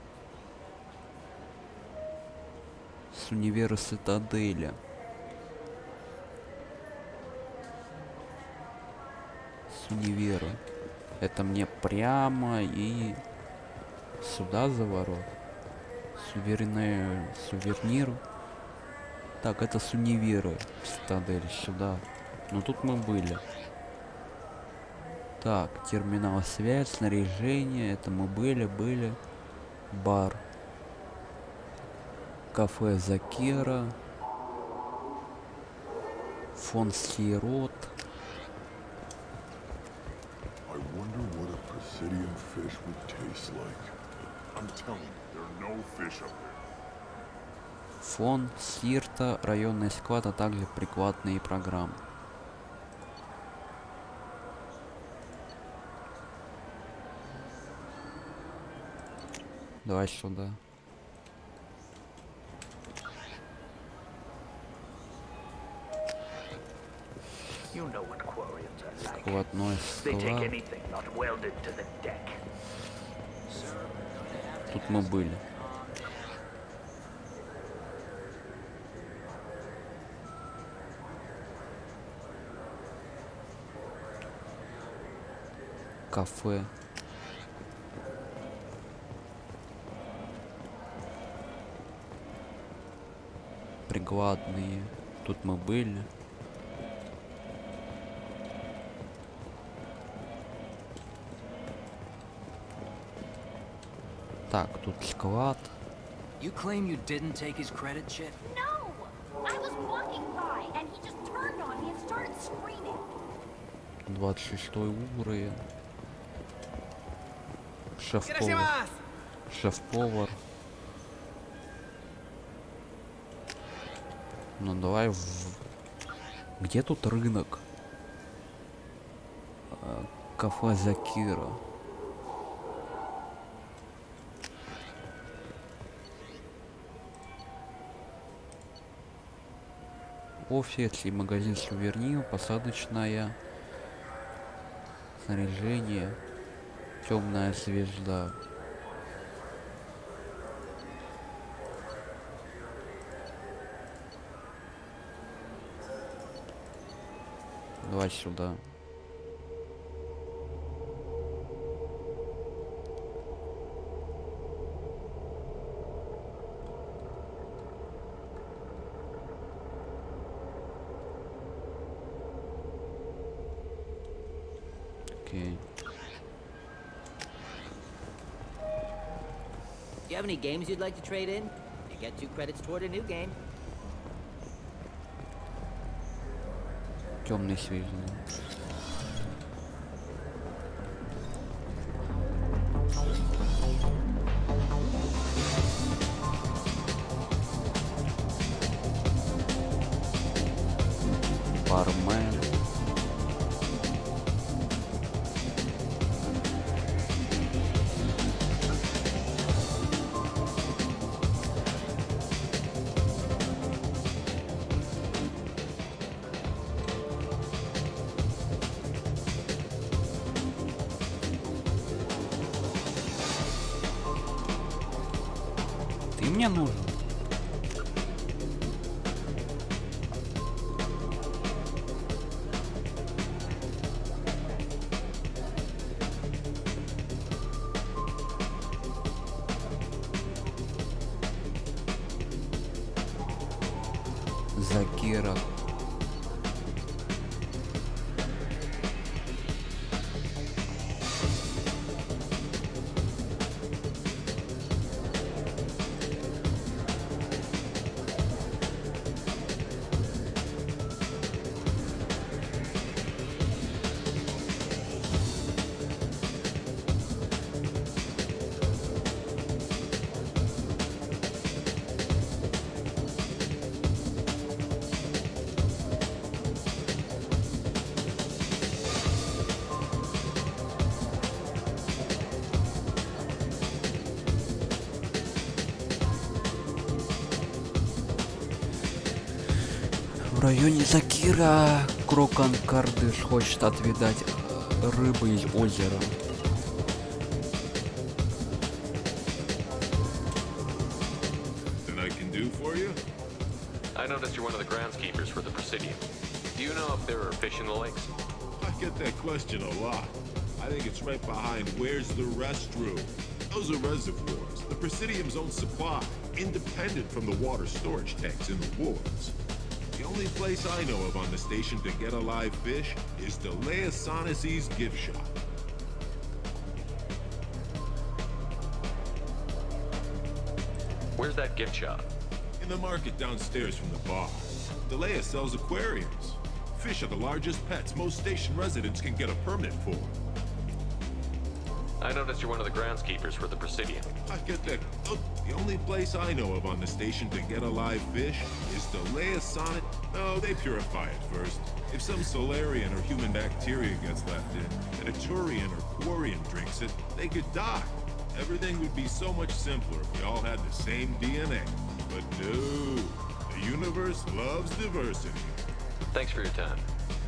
S1: С универа Цитаделя. С универа. Это мне прямо и сюда за ворот. Сувенир. Так, это с универа Цитадель, сюда. Ну тут мы были. Так, терминал связь, снаряжение, это мы были. Бар. Кафе Закера. Фон Сирот.
S19: I wonder what a Presidium fish would taste like. I'm telling you, there are no fish up there.
S1: Фон Сирта, районный склад, а также прикладные программы. Давай сюда.
S13: You know what Quarians are like.
S1: Складной
S13: They take
S1: склад.
S13: anything not welded to the deck.
S1: Тут мы были. Кафе. Прикладные. Тут мы были. Так, тут склад.
S15: You claim you didn't take his credit chit?
S14: No! I was walking by and he just turned on me and started screaming.
S1: 26 уровень. Шеф-повар. Шеф-повар. Ну давай в... Где тут рынок? Кафе Закира. Офис и магазин сувениров, посадочная, снаряжение, темная звезда. Давай сюда. Окей.
S5: Do you have any games you'd like to trade in? You get 2 credits toward a new game.
S1: Темный связной. Бармен. Ты мне нужен. Закира. В районе Закира Крокан Кардыш хочет отведать рыбы из озера.
S12: Then I can do for you?
S10: I noticed you're one of the groundskeepers for the Presidium. Do you know if there are fish in the lakes?
S12: I get that question a lot. I think it's right behind where's the restroom. Those are reservoirs, the Presidium's own supply, independent from the water storage tanks in the wards. The only place I know of on the station to get a live fish is Delea Sonesi's gift shop.
S10: Where's that gift shop?
S12: In the market downstairs from the bar. Delea sells aquariums. Fish are the largest pets most station residents can get a permit for.
S10: I noticed you're one of the groundskeepers for the Presidium.
S12: I get that. Look, the only place I know of on the station to get a live fish is Delea Sonnet. No, they purify it first. If some Solarian or human bacteria gets left in, and a Turian or Quarian drinks it, they could die. Everything would be so much simpler if we all had the same DNA. But no, the universe loves diversity.
S10: Thanks for your time.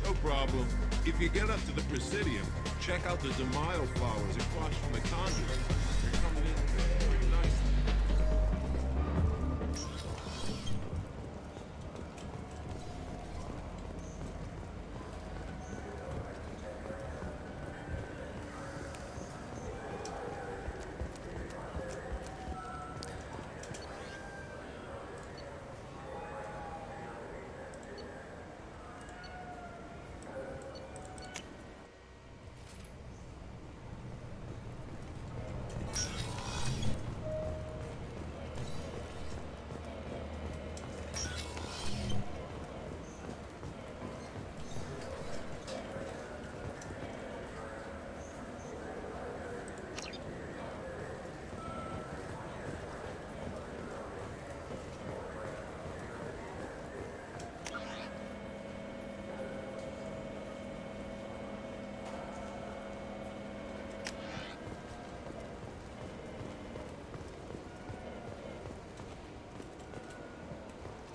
S12: No problem. If you get up to the Presidium, check out the Demile flowers across from the conduit. They're coming in very nicely.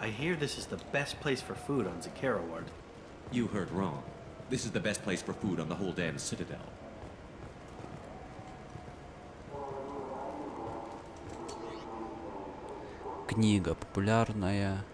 S3: I hear this is the best place for food on Zakera Ward.
S10: You heard wrong. This is the best place for food on the whole damn Citadel.
S1: Книга популярная.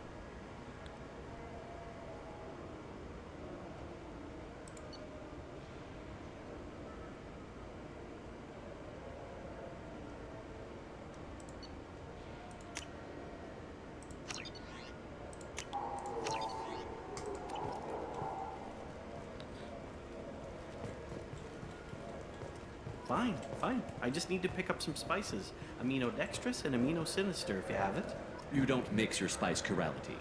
S3: Fine, fine. I just need to pick up some spices. Amino dextrous and amino sinister if you have it.
S10: You don't mix your spice chirality.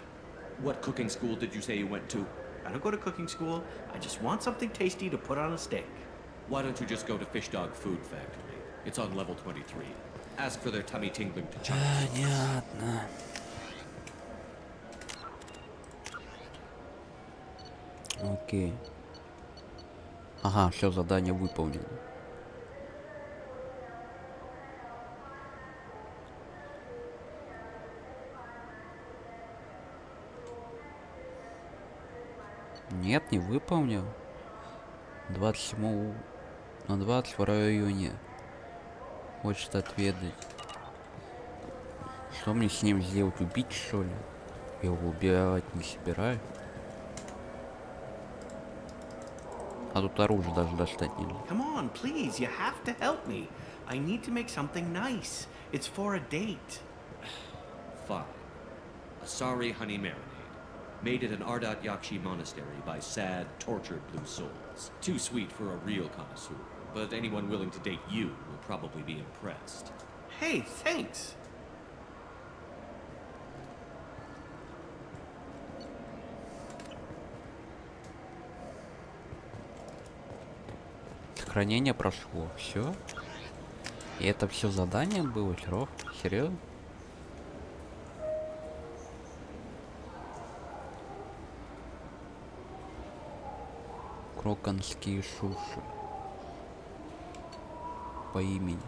S10: What cooking school did you say you went to?
S3: I don't go to cooking school. I just want something tasty to put on a steak.
S10: Why don't you just go to Fish Dog Food Factory? It's on level 23. Ask for their tummy tingling to chunks.
S1: Понятно. Окей. Ага, все, задание выполнено. Нет, не выполнил. 27 на 22 июня. Хочет отведать. Что мне с ним сделать? Убить, что ли? Я его убивать не собираюсь. А тут оружие даже достать нельзя.
S3: Come on, please, you have to help me. I need to make something nice. It's for a date.
S10: Fine. A sorry honey marinade. Made at an Ardat Yakshi monastery by sad, tortured blue souls. Too sweet for a real connoisseur, but anyone willing to date you will probably be impressed.
S3: Hey, thanks.
S1: Сохранение прошло. Все? И это все задание было, Серов? Серьезно? Кроканские шуши. По имени.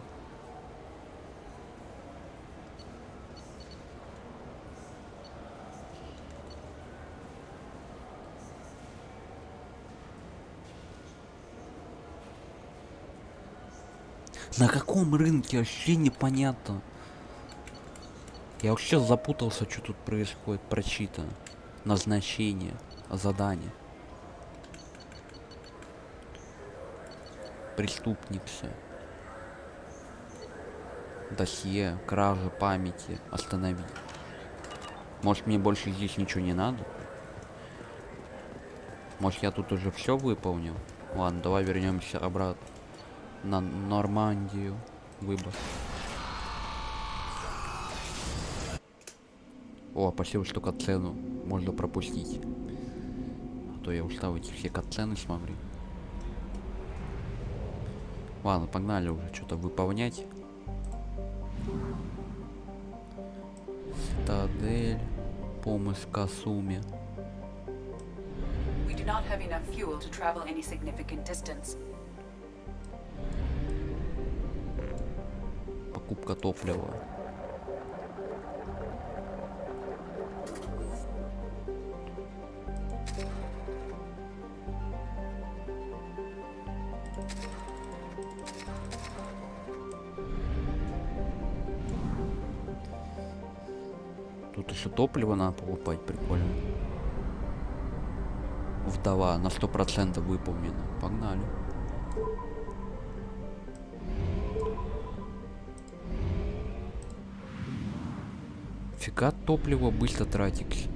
S1: На каком рынке? Вообще непонятно. Я вообще запутался, что тут происходит. Прочитано. Назначение. Задание. Преступница. Досье. Кража памяти. Остановить. Может, мне больше здесь ничего не надо? Может, я тут уже все выполнил? Ладно, давай вернемся обратно. На Нормандию. Выбор. О, спасибо, что катсцену можно пропустить. А то я устал эти все катсцены смотреть. Ладно, погнали уже что-то выполнять. Стадель. Помощь Касуме.
S16: We do not have enough fuel to travel any significant distance.
S1: Покупка топлива. Тут еще топливо надо покупать, прикольно. Вдова на 100% выполнена. Погнали. Фига топливо быстро тратится.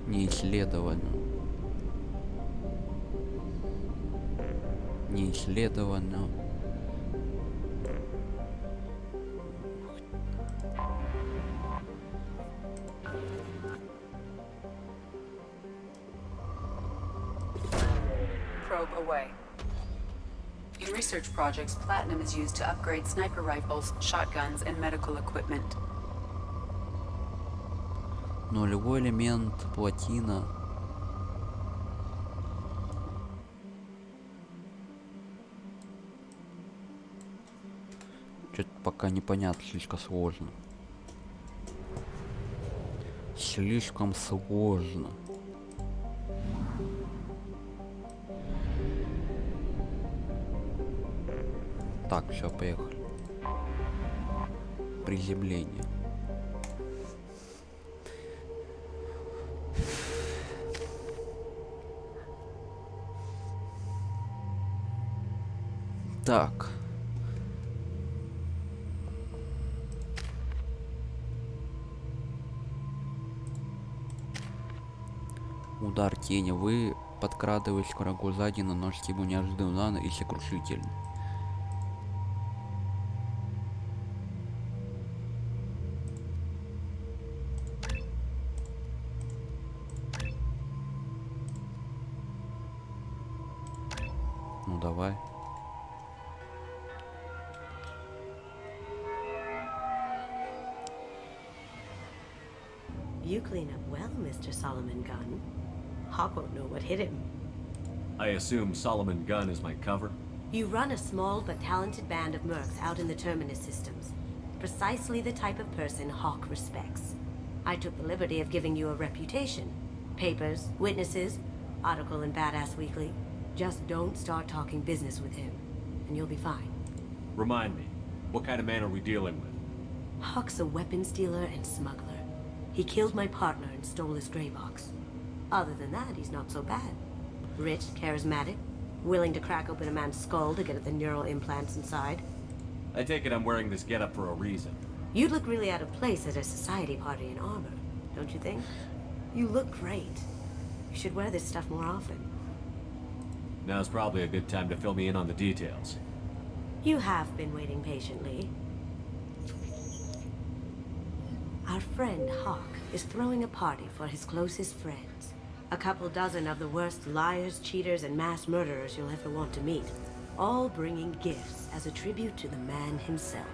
S1: Не исследовано. Не исследовано.
S16: Probe away. In research projects, platinum is used to upgrade sniper rifles, shotguns, and medical equipment.
S1: Нулевой элемент, платина. Что-то пока непонятно, слишком сложно. Слишком сложно. Так, все, поехали. Приземление. Так. Удар тени. Вы подкрадываетесь к врагу сзади, наносите ему неожиданный урон и сокрушительный. Ну давай.
S18: You clean up well, Mr. Solomon Gunn. Hawk won't know what hit him.
S10: I assume Solomon Gunn is my cover?
S18: You run a small but talented band of mercs out in the Terminus systems. Precisely the type of person Hawk respects. I took the liberty of giving you a reputation. Papers, witnesses, article in Badass Weekly. Just don't start talking business with him, and you'll be fine.
S10: Remind me, what kind of man are we dealing with?
S18: Hawk's a weapons dealer and smuggler. He killed my partner and stole his gray box. Other than that, he's not so bad. Rich, charismatic, willing to crack open a man's skull to get at the neural implants inside.
S10: I take it I'm wearing this getup for a reason.
S18: You'd look really out of place at a society party in armor, don't you think? You look great. You should wear this stuff more often.
S10: Now's probably a good time to fill me in on the details.
S18: You have been waiting patiently. Our friend Hawk is throwing a party for his closest friends. A couple dozen of the worst liars, cheaters, and mass murderers you'll ever want to meet. All bringing gifts as a tribute to the man himself.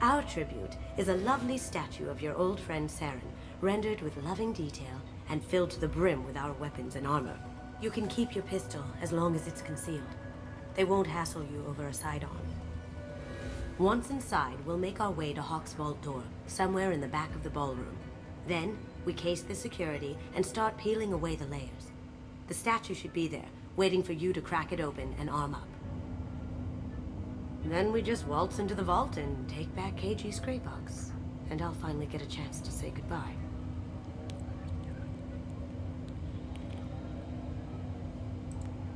S18: Our tribute is a lovely statue of your old friend Saren, rendered with loving detail and filled to the brim with our weapons and armor. You can keep your pistol as long as it's concealed. They won't hassle you over a side-on. Once inside, we'll make our way to Hawk's vault door, somewhere in the back of the ballroom. Then, we case the security and start peeling away the layers. The statue should be there, waiting for you to crack it open and arm up. Then we just waltz into the vault and take back KG's gray box. And I'll finally get a chance to say goodbye.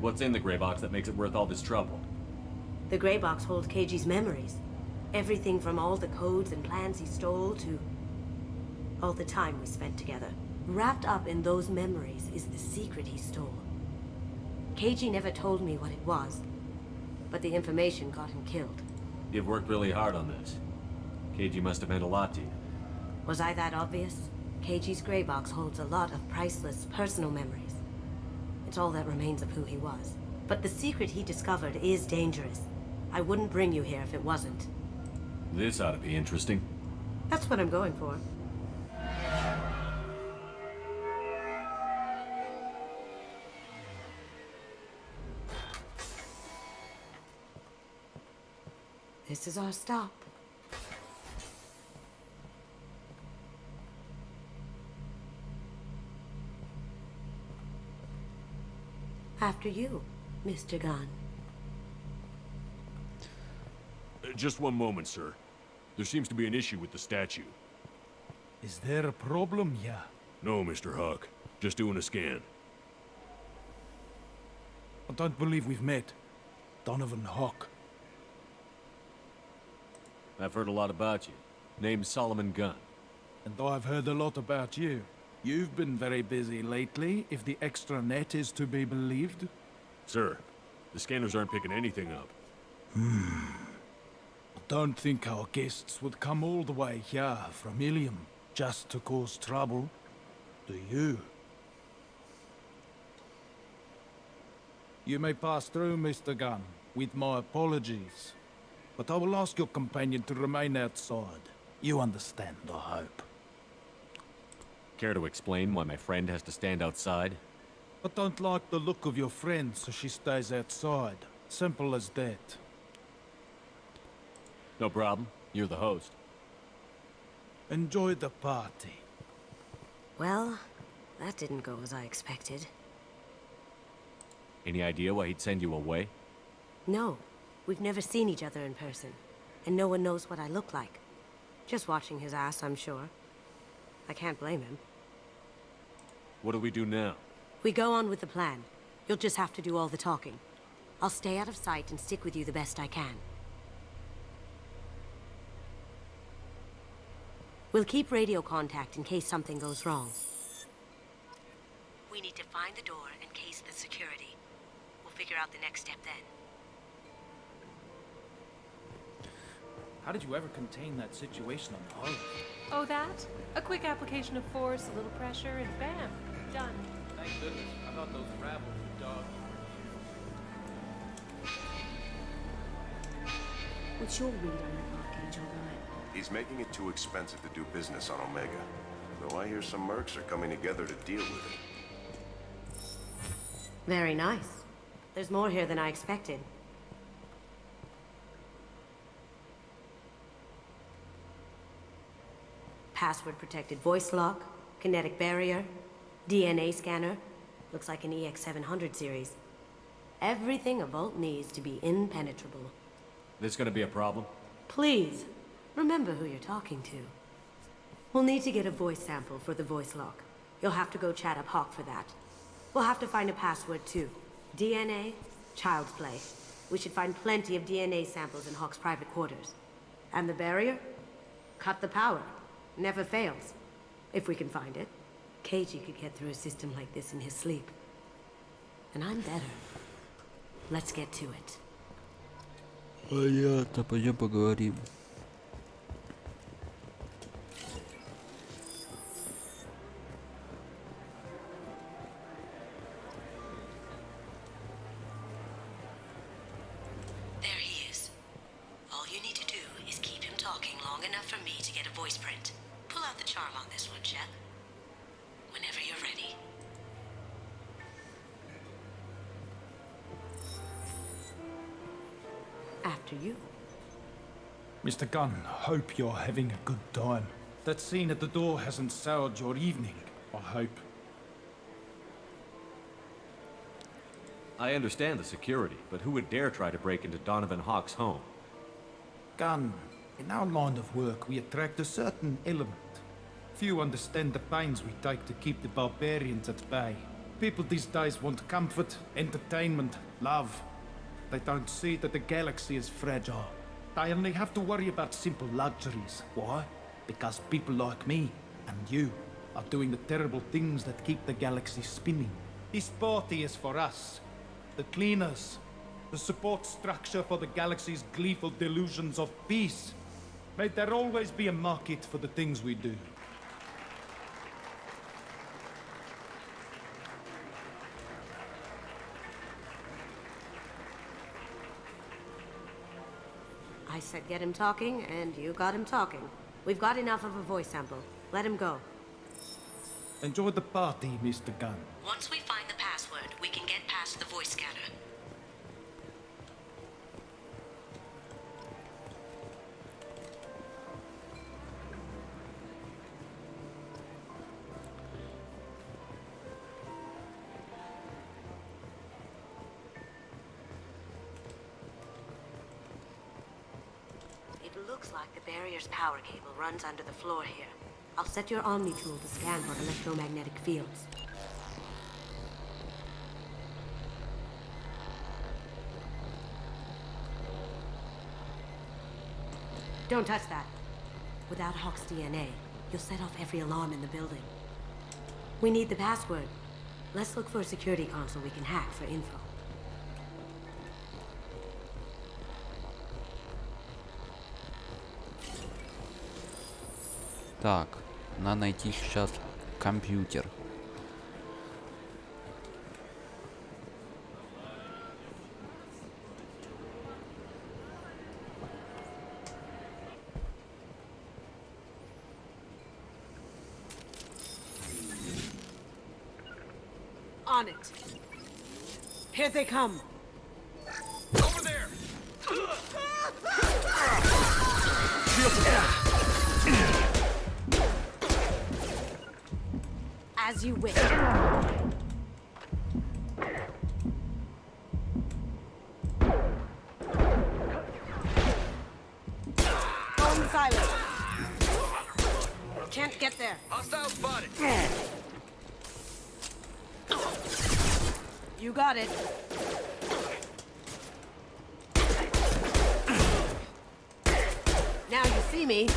S10: What's in the gray box that makes it worth all this trouble?
S18: The gray box holds KG's memories. Everything from all the codes and plans he stole to all the time we spent together. Wrapped up in those memories is the secret he stole. KG never told me what it was, but the information got him killed.
S10: You've worked really hard on this. KG must have meant a lot to you.
S18: Was I that obvious? KG's gray box holds a lot of priceless personal memories. It's all that remains of who he was. But the secret he discovered is dangerous. I wouldn't bring you here if it wasn't.
S10: This ought to be interesting.
S18: That's what I'm going for. This is our stop. After you, Mr. Gunn.
S4: Just one moment, sir. There seems to be an issue with the statue.
S20: Is there a problem here?
S4: No, Mr. Hawk. Just doing a scan.
S20: I don't believe we've met. Donovan Hawk.
S10: I've heard a lot about you. Name's Solomon Gunn.
S20: And I've heard a lot about you. You've been very busy lately, if the extra net is to be believed.
S4: Sir, the scanners aren't picking anything up.
S20: I don't think our guests would come all the way here from Ilium just to cause trouble. Do you? You may pass through, Mr. Gunn, with my apologies. But I will ask your companion to remain outside. You understand, I hope.
S10: Care to explain why my friend has to stand outside?
S20: I don't like the look of your friend, so she stays outside. Simple as that.
S4: No problem. You're the host.
S20: Enjoy the party.
S18: Well, that didn't go as I expected.
S4: Any idea why he'd send you away?
S18: No, we've never seen each other in person, and no one knows what I look like. Just watching his ass, I'm sure. I can't blame him.
S4: What do we do now?
S18: We go on with the plan. You'll just have to do all the talking. I'll stay out of sight and stick with you the best I can. We'll keep radio contact in case something goes wrong. We need to find the door and case the security. We'll figure out the next step then.
S20: How did you ever contain that situation on the hull?
S11: Oh, that? A quick application of force, a little pressure, and bam, done.
S20: Thank goodness. I thought those rabble were dogs.
S8: What's your read on that blockage, all right?
S17: He's making it too expensive to do business on Omega. Though I hear some mercs are coming together to deal with it.
S18: Very nice. There's more here than I expected. Password-protected voice lock, kinetic barrier, DNA scanner. Looks like an EX700 series. Everything a Vault needs to be impenetrable.
S4: This gonna be a problem?
S18: Please, remember who you're talking to. We'll need to get a voice sample for the voice lock. You'll have to go chat up Hawk for that. We'll have to find a password too. DNA, child's play. We should find plenty of DNA samples in Hawk's private quarters. And the barrier? Cut the power. Never fails. If we can find it. Keiji could get through a system like this in his sleep. And I'm better. Let's get to it.
S1: Понятно, пойдем поговорим.
S18: There he is. All you need to do is keep him talking long enough for me to get a voice print. Pull out the charm on this one, Shep. Whenever you're ready. After you.
S20: Mr. Gunn, hope you're having a good time. That scene at the door hasn't soured your evening, I hope.
S10: I understand the security, but who would dare try to break into Donovan Hawk's home?
S20: Gunn, in our line of work, we attract a certain element. Few understand the pains we take to keep the barbarians at bay. People these days want comfort, entertainment, love. They don't see that the galaxy is fragile. They only have to worry about simple luxuries. Why? Because people like me and you are doing the terrible things that keep the galaxy spinning. This party is for us, the cleaners, the support structure for the galaxy's gleeful delusions of peace. May there always be a market for the things we do.
S18: I said get him talking, and you got him talking. We've got enough of a voice sample. Let him go.
S20: Enjoy the party, Mr. Gunn.
S18: Once we find the password, we can get past the voice scanner. It looks like the barrier's power cable runs under the floor here. I'll set your Omni tool to scan for electromagnetic fields. Don't touch that. Without Hawk's DNA, you'll set off every alarm in the building. We need the password. Let's look for a security console we can hack for info.
S1: Так, надо найти сейчас компьютер.
S6: On it. Here they come.
S4: Over there!
S6: As you wish. Going silent. Can't get there.
S4: Hostile spotted.
S6: You got it. Now you see me.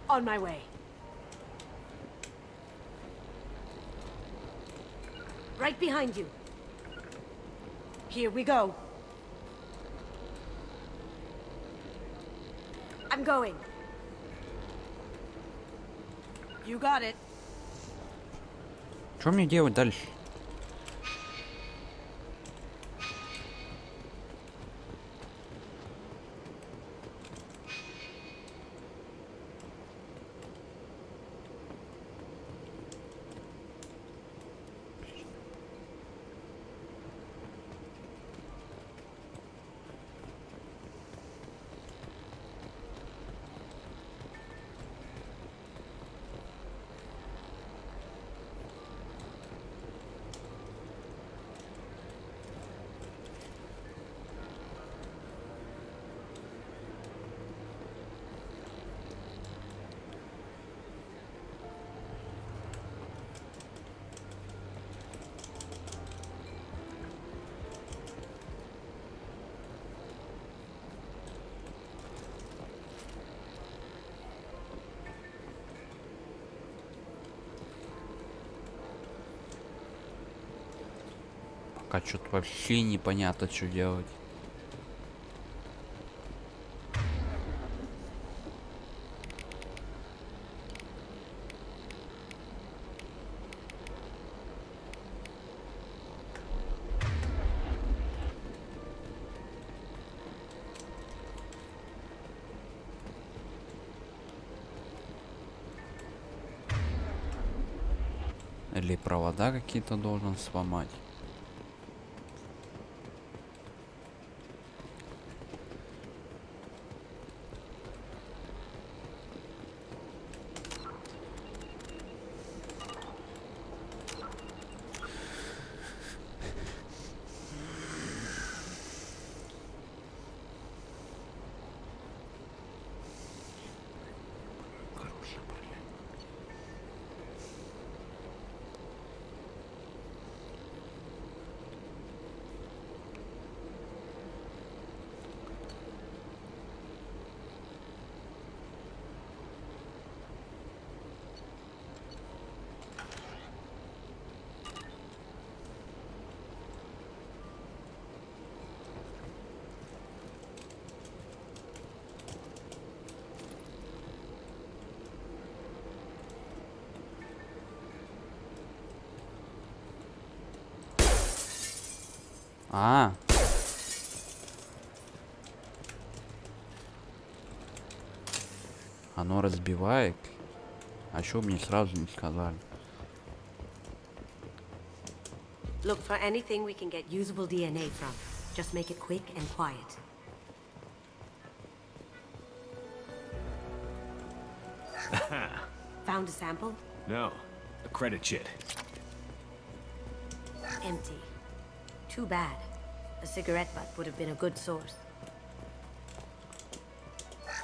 S6: On my way. Right behind you. Here we go. I'm going. You got it.
S1: Что мне делать дальше? Пока что-то вообще непонятно, что делать. Или провода какие-то должен сломать. А. Оно разбивает. А чё мне сразу не сказали?
S18: Look for anything we can get usable DNA from. Just make it quick and quiet. Found a sample?
S10: No, a credit chit.
S18: Empty. Too bad. A cigarette butt would have been a good source.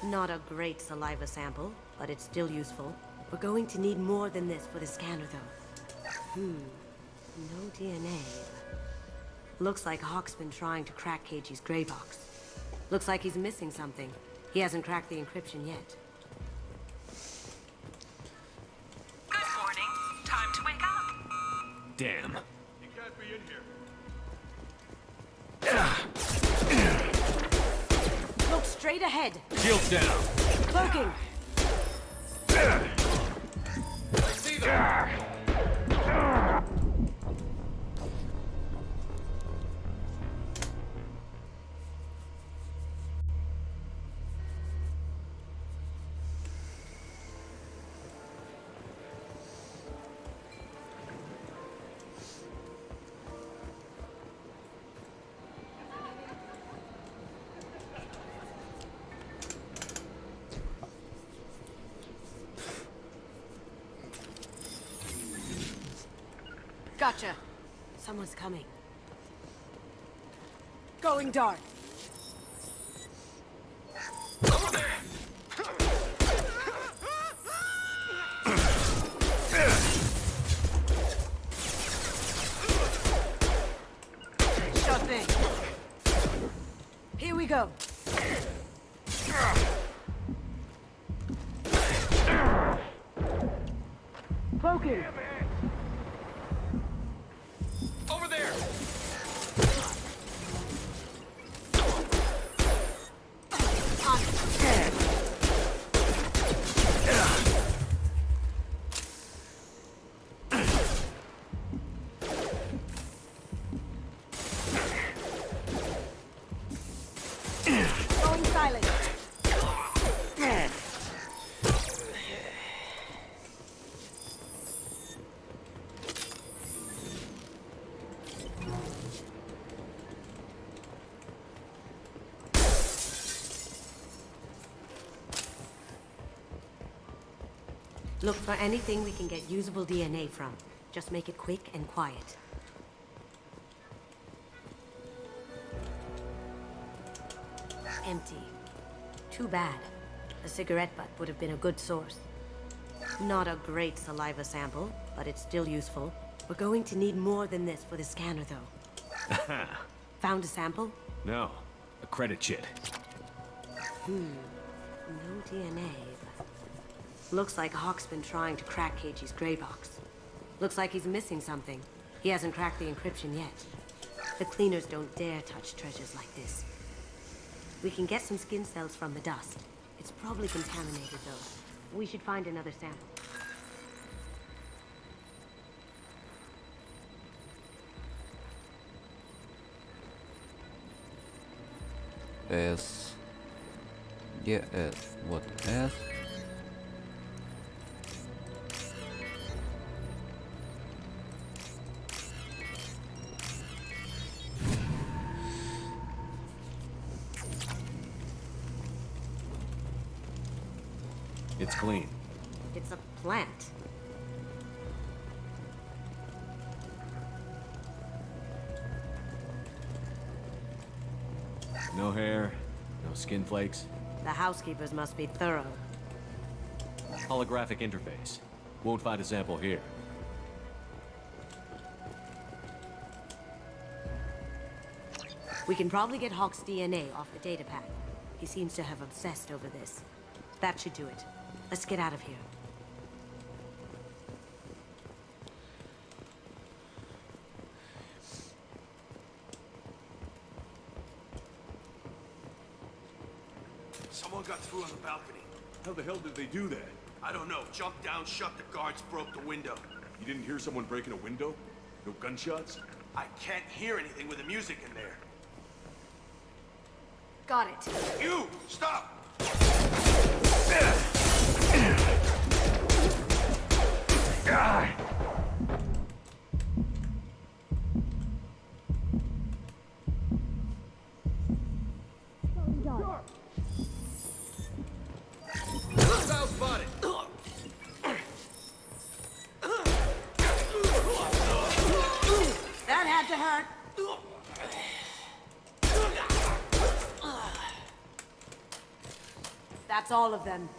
S18: Not a great saliva sample, but it's still useful. We're going to need more than this for the scanner, though. No DNA. Looks like Hawk's been trying to crack Keiji's gray box. Looks like he's missing something. He hasn't cracked the encryption yet.
S6: Good morning. Time to wake up.
S10: Damn.
S4: You can't be in here.
S6: Look straight ahead.
S10: Shields down.
S6: Cloaking.
S10: I see them.
S6: Gotcha.
S18: Someone's coming.
S6: Going dark. Sure thing. Here we go. Cloaking.
S10: Over there.
S6: Going silent.
S18: Look for anything we can get usable DNA from. Just make it quick and quiet. Empty. Too bad. A cigarette butt would have been a good source. Not a great saliva sample, but it's still useful. We're going to need more than this for the scanner, though. Found a sample?
S10: No, a credit chit.
S18: No DNA. Looks like Hawk's been trying to crack Keiji's gray box. Looks like he's missing something. He hasn't cracked the encryption yet. The cleaners don't dare touch treasures like this. We can get some skin cells from the dust. It's probably contaminated, though. We should find another sample.
S1: S. Где S? Вот S.
S10: It's clean.
S18: It's a plant.
S10: No hair, no skin flakes.
S18: The housekeepers must be thorough.
S10: Holographic interface. Won't find a sample here.
S18: We can probably get Hawk's DNA off the data pad. He seems to have obsessed over this. That should do it. Let's get out of here.
S9: Someone got through on the balcony.
S4: How the hell did they do that?
S9: I don't know. Jumped down, shut the guards, broke the window.
S4: You didn't hear someone breaking a window? No gunshots?
S9: I can't hear anything with the music in there.
S2: Got it.
S9: You! Stop!
S13: Hostile spotted.
S18: That had to hurt. That's all of them.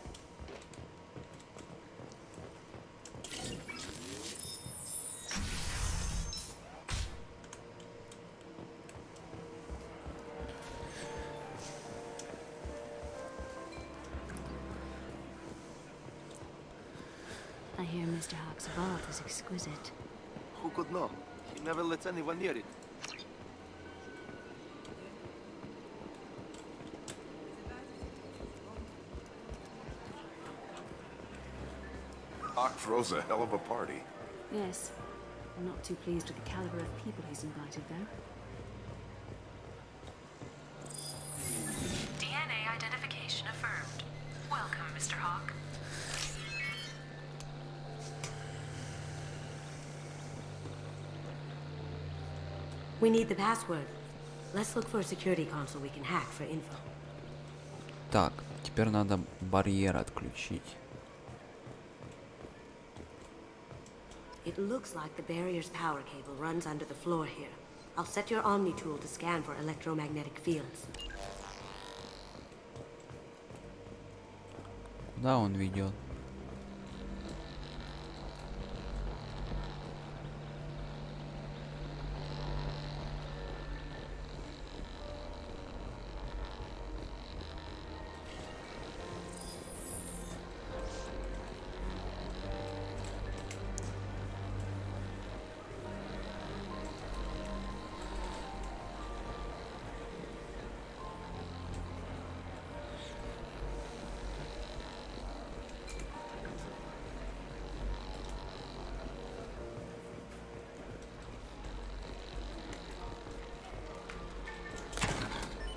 S7: I hear Mr. Hawk's vault is exquisite.
S9: Who could know? He never lets anyone near it.
S17: Hawk throws a hell of a party.
S7: Yes. I'm not too pleased with the caliber of people he's invited, though.
S6: DNA identification affirmed. Welcome, Mr. Hawk.
S18: We need the password. Let's look for a security console we can hack for info.
S1: Так, теперь надо барьер отключить.
S18: It looks like the barrier's power cable runs under the floor here. I'll set your Omni tool to scan for electromagnetic fields.
S1: Куда он ведет?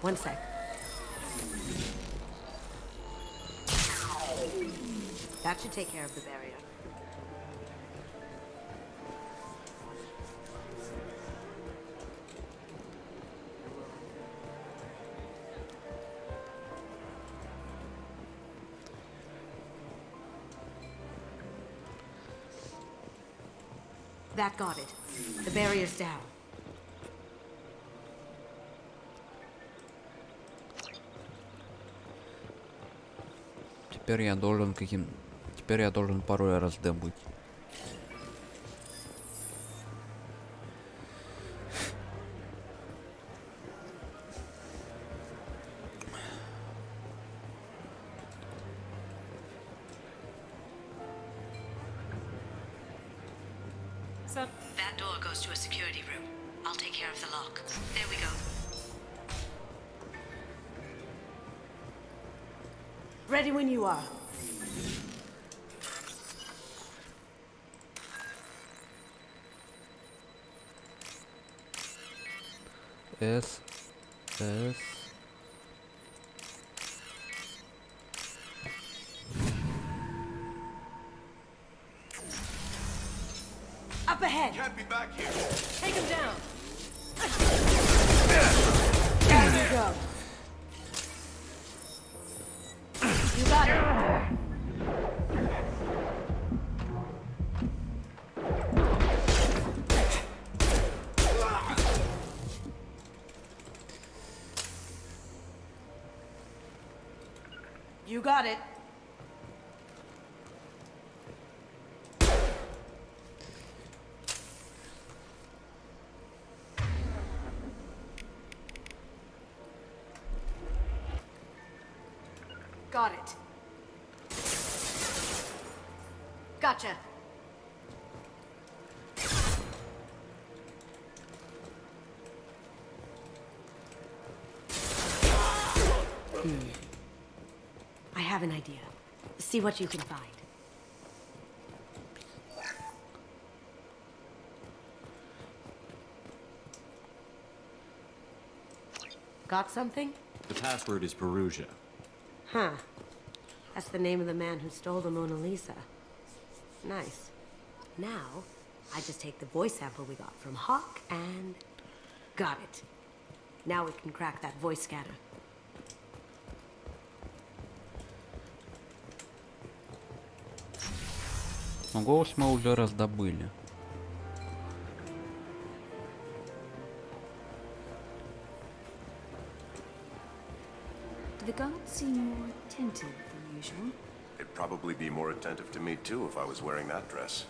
S18: One sec. That should take care of the barrier. That got it. The barrier's down.
S1: Теперь я должен пароль раздобыть.
S6: So
S18: that door goes to a security room. I'll take care of the lock. There we go. Ready when you are.
S1: S.
S18: Up ahead.
S9: Can't be back here.
S11: Take him down.
S18: There you go. You got it. You got it. Got it. Gotcha. I have an idea. See what you can find. Got something?
S10: The password is Perugia.
S18: Huh. That's the name of the man who stole the Mona Lisa. Nice. Now, I just take the voice sample we got from Hawk and... got it. Now we can crack that voice scanner.
S1: Но голос мы уже раздобыли.
S7: Do the guards seem more attentive than usual?
S17: They'd probably be more attentive to me too if I was wearing that dress.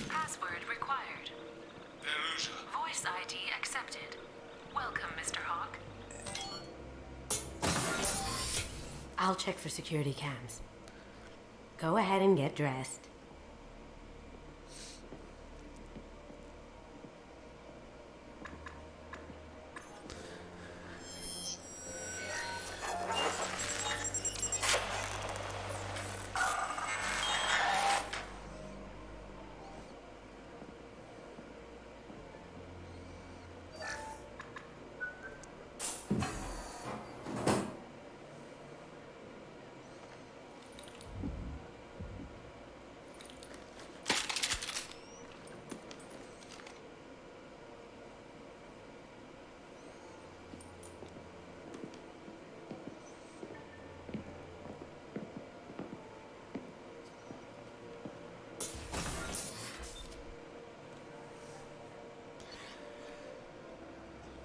S6: Password required. Voice ID accepted. Welcome, Mr. Hawk.
S18: I'll check for security cams. Go ahead and get dressed.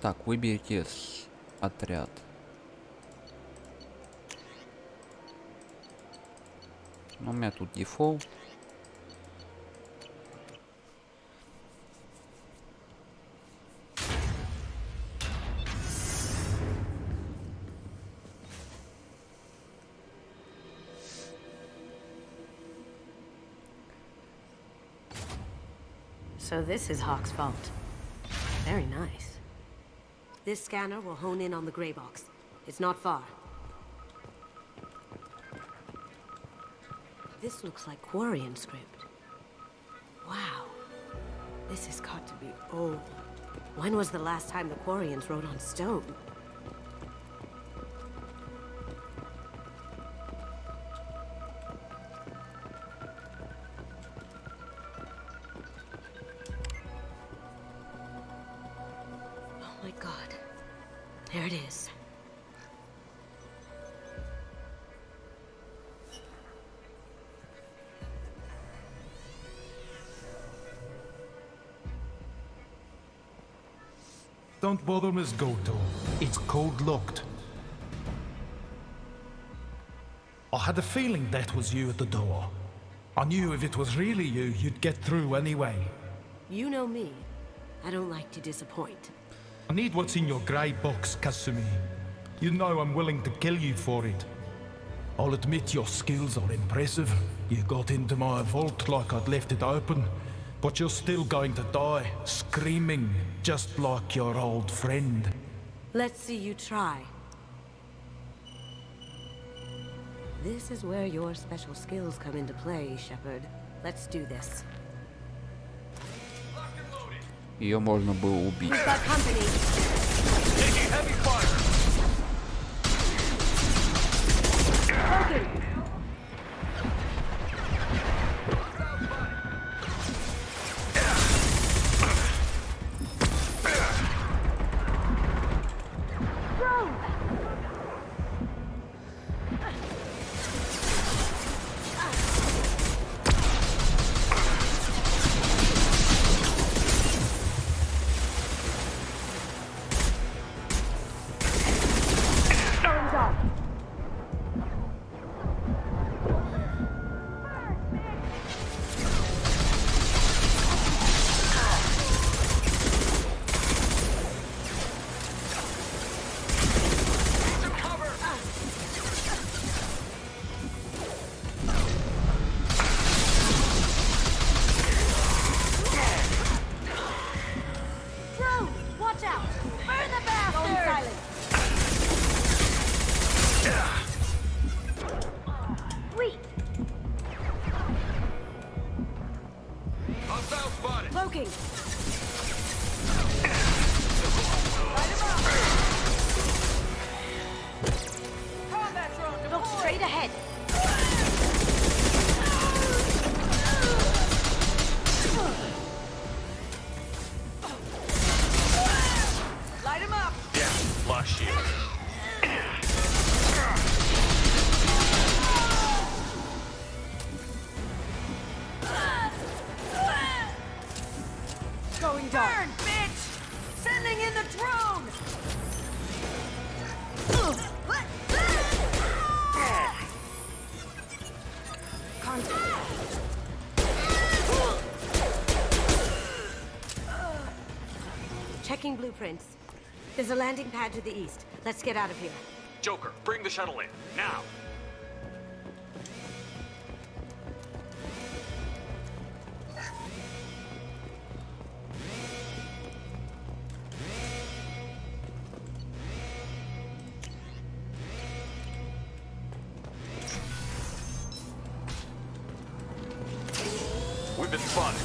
S1: Так, выберите отряд. Ну, у меня тут дефолт.
S18: So this is Hawk's fault. Very nice. This scanner will hone in on the gray box. It's not far. This looks like Quarian script. Wow. This has got to be old. When was the last time the Quarians wrote on stone? Oh my god. There it is.
S20: Don't bother, Miss Goto. It's code-locked. I had a feeling that was you at the door. I knew if it was really you, you'd get through anyway.
S18: You know me. I don't like to disappoint.
S20: I need what's in your grey box, Kasumi. You know I'm willing to kill you for it. I'll admit your skills are impressive. You got into my vault like I'd left it open. But you're still going to die, screaming, just like your old friend.
S18: Let's see you try. This is where your special skills come into play, Shepard. Let's do this.
S1: Ее можно было убить.
S18: We've got company.
S9: Taking heavy fire.
S18: Broken. Look straight ahead.
S6: Light him up.
S9: Yeah, lost shield.
S6: Going down. Burn, bitch! Sending in the drone!
S18: Checking blueprints. There's a landing pad to the east. Let's get out of here.
S4: Joker, bring the shuttle in, now! We've been spotted.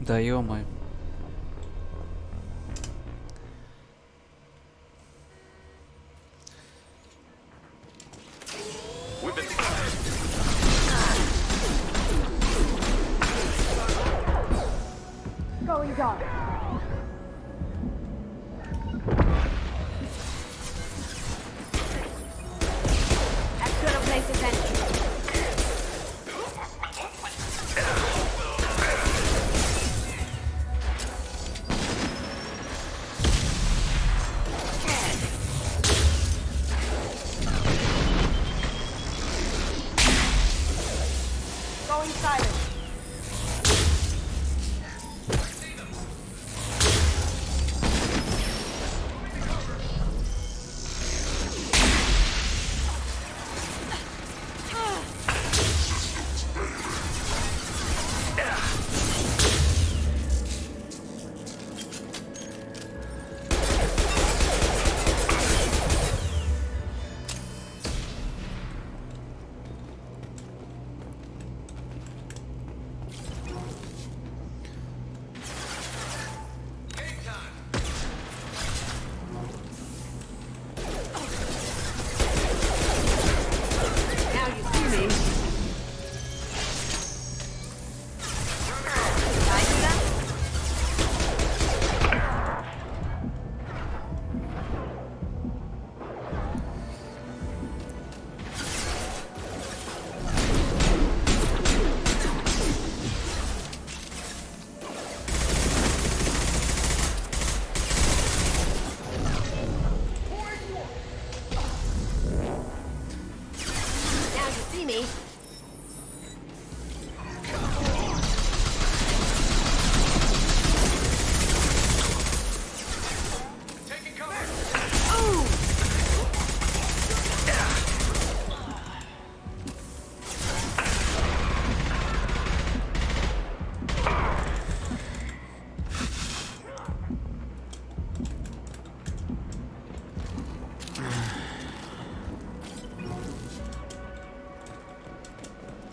S1: Да ё-моё.
S6: Going dark.
S18: As good a place as any.
S6: Going silent.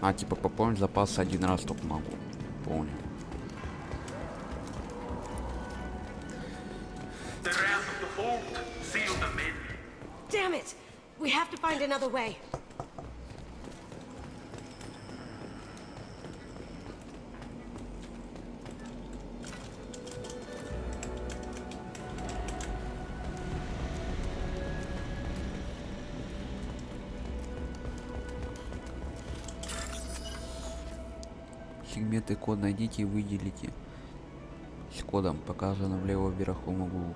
S1: А, типа пополнить запасы один раз только могу. Понял.
S18: Damn it! We have to find another way.
S1: сегмент и код найдите и выделите с кодом, показанным в левом верхнем углу.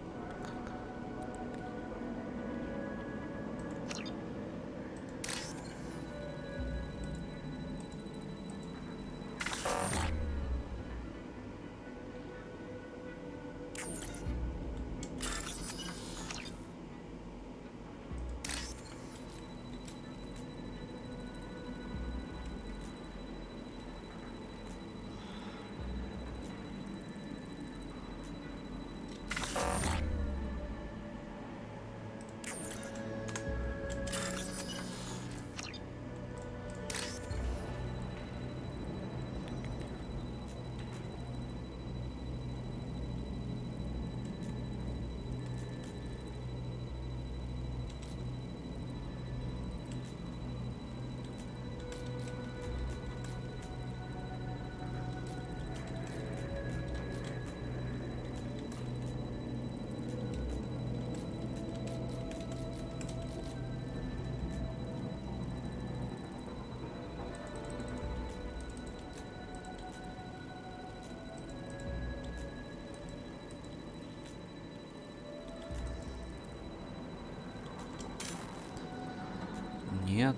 S1: Нет.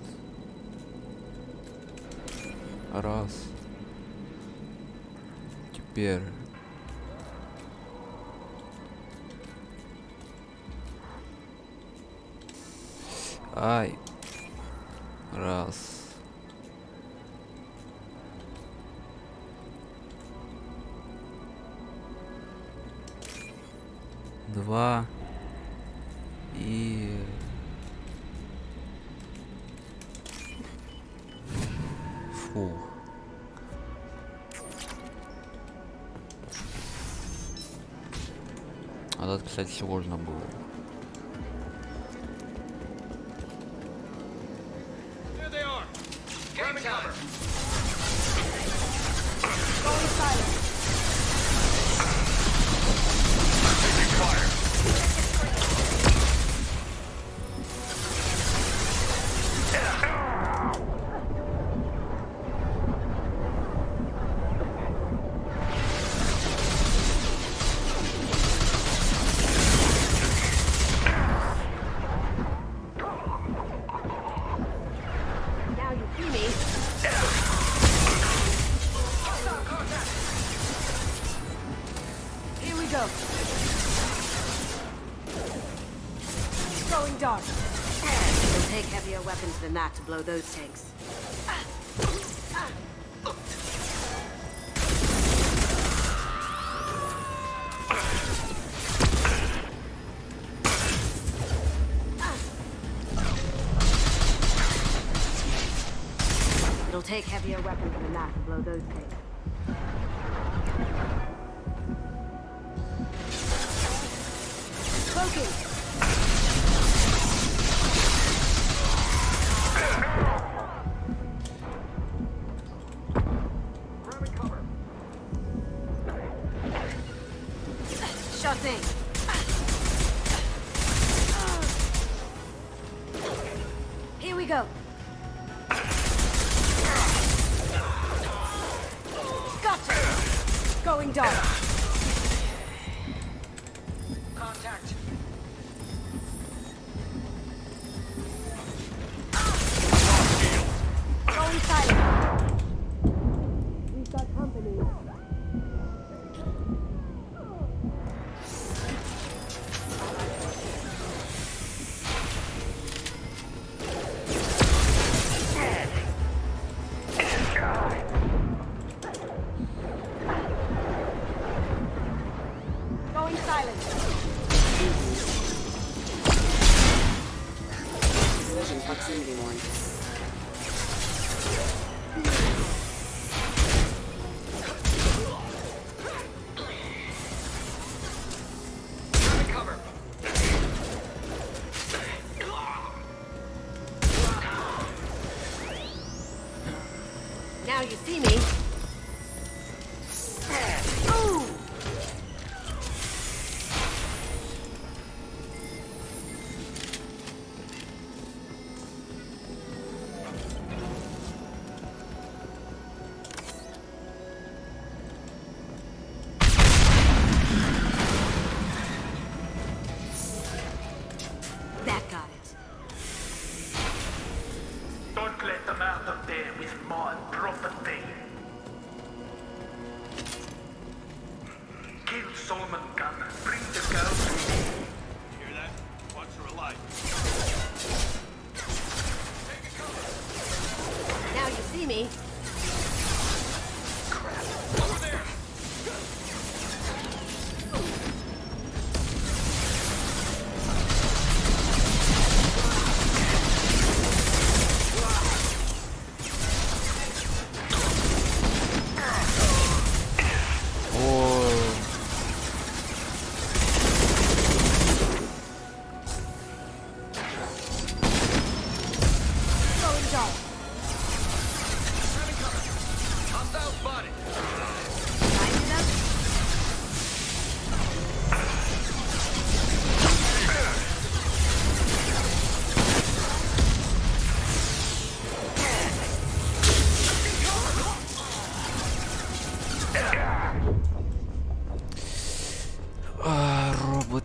S1: Раз. Теперь. Ай. Раз. Два. И... Фу. А тут, кстати, сложно было.
S18: Than that to blow those tanks. It'll take heavier weapons than that to blow those tanks. Cloaking! Here we go. Gotcha. Going dark. Contact. Going silent. We've got company. Now you see me. Ooh.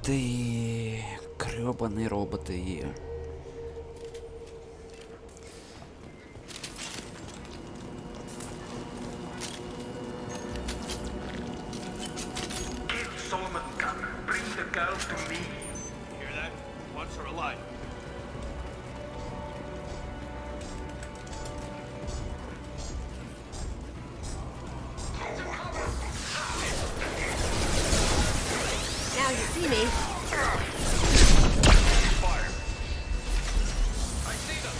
S1: роботы. Грёбаные роботы.
S13: Solomon gun. Bring the girl to me.
S9: Hear that? Wants her alive.
S8: Now you see me.
S9: Fire. I see them.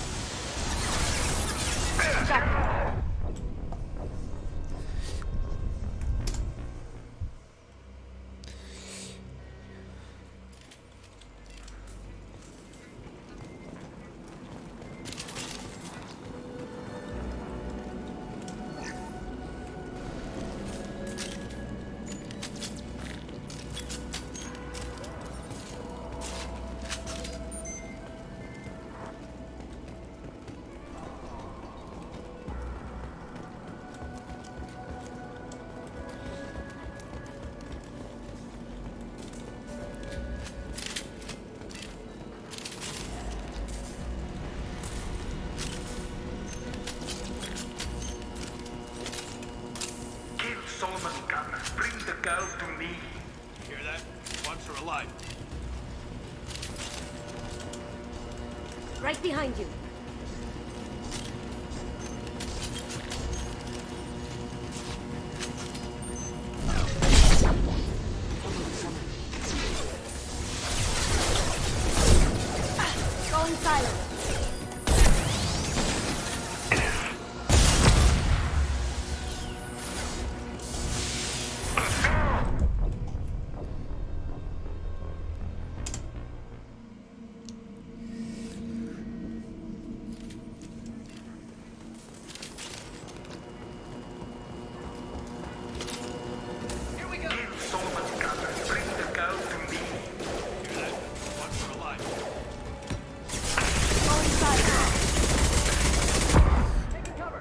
S13: Solomon gun. Bring the girl to me.
S9: Hear that? Wants her alive.
S8: Right behind you. Going silent.
S13: Solomon gun. Bring the girl to me.
S9: Hear that? Wants her alive.
S8: Going silent.
S9: Taking cover.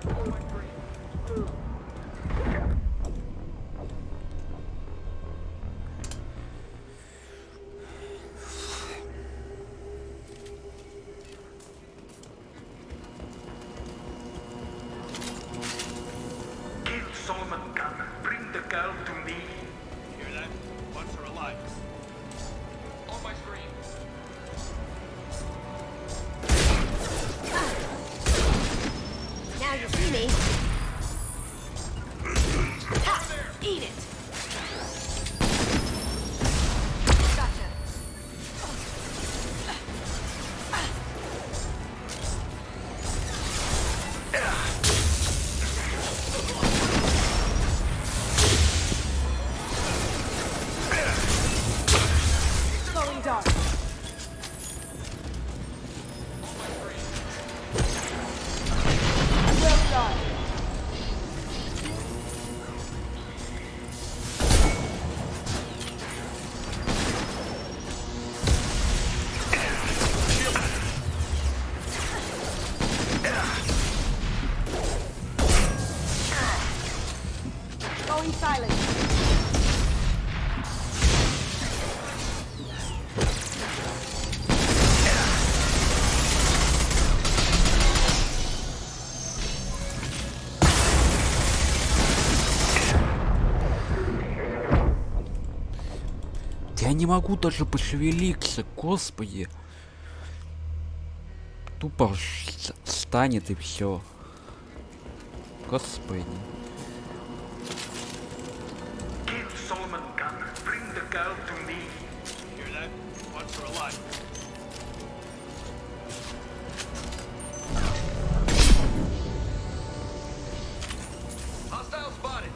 S13: Solomon gun. Bring the girl to me.
S9: Hear that? Wants her alive. On my screen.
S8: Now you see me. Ha! Eat it. Gotcha. Going dark. Well done. Going silent.
S1: Я не могу даже пошевелиться, господи. Тупо встанет и все. Господи.
S13: Solomon gun. Bring the girl to me.
S9: Hear that? Wants her alive. Hostile spotted.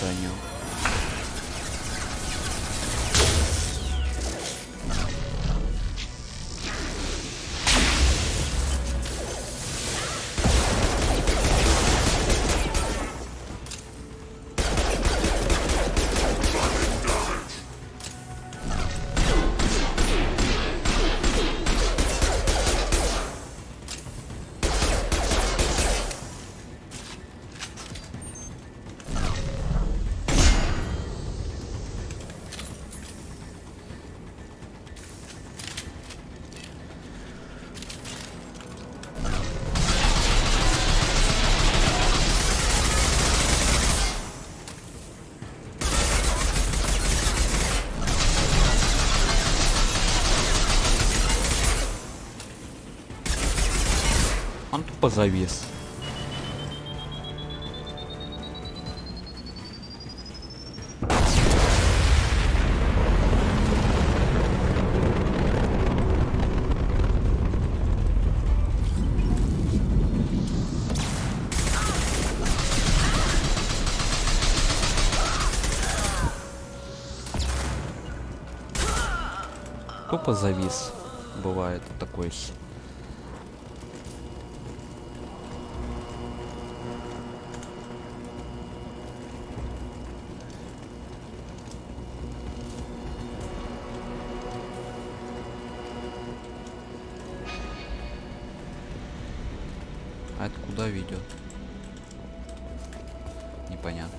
S1: мишенью. Он тупо завис. Тупо завис. Бывает такое. А это куда ведет? Непонятно.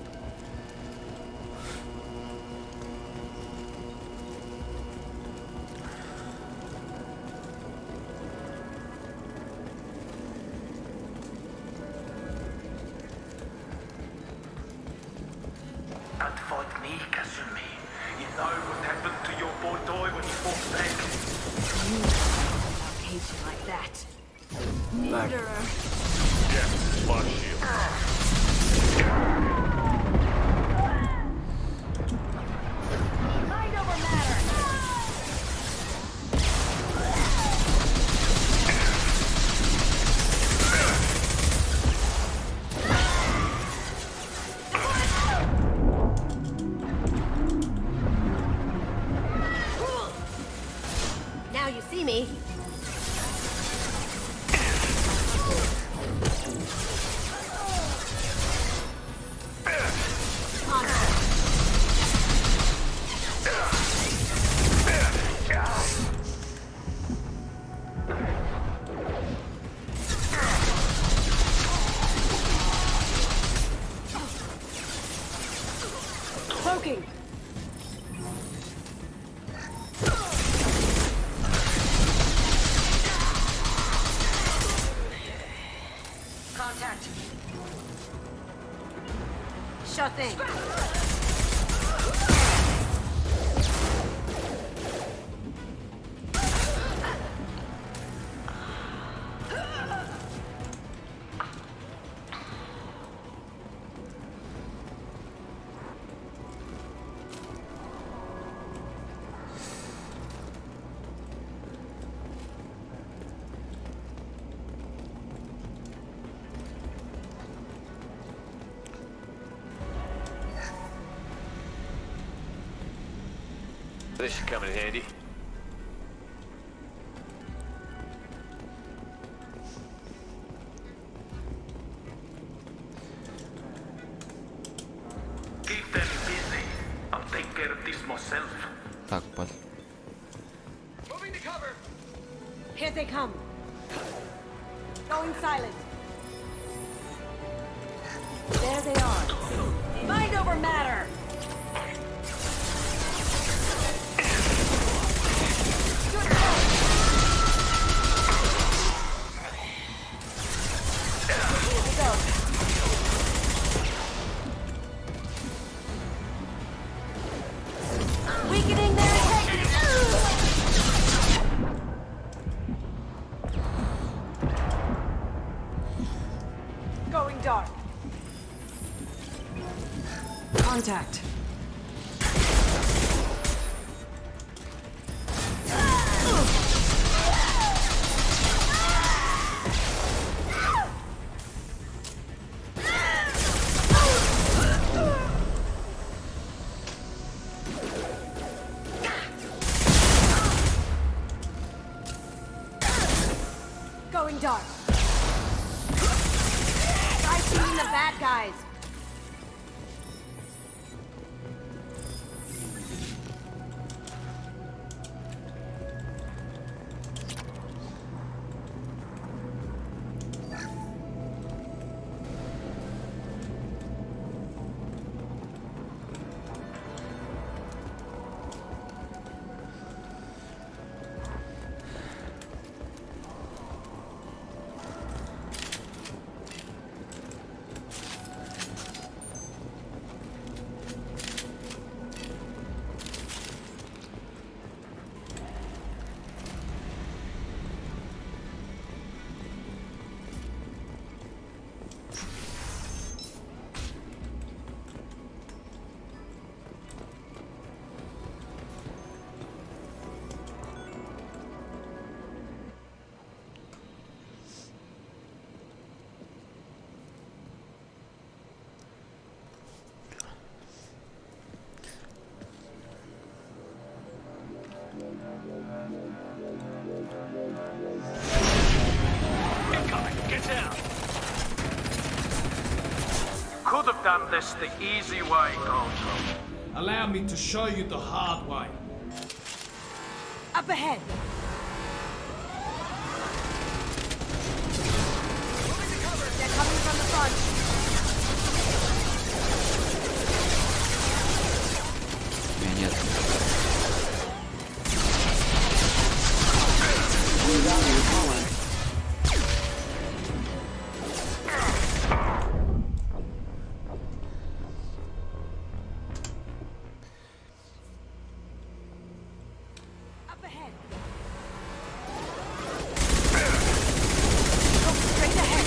S13: Fight me, Kasumi. You know what happened to your boy Doi when he fought back?
S2: You don't hate you like that. Murderer.
S9: Yeah, lost shield.
S2: Mind over matter.
S8: Now you see me.
S2: Cloaking.
S8: Contact. Sure thing.
S10: This should come in handy.
S13: Keep them busy. I'll take care of this myself.
S1: Так, под.
S13: Moving to cover.
S2: Here they come. Going silent. There they are. Mind over matter. Weakening their integrity. Going dark. Contact.
S8: Going dark. Try shooting the bad guys.
S9: Could have done this the easy way, Gojo.
S20: Allow me to show you the hard way.
S8: Up ahead. They're coming from the front.
S1: Нет.
S8: Up ahead. Look straight ahead.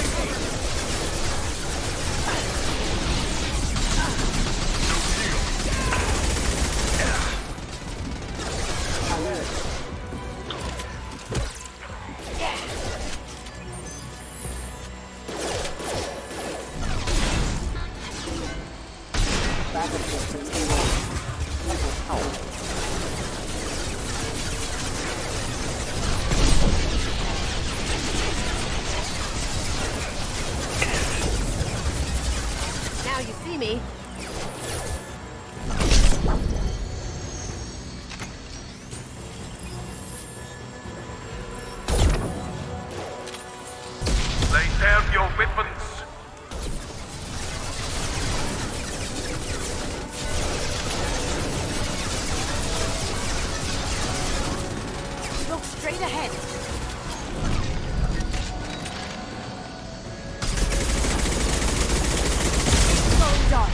S8: Now you see me.
S9: Lay down your weapons.
S8: Look straight ahead. Going dark.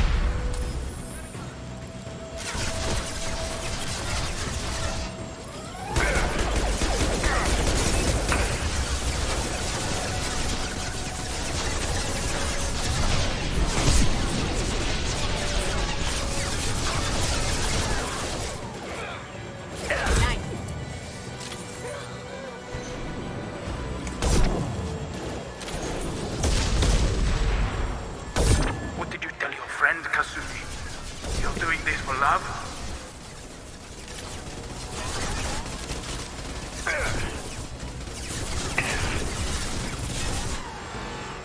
S9: What did you tell your friend, Kasumi? You're doing this for love?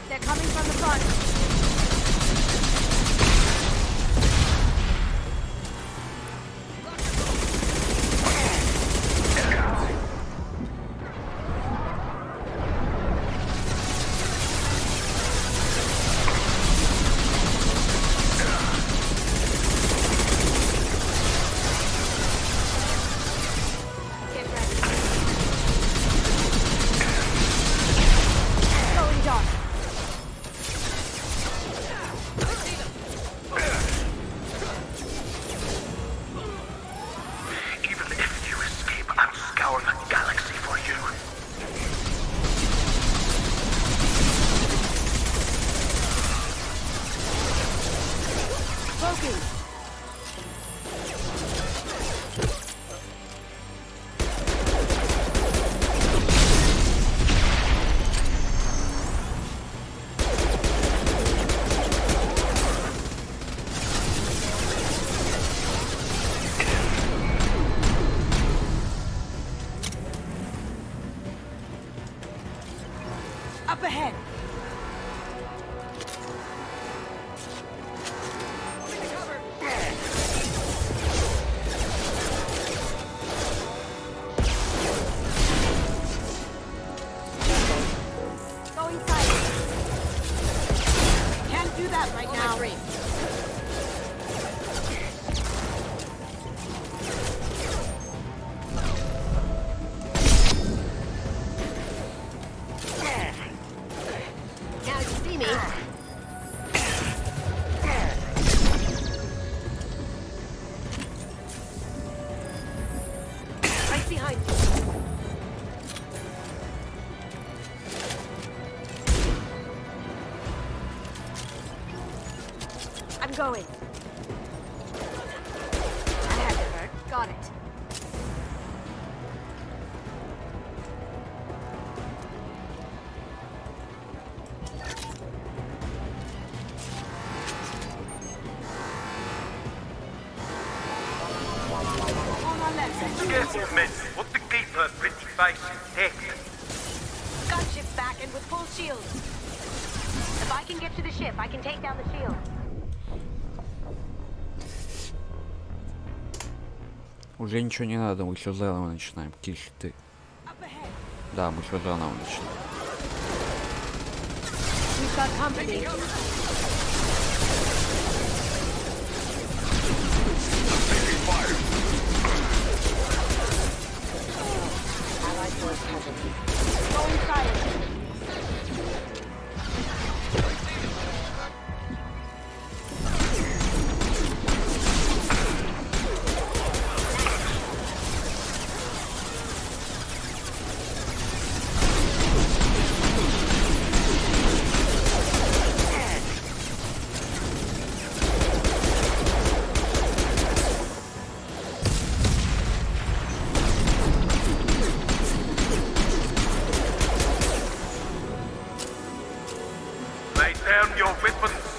S8: They're coming from the front. Get ready. Going dark.
S9: Even if you escape, I'll scour the galaxy for you.
S8: Broken.
S6: Up ahead. Going silent. Can't do that right now.
S8: Now you see me. Right behind you. I'm going. I have it, Bert. Got it.
S9: Careful, men. What to keep her pretty face intact.
S18: Gunship's back and with full shields. If I can get to the ship, I can take down the shield.
S1: Уже ничего не надо, мы все заново начинаем. Тише ты. Да, мы все заново начинаем.
S8: We've got company.
S18: Going silent.
S9: Lay down your weapons.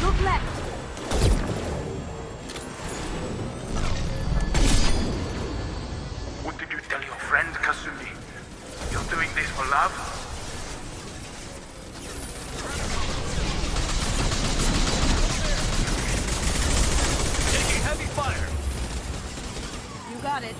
S8: Look left.
S9: What did you tell your friend, Kasumi? You're doing this for love? Taking heavy fire.
S8: You got it.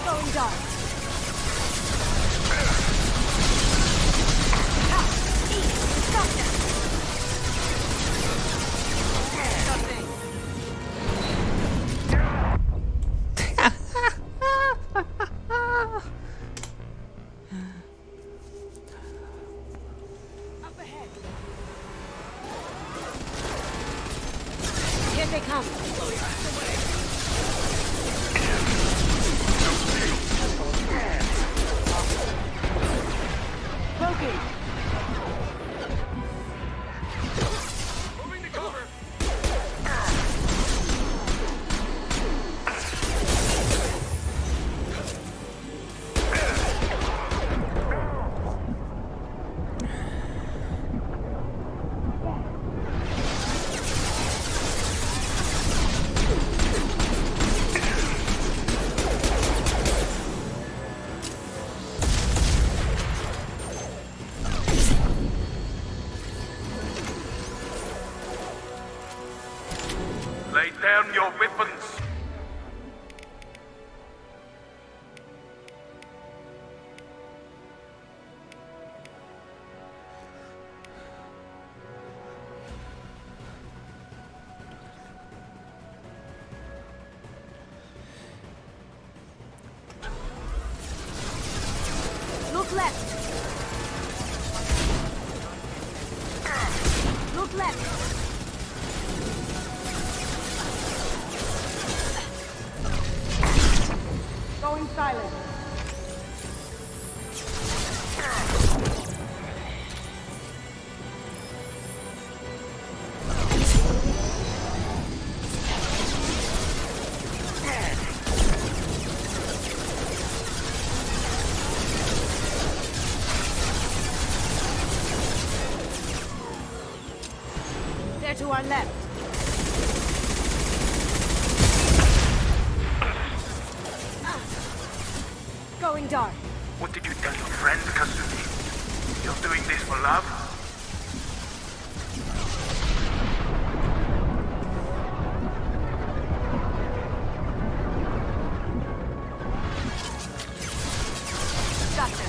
S2: Going dark.
S8: Here they come.
S21: left. Look left. Going silent. They're to our left. Going dark.
S9: What did you tell your friend, Kasumi? You're doing this for love?
S21: Gotcha.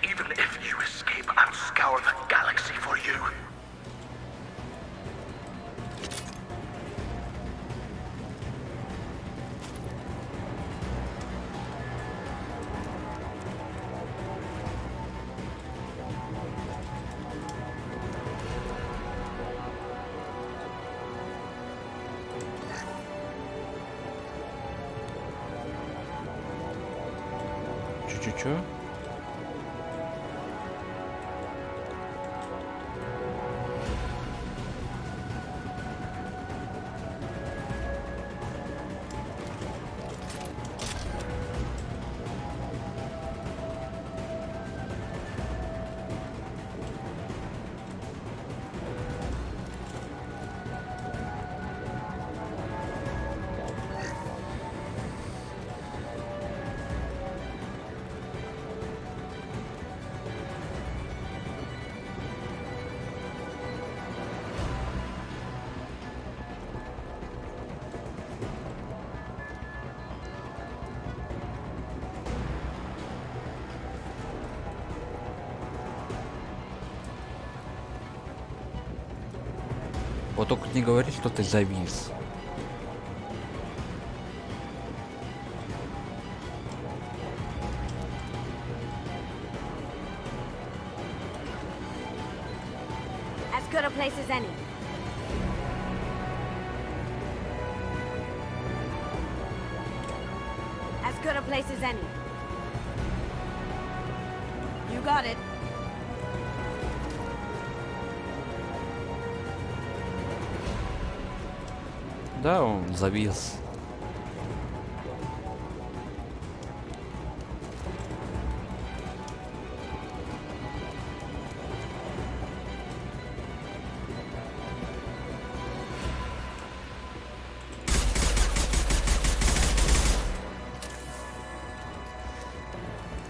S9: Even if you escape, I'll scour the galaxy for you.
S1: Чё-чё-чё? Вот только не говори, что ты завис.
S21: As good a place as any. As good a place as any. You got it.
S1: Да, он завис.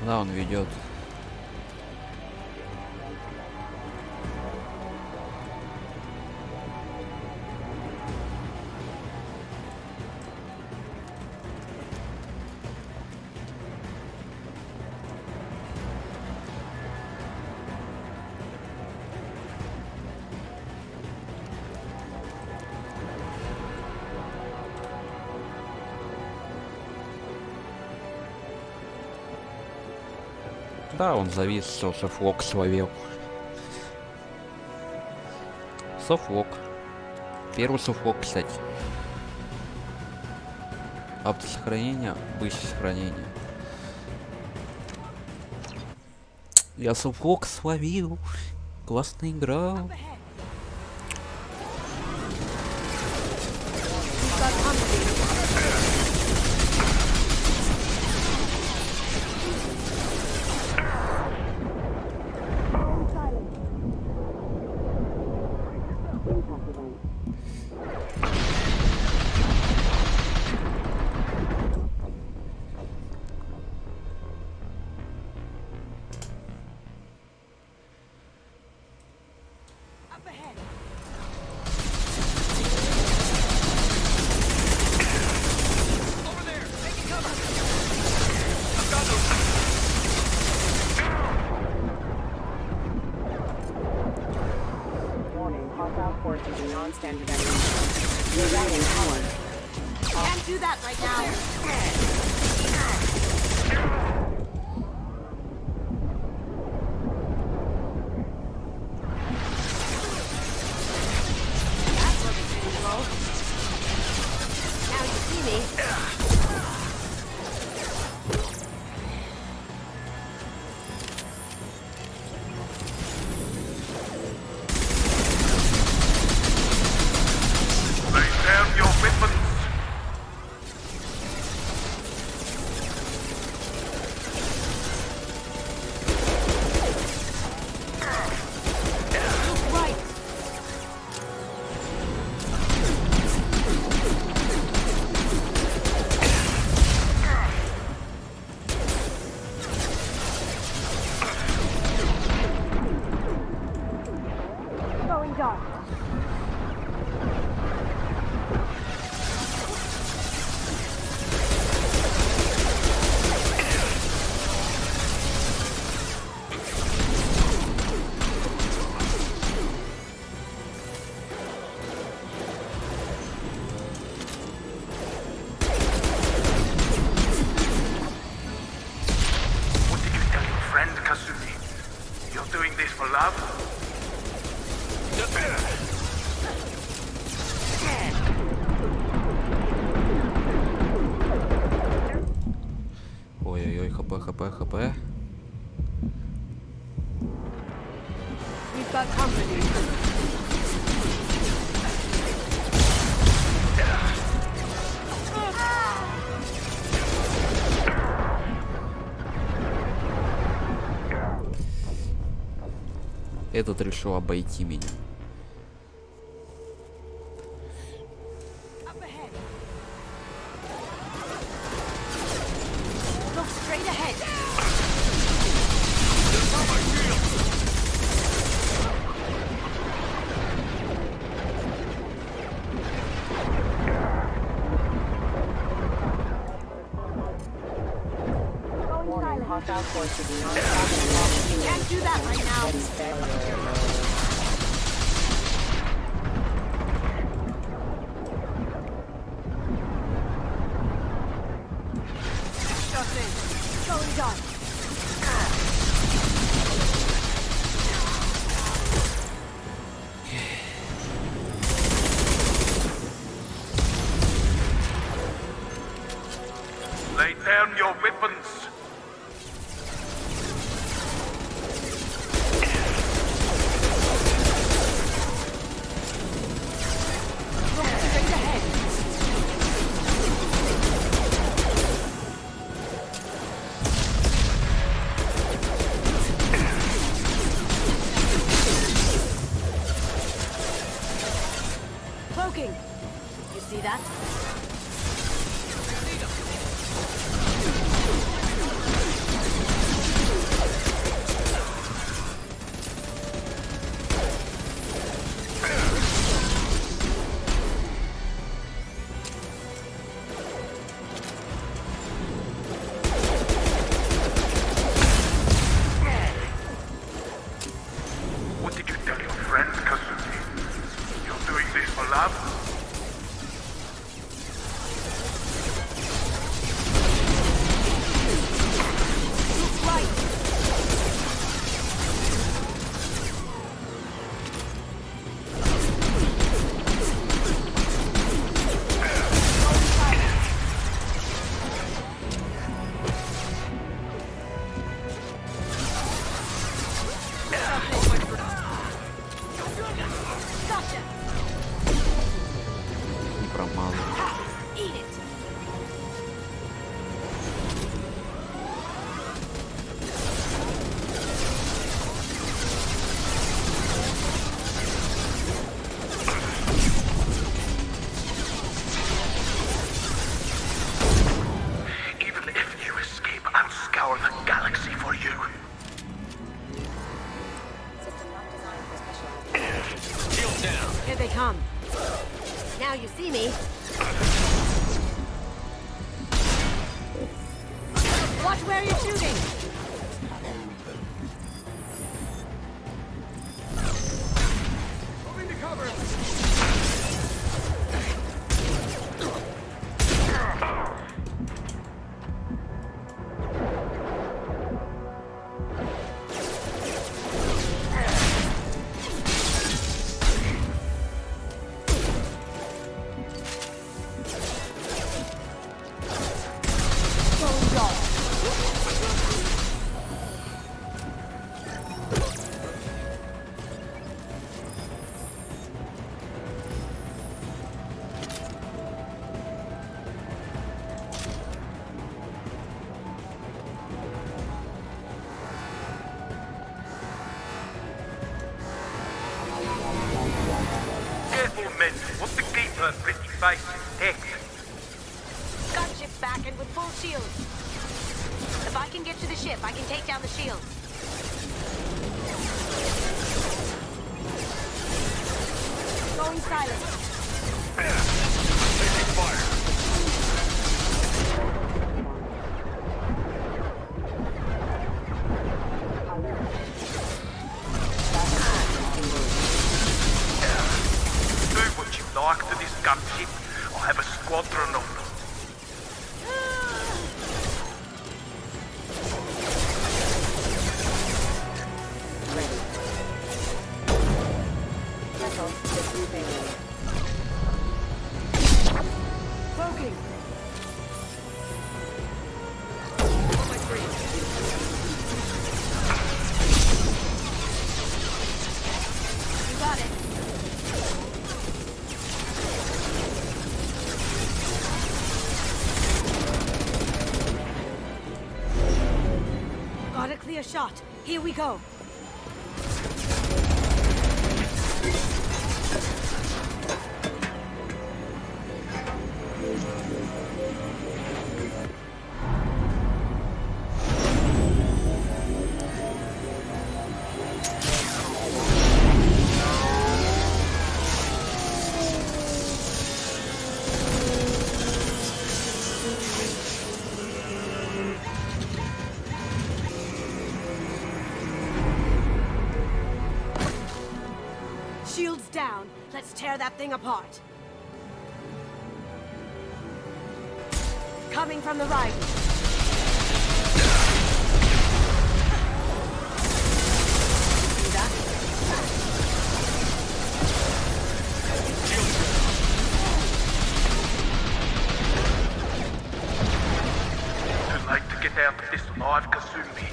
S1: Да, он ведет. Да, он завис, все, софлок словил. Софлок. Первый софлок, кстати. Автосохранение, быстрое сохранение. Я софлок словил. Классно играл.
S21: standardization. You're adding power. Can't do that right now. That's what it's doing, bro. Now you see me.
S1: Ой-ой-ой, хп.
S21: We've got company.
S1: Этот решил обойти меня.
S21: Look straight ahead. Can't do that right now. Going dark.
S9: Lay down your weapons.
S21: Look straight ahead. Cloaking. You see that?
S9: What did you tell your friend, Kazumi? You're doing this for love?
S1: Не промазал.
S21: Eat it.
S9: Even if you escape, I'll scour the galaxy for you.
S5: Shield down.
S21: Here they come. Now you see me. Watch where you're shooting.
S9: Moving to cover. base intact.
S6: Gunship's back and with full shields. If I can get to the ship, I can take down the shields. Going silent.
S4: Taking fire.
S9: Do what you like to this gunship. I'll have a squadron of them.
S6: Cloaking. You got it. Got a clear shot. Here we go. Shields down. Let's tear that thing apart. Coming from the right. See that?
S9: Too late to get out of this alive, Kasumi.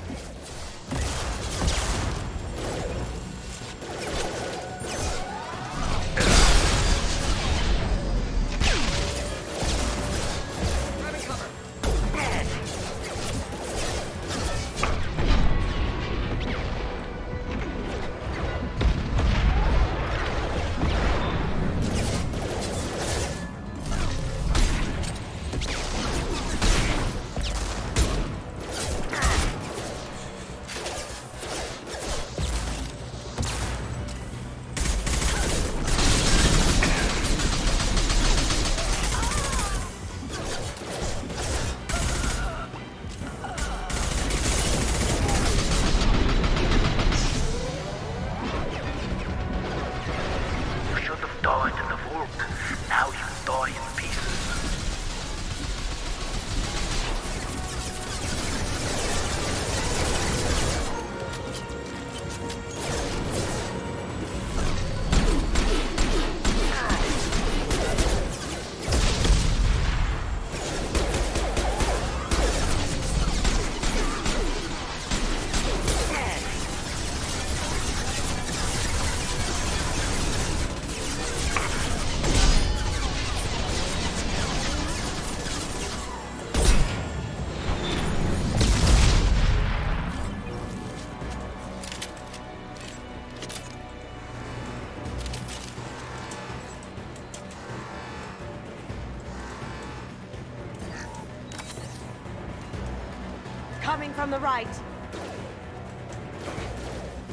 S6: Coming from the right.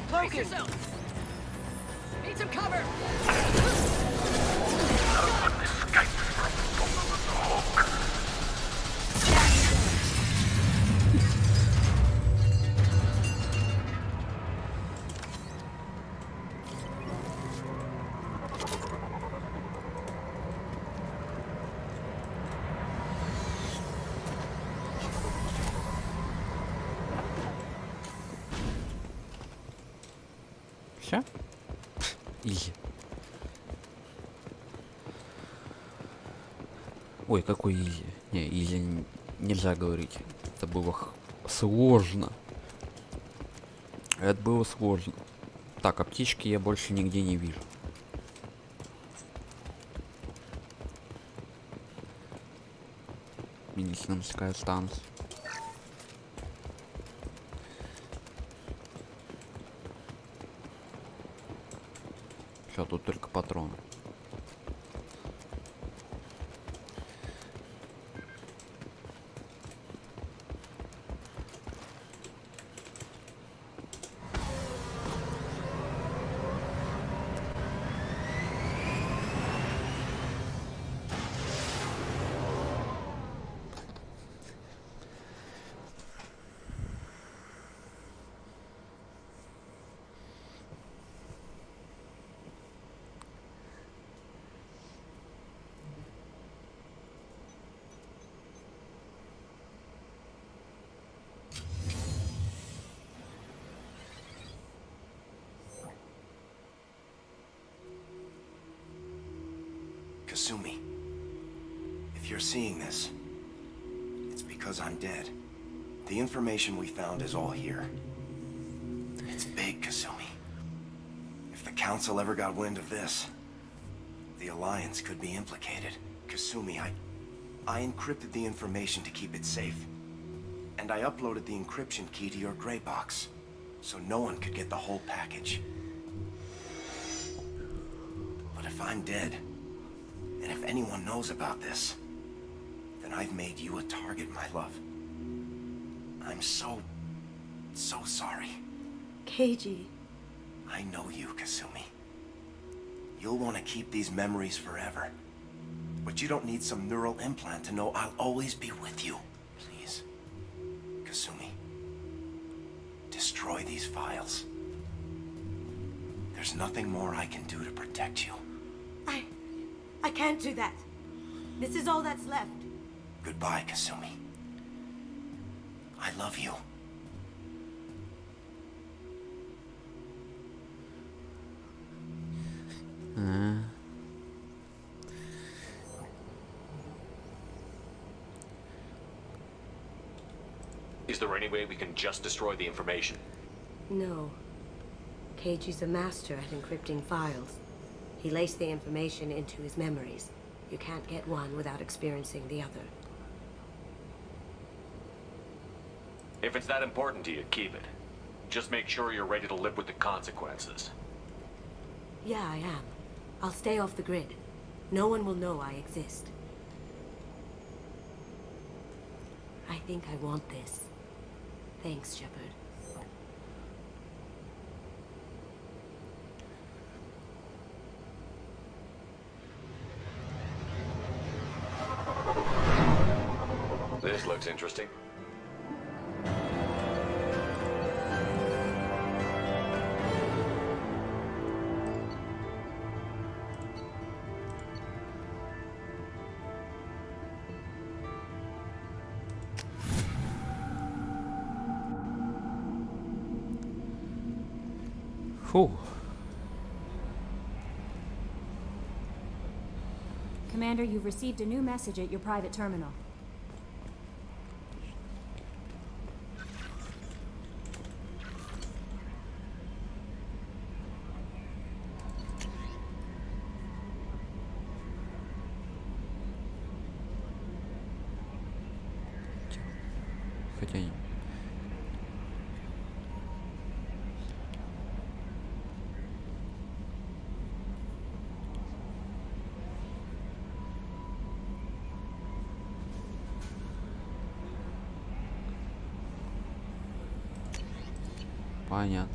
S6: Brace yourself. Need some cover.
S9: No one escapes from the hook.
S1: Все? Изи. Ой, какой изи. Не, изи нельзя говорить. Это было сложно. Это было сложно. Так, аптечки я больше нигде не вижу. Медицинская станция. Все, тут только патроны.
S17: Kasumi, if you're seeing this, it's because I'm dead. The information we found is all here. It's big, Kasumi. If the Council ever got wind of this, the Alliance could be implicated. Kasumi, I encrypted the information to keep it safe. And I uploaded the encryption key to your gray box, so no one could get the whole package. But if I'm dead, and if anyone knows about this, then I've made you a target, my love. I'm so sorry.
S18: Keiji.
S17: I know you, Kasumi. You'll want to keep these memories forever. But you don't need some neural implant to know I'll always be with you. Please, Kasumi, destroy these files. There's nothing more I can do to protect you.
S18: I can't do that. This is all that's left.
S17: Goodbye, Kasumi. I love you.
S10: Is there any way we can just destroy the information?
S18: No. Keiji's a master at encrypting files. He laced the information into his memories. You can't get one without experiencing the other.
S10: If it's that important to you, keep it. Just make sure you're ready to live with the consequences.
S18: Yeah, I am. I'll stay off the grid. No one will know I exist. I think I want this. Thanks, Shepard.
S10: This looks interesting.
S1: Фу.
S19: Commander, you've received a new message at your private terminal.
S1: Хотя не. Понятно.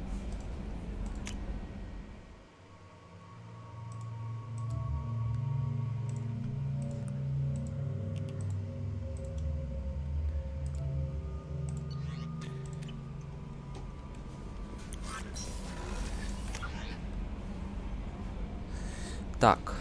S1: Так.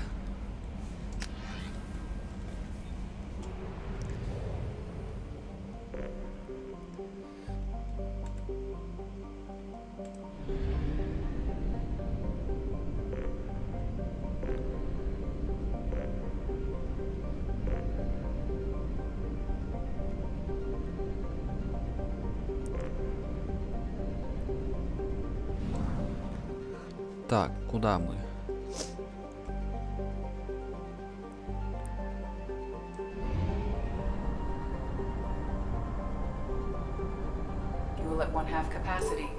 S1: Так, куда мы?
S16: Fuel at 1/2 capacity.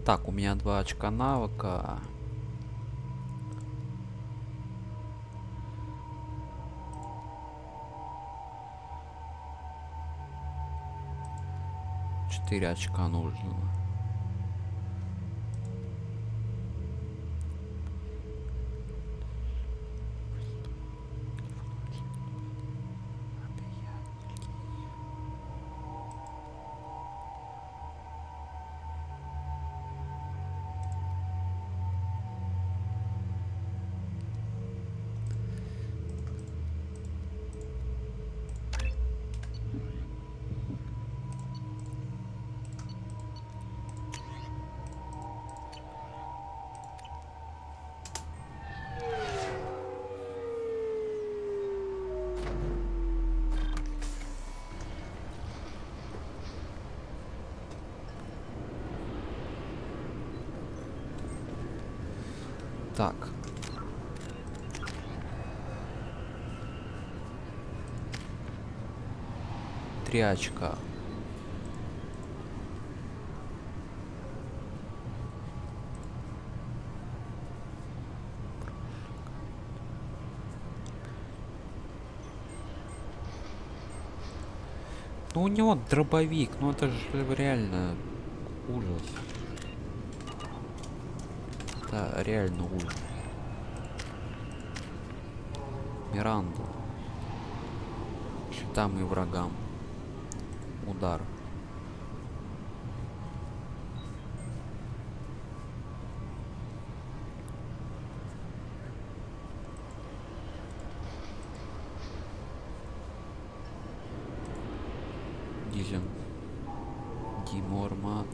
S1: Так, у меня 2 очка навыка. Четыре очка нужно. Так. Три очка. Ну у него дробовик, ну это же реально ужас. Это реально ужас. Миранду. Щитам и врагам. Удар. Дизен. Димормат.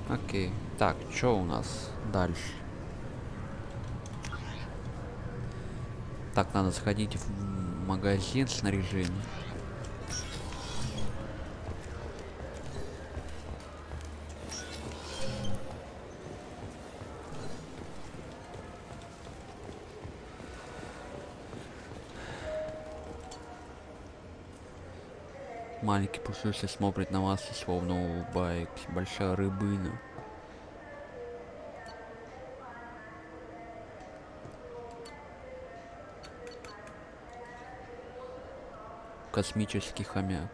S1: Окей. Так, что у нас дальше? Так, надо сходить в магазин снаряжения. Маленький пушистый смотрит на вас и словно улыбается. Большая рыбына. Космический хомяк.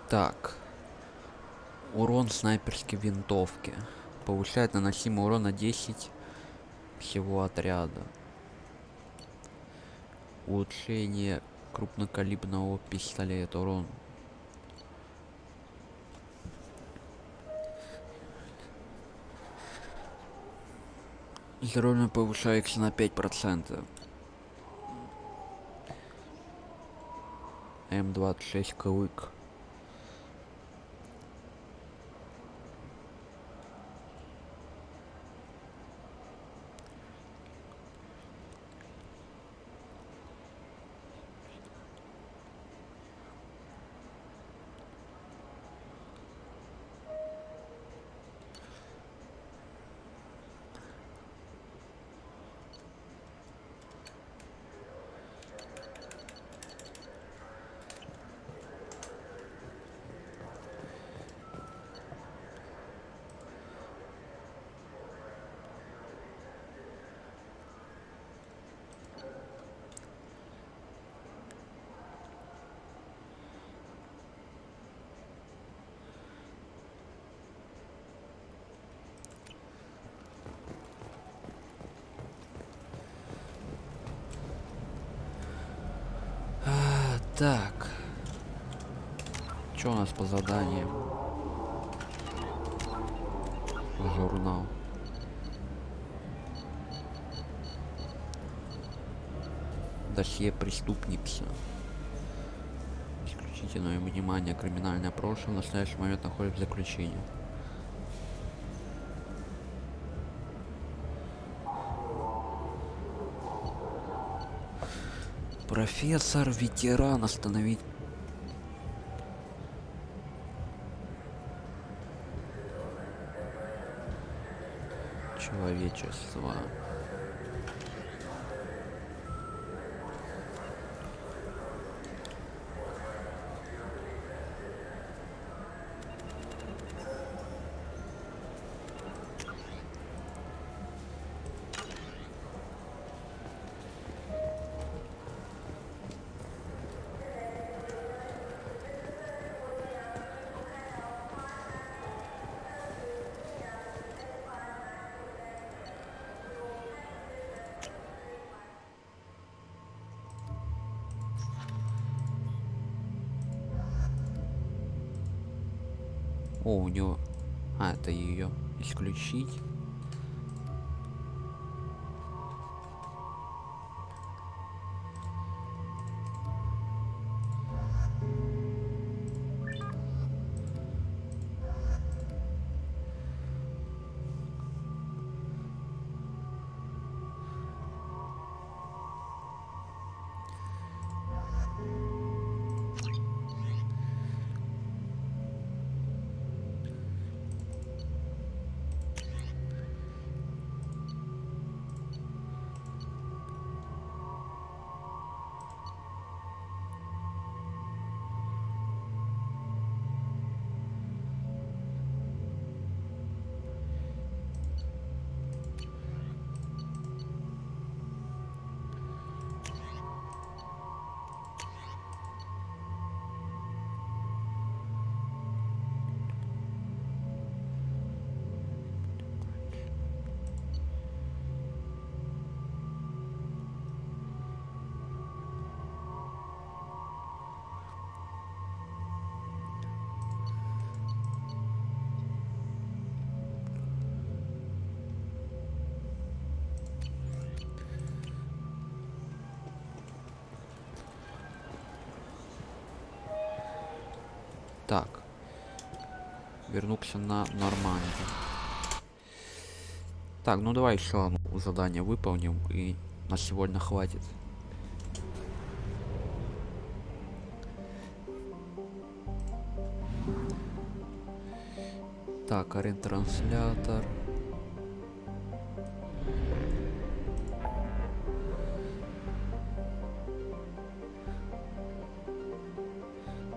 S1: Так. Урон снайперской винтовки. Повышает наносимый урон на 10 всего отряда. Улучшение крупнокалиберного пистолета. Урон. Здоровье повышается на 5%. М26 клык. Так. Что у нас по заданиям? Журнал. Досье преступницы. Исключительное внимание. Криминальное прошлое в настоящий момент находится в заключении. Профессор, ветеран, остановить. Человечество. О, у него... А, это ее исключить. Так. Вернулся на нормально. Так, ну давай еще одно задание выполним, и на сегодня хватит. Так, арен-транслятор.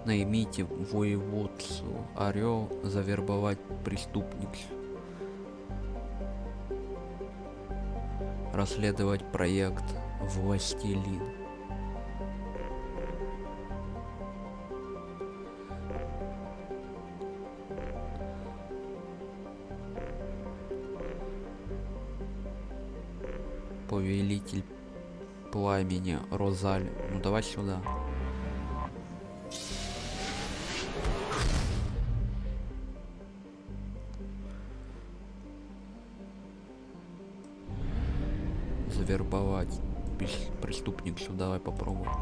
S1: Наймите воеводцу Орел, завербовать преступницу. Расследовать проект Властелин. Повелитель пламени Розаль. Ну давай сюда. Завербовать преступницу. Давай попробуем.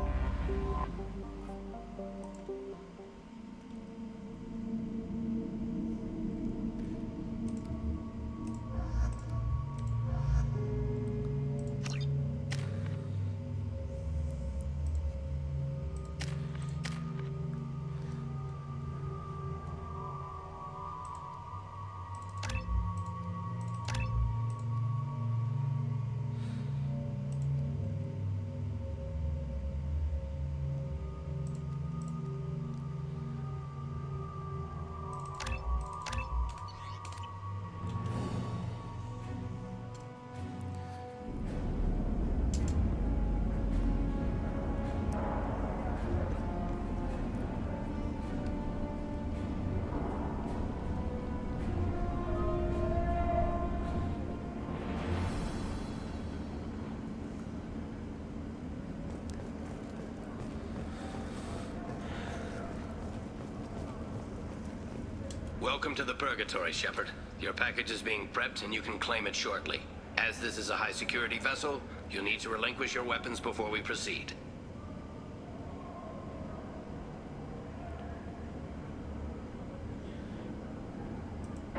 S15: Welcome to the Purgatory, Shepard. Your package is being prepped and you can claim it shortly. As this is a high-security vessel, you'll need to relinquish your weapons before we proceed.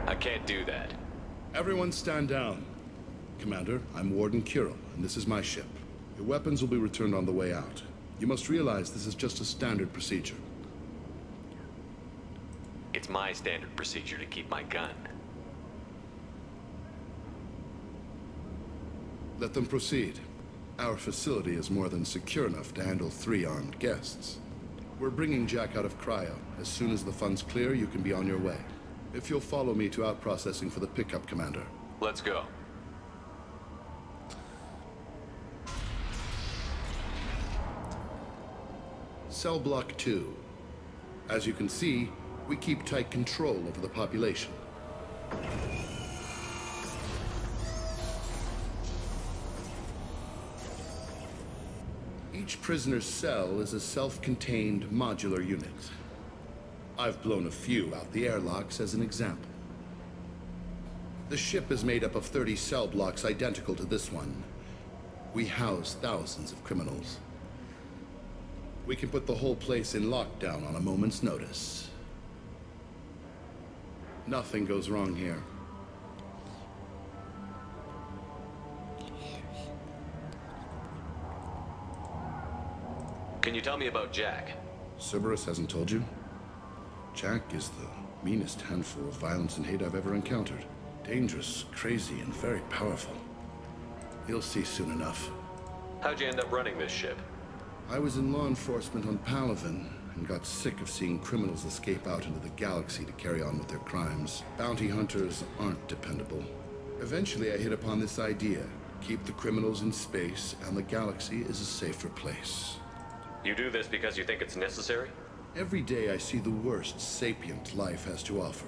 S10: I can't do that.
S22: Everyone stand down. Commander, I'm Warden Kirill, and this is my ship. Your weapons will be returned on the way out. You must realize this is just a standard procedure.
S10: It's my standard procedure to keep my gun.
S22: Let them proceed. Our facility is more than secure enough to handle 3 armed guests. We're bringing Jack out of cryo. As soon as the funds clear, you can be on your way. If you'll follow me to out-processing for the pickup, Commander.
S10: Let's go.
S22: Cell Block 2. As you can see, we keep tight control over the population. Each prisoner's cell is a self-contained modular unit. I've blown a few out the airlocks as an example. The ship is made up of 30 cell blocks identical to this one. We house thousands of criminals. We can put the whole place in lockdown on a moment's notice. Nothing goes wrong here.
S10: Can you tell me about Jack?
S22: Cerberus hasn't told you? Jack is the meanest handful of violence and hate I've ever encountered. Dangerous, crazy, and very powerful. You'll see soon enough.
S10: How'd you end up running this ship?
S22: I was in law enforcement on Palaven and got sick of seeing criminals escape out into the galaxy to carry on with their crimes. Bounty hunters aren't dependable. Eventually I hit upon this idea. Keep the criminals in space and the galaxy is a safer place.
S10: You do this because you think it's necessary?
S22: Every day I see the worst sapient life has to offer.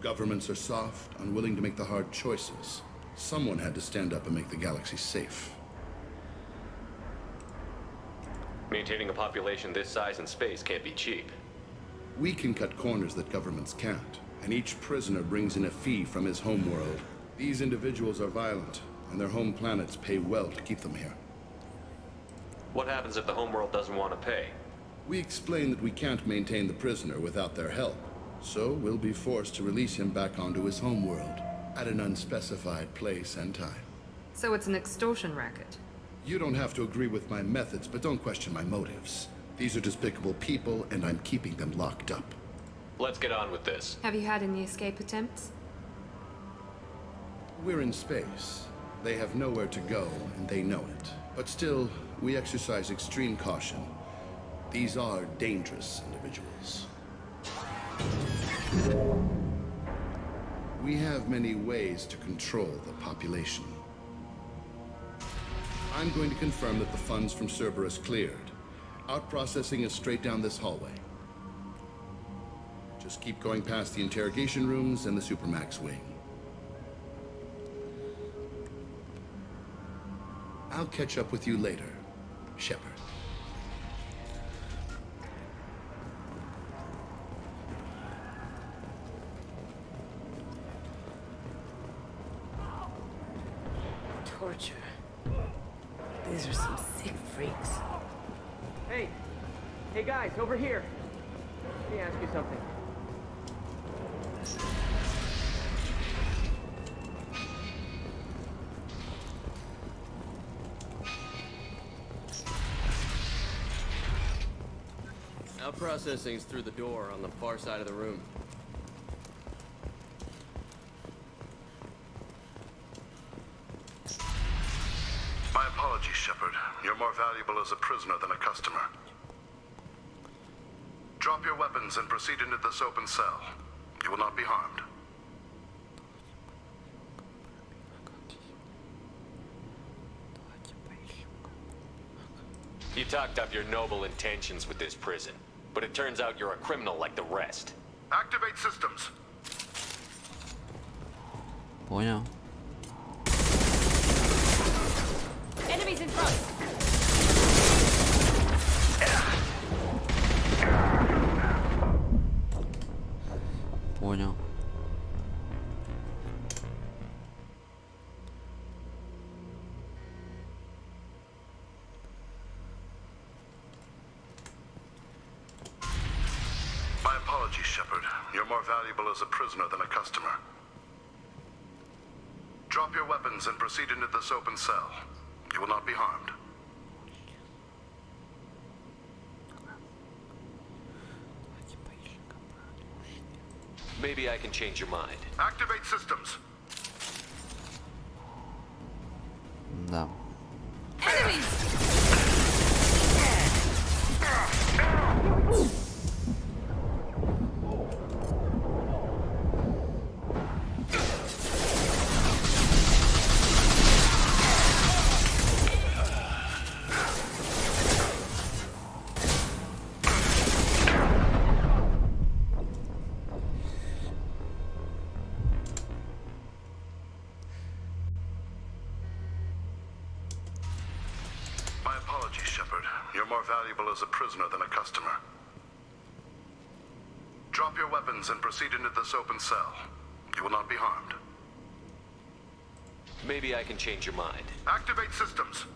S22: Governments are soft, unwilling to make the hard choices. Someone had to stand up and make the galaxy safe.
S10: Maintaining a population this size in space can't be cheap.
S22: We can cut corners that governments can't, and each prisoner brings in a fee from his homeworld. These individuals are violent, and their home planets pay well to keep them here.
S10: What happens if the homeworld doesn't want to pay?
S22: We explain that we can't maintain the prisoner without their help, so we'll be forced to release him back onto his homeworld at an unspecified place and time.
S12: So it's an extortion racket?
S22: You don't have to agree with my methods, but don't question my motives. These are despicable people, and I'm keeping them locked up.
S10: Let's get on with this.
S12: Have you had any escape attempts?
S22: We're in space. They have nowhere to go, and they know it. But still, we exercise extreme caution. These are dangerous individuals. We have many ways to control the population. I'm going to confirm that the funds from Cerberus cleared. Out processing is straight down this hallway. Just keep going past the interrogation rooms and the Supermax wing. I'll catch up with you later, Shepard.
S5: Torture. These are some sick freaks.
S14: Hey! Hey guys, over here! Let me ask you something.
S23: Out processing's through the door on the far side of the room.
S22: My apologies, Shepard. You're more valuable as a prisoner than a customer. Drop your weapons and proceed into this open cell. You will not be harmed.
S10: You talked up your noble intentions with this prison, but it turns out you're a criminal like the rest.
S22: Activate systems.
S1: Понял.
S21: Enemies in front.
S1: Понял.
S22: My apologies, Shepard. You're more valuable as a prisoner than a customer. Drop your weapons and proceed into this open cell. You will not be harmed.
S10: Maybe I can change your mind.
S22: Activate systems.
S1: Да.
S22: My apologies, Shepard. You're more valuable as a prisoner than a customer. Drop your weapons and proceed into this open cell. You will not be harmed.
S10: Maybe I can change your mind.
S22: Activate systems.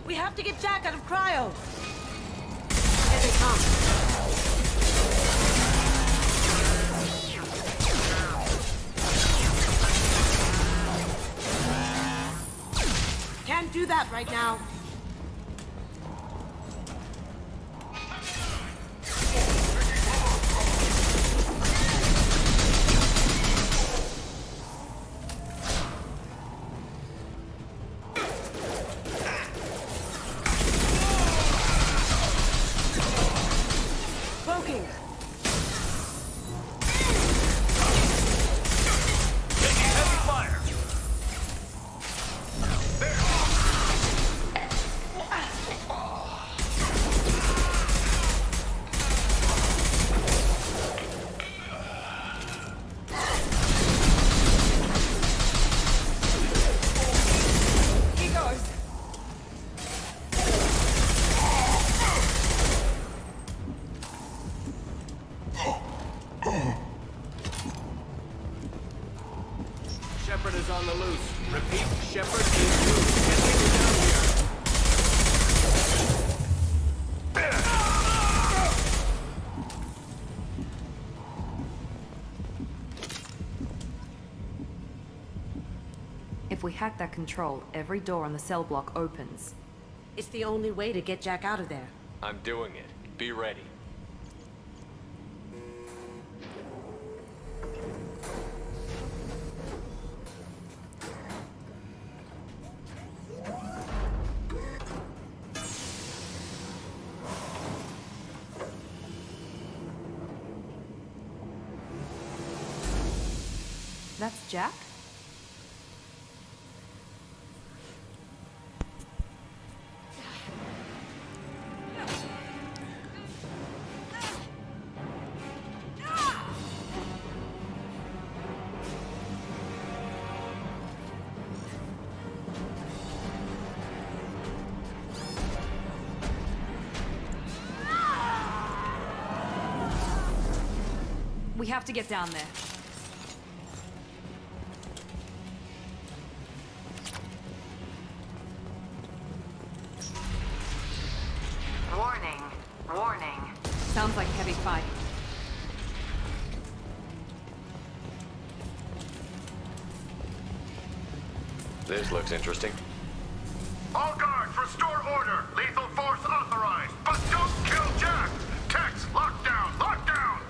S6: We have to get Jack out of cryo. Here they come. Can't do that right now.
S23: Shepard is on the loose. Repeat, Shepard is loose. Get him down here.
S12: If we hack that control, every door on the cell block opens.
S6: It's the only way to get Jack out of there.
S10: I'm doing it. Be ready.
S12: That's Jack? We have to get down there.
S10: This looks interesting.
S9: All guards, restore order. Lethal force authorized. But don't kill Jack. Tex, lockdown, lockdown.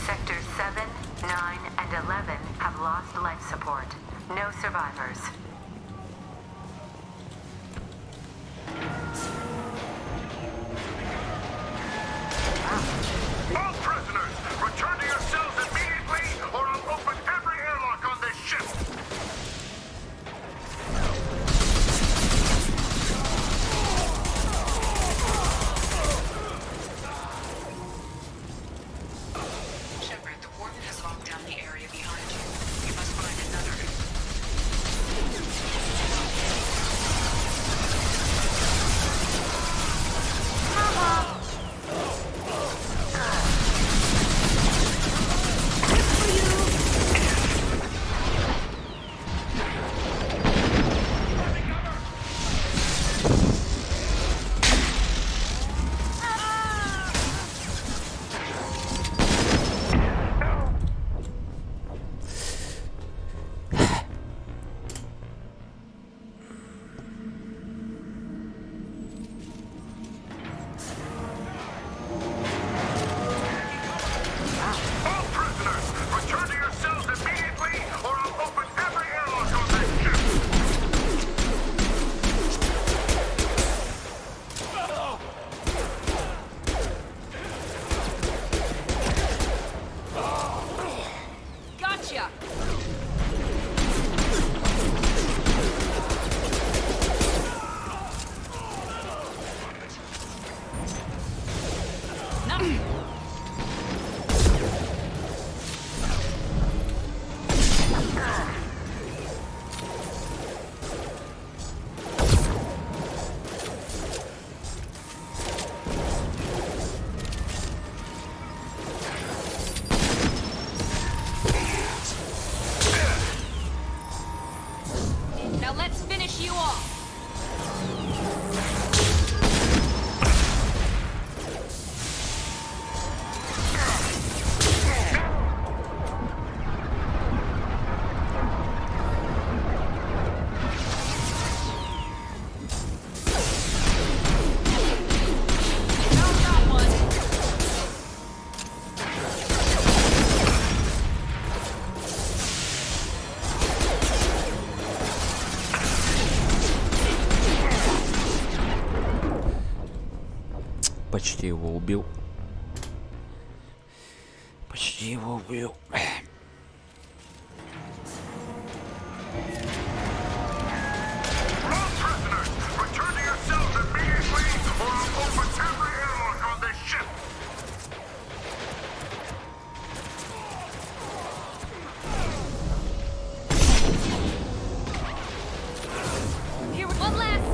S6: Sectors 7, 9, and 11 have lost life support. No survivors.
S9: All prisoners, return to your cells immediately, or I'll open every airlock on this ship.
S16: Shepard, the warden has locked down the area behind you. You must find another.
S9: All prisoners, return to your cells immediately, or I'll open every airlock on this ship.
S21: Gotcha! Now let's finish you off!
S1: Почти его убил. Почти его убил.
S9: All prisoners, return to your cells immediately, or I'll open every airlock on this ship.
S21: Here, one last!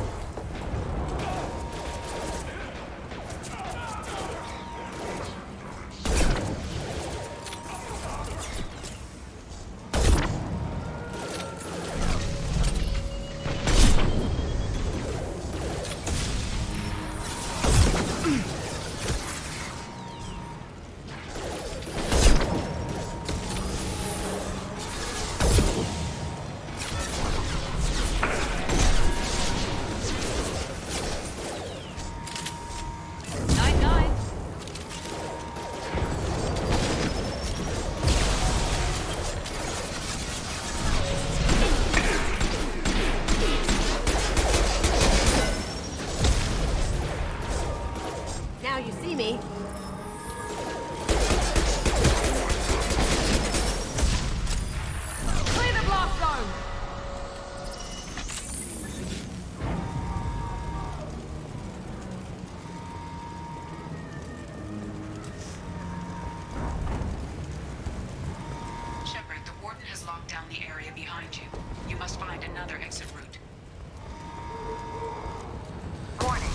S21: Now you see me. Clear the blast zone!
S16: Shepard, the warden has locked down the area behind you. You must find another exit route.
S6: Warning.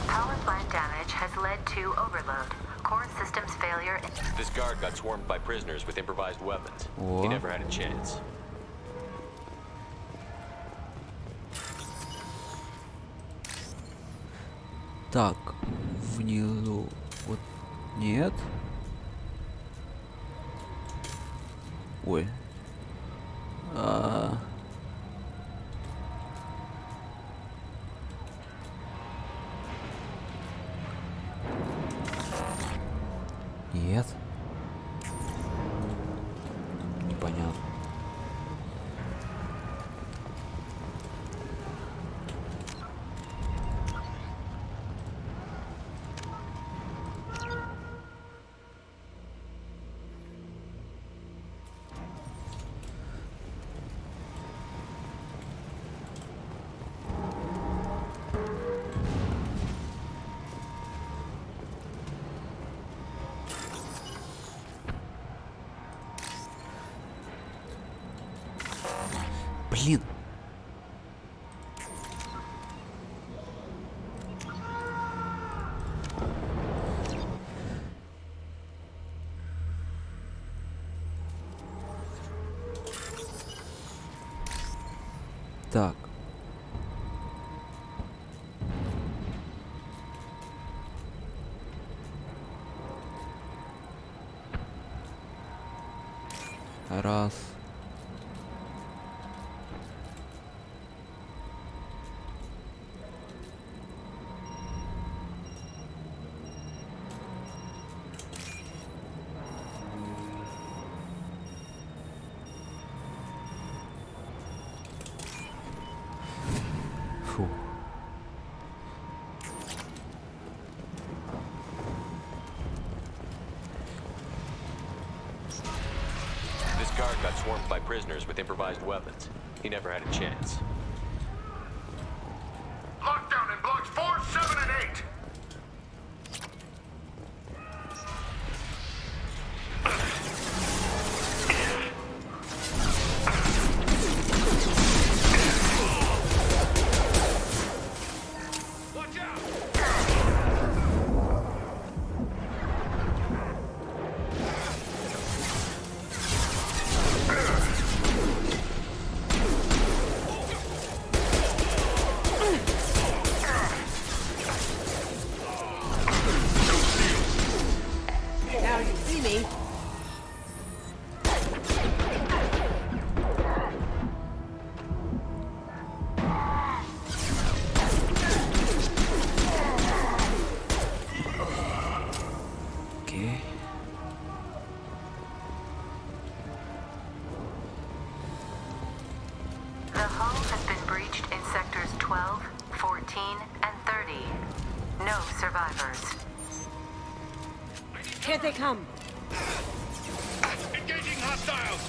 S6: Power plant damage has led to overload. Core systems failure.
S10: This guard got swarmed by prisoners with improvised weapons.
S1: What?
S10: He never had a chance.
S1: Так, внизу. Вот. Нет. Ой. Понятно. Блин. Так. Раз. Фу.
S10: This guard got swarmed by prisoners with improvised weapons. He never had a chance.
S9: Lockdown in blocks 4, 7, and 8.
S21: Now you see me.
S1: Okay.
S16: The hull has been breached in sectors 12, 14, and 30. No survivors.
S21: Here they come.
S9: Engaging hostiles.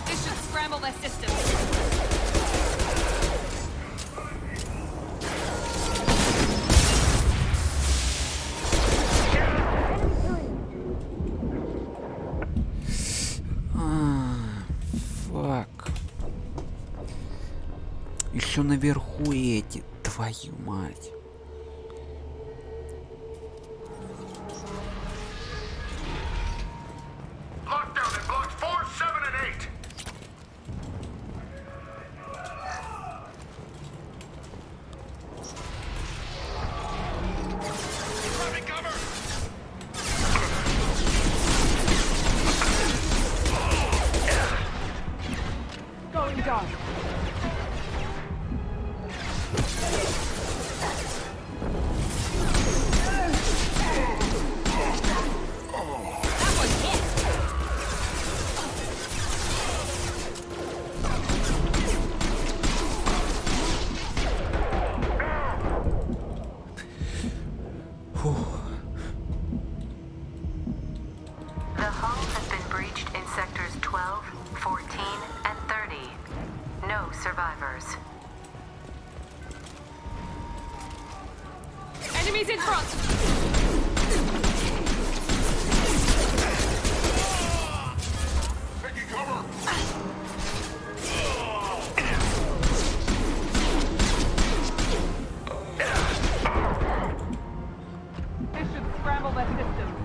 S21: This should scramble their systems.
S1: Фак. Еще наверху эти, твою мать.
S9: Lockdown in blocks 4, 7, and 8. Grabbing cover.
S21: Going dark.
S12: survivors.
S21: Enemies in front!
S9: Taking cover!
S21: This should scramble their systems.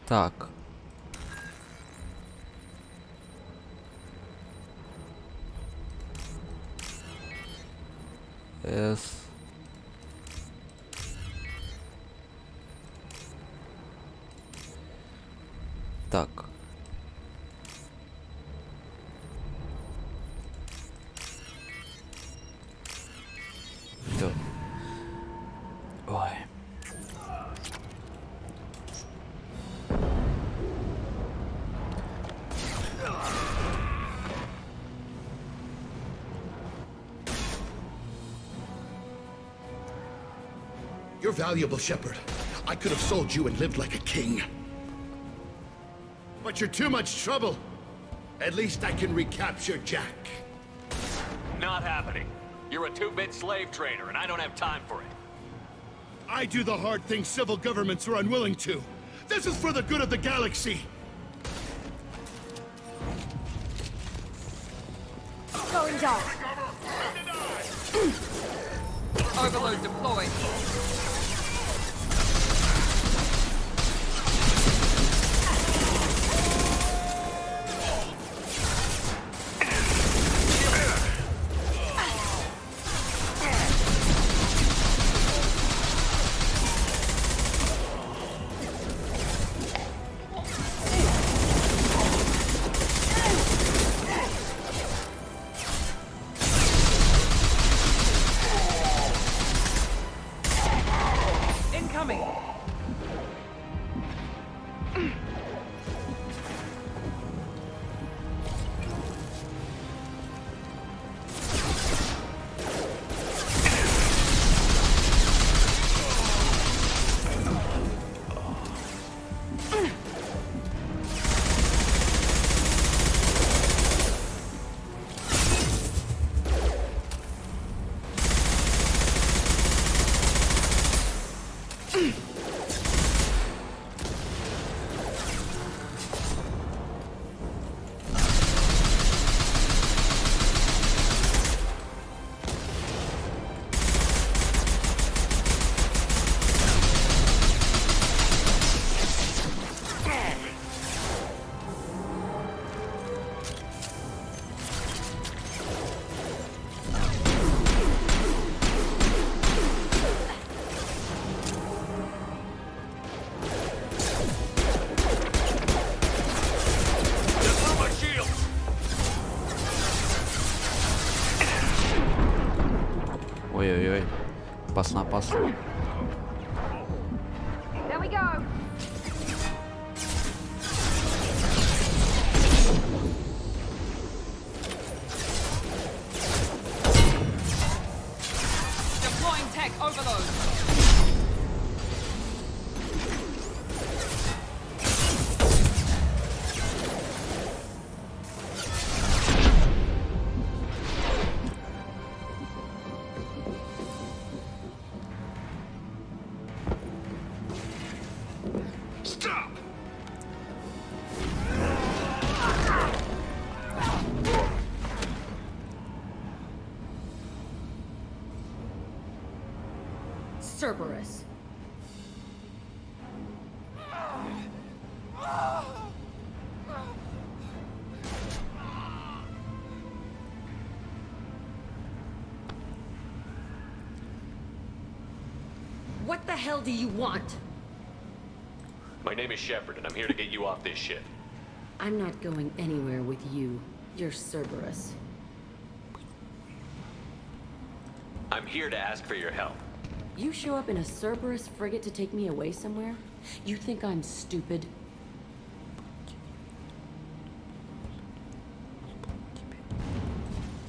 S1: Так. С. Так. Всё. Ой.
S22: You're valuable, Shepard. I could have sold you and lived like a king. But you're too much trouble. At least I can recapture Jack.
S10: Not happening. You're a two-bit slave trader, and I don't have time for it.
S22: I do the hard things civil governments are unwilling to. This is for the good of the galaxy.
S19: Going dark.
S12: Overload deployed.
S1: Ой-ой-ой. Опасно, опасно.
S21: There we go.
S12: Deploying tech overload.
S8: Cerberus.
S12: What the hell do you want?
S10: My name is Shepard, and I'm here to get you off this ship.
S8: I'm not going anywhere with you. You're Cerberus.
S10: I'm here to ask for your help.
S8: You show up in a Cerberus frigate to take me away somewhere? You think I'm stupid?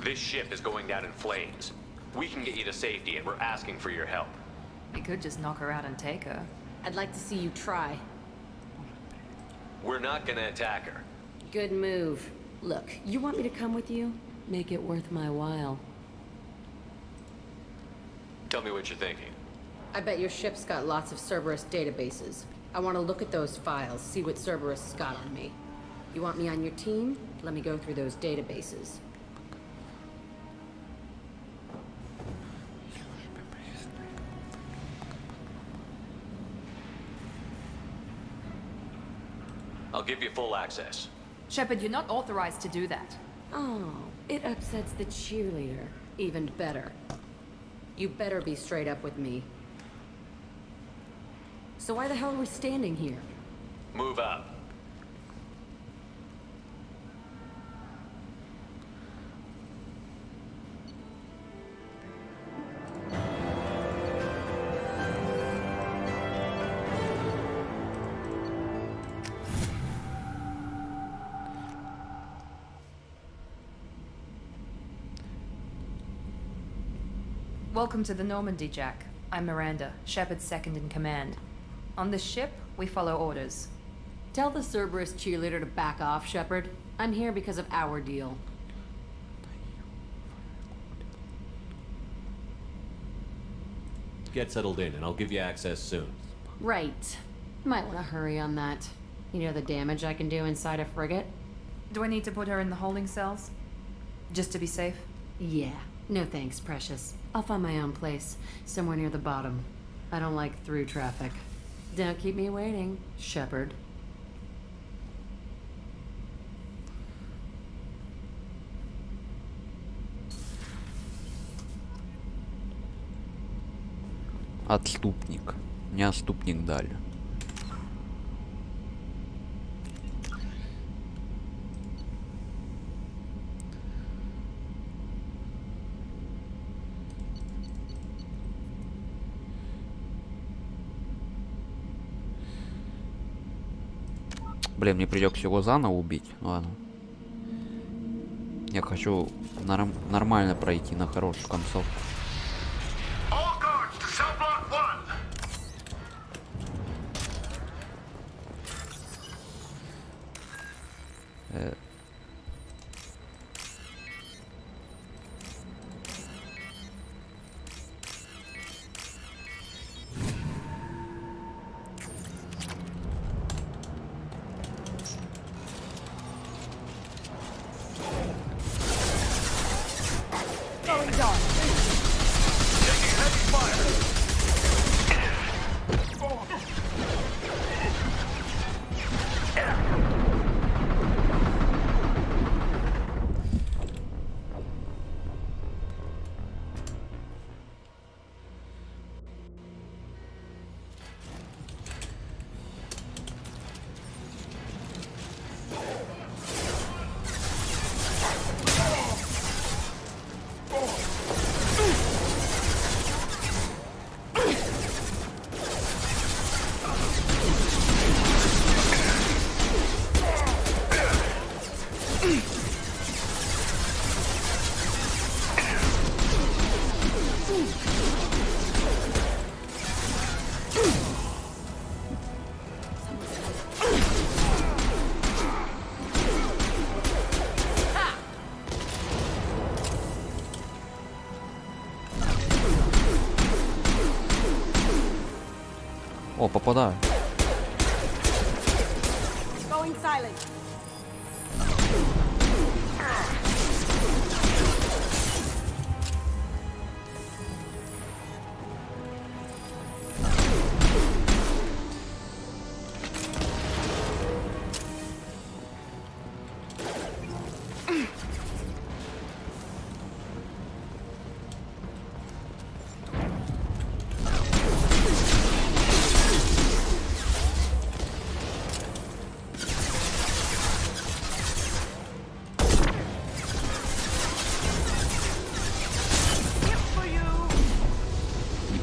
S10: This ship is going down in flames. We can get you to safety, and we're asking for your help.
S12: We could just knock her out and take her.
S8: I'd like to see you try.
S10: We're not gonna attack her.
S8: Good move. Look, you want me to come with you? Make it worth my while.
S10: Tell me what you're thinking.
S8: I bet your ship's got lots of Cerberus databases. I want to look at those files, see what Cerberus has got on me. You want me on your team? Let me go through those databases.
S10: I'll give you full access.
S12: Shepard, you're not authorized to do that.
S8: Oh, it upsets the cheerleader. Even better. You better be straight up with me. So why the hell are we standing here?
S10: Move up.
S12: Welcome to the Normandy, Jack. I'm Miranda, Shepard's second in command. On this ship, we follow orders.
S8: Tell the Cerberus cheerleader to back off, Shepard. I'm here because of our deal.
S10: Get settled in, and I'll give you access soon.
S8: Right. Might want to hurry on that. You know the damage I can do inside a frigate?
S12: Do I need to put her in the holding cells? Just to be safe?
S8: Yeah. No thanks, precious. I'll find my own place, somewhere near the bottom. I don't like through traffic. Don't keep me waiting, Shepard.
S1: Отступник. Мне отступник дали. Блин, мне придется его заново убить. Ладно. Я хочу нормально пройти на хорошую концовку. О, попадаю.
S21: Going silent.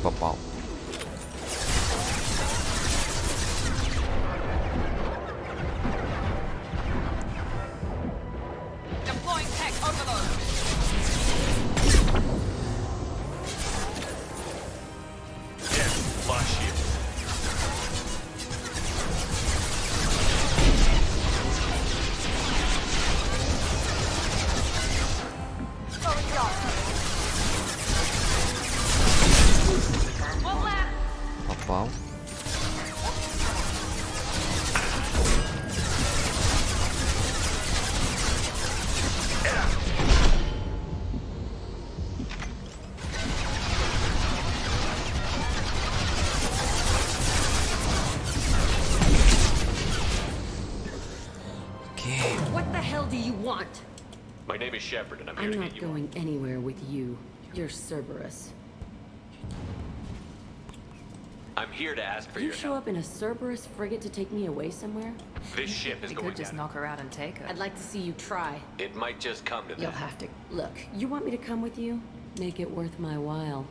S1: Попал.
S21: Deploying tech overload.
S4: Flash here.
S21: Going dark. One left.
S1: Попал.
S10: My name is Shepard, and I'm here
S8: I'm
S10: to
S8: not
S10: get you.
S8: going anywhere with you. You're Cerberus.
S10: I'm here to ask for
S8: You
S10: your
S8: show
S10: help.
S8: up in a Cerberus frigate to take me away somewhere?
S10: This ship is
S12: We
S10: going
S12: could just
S10: down.
S12: knock her out and take her.
S8: I'd like to see you try.
S10: It might just come to that.
S8: You'll have to. Look, you want me to come with you? Make it worth my while.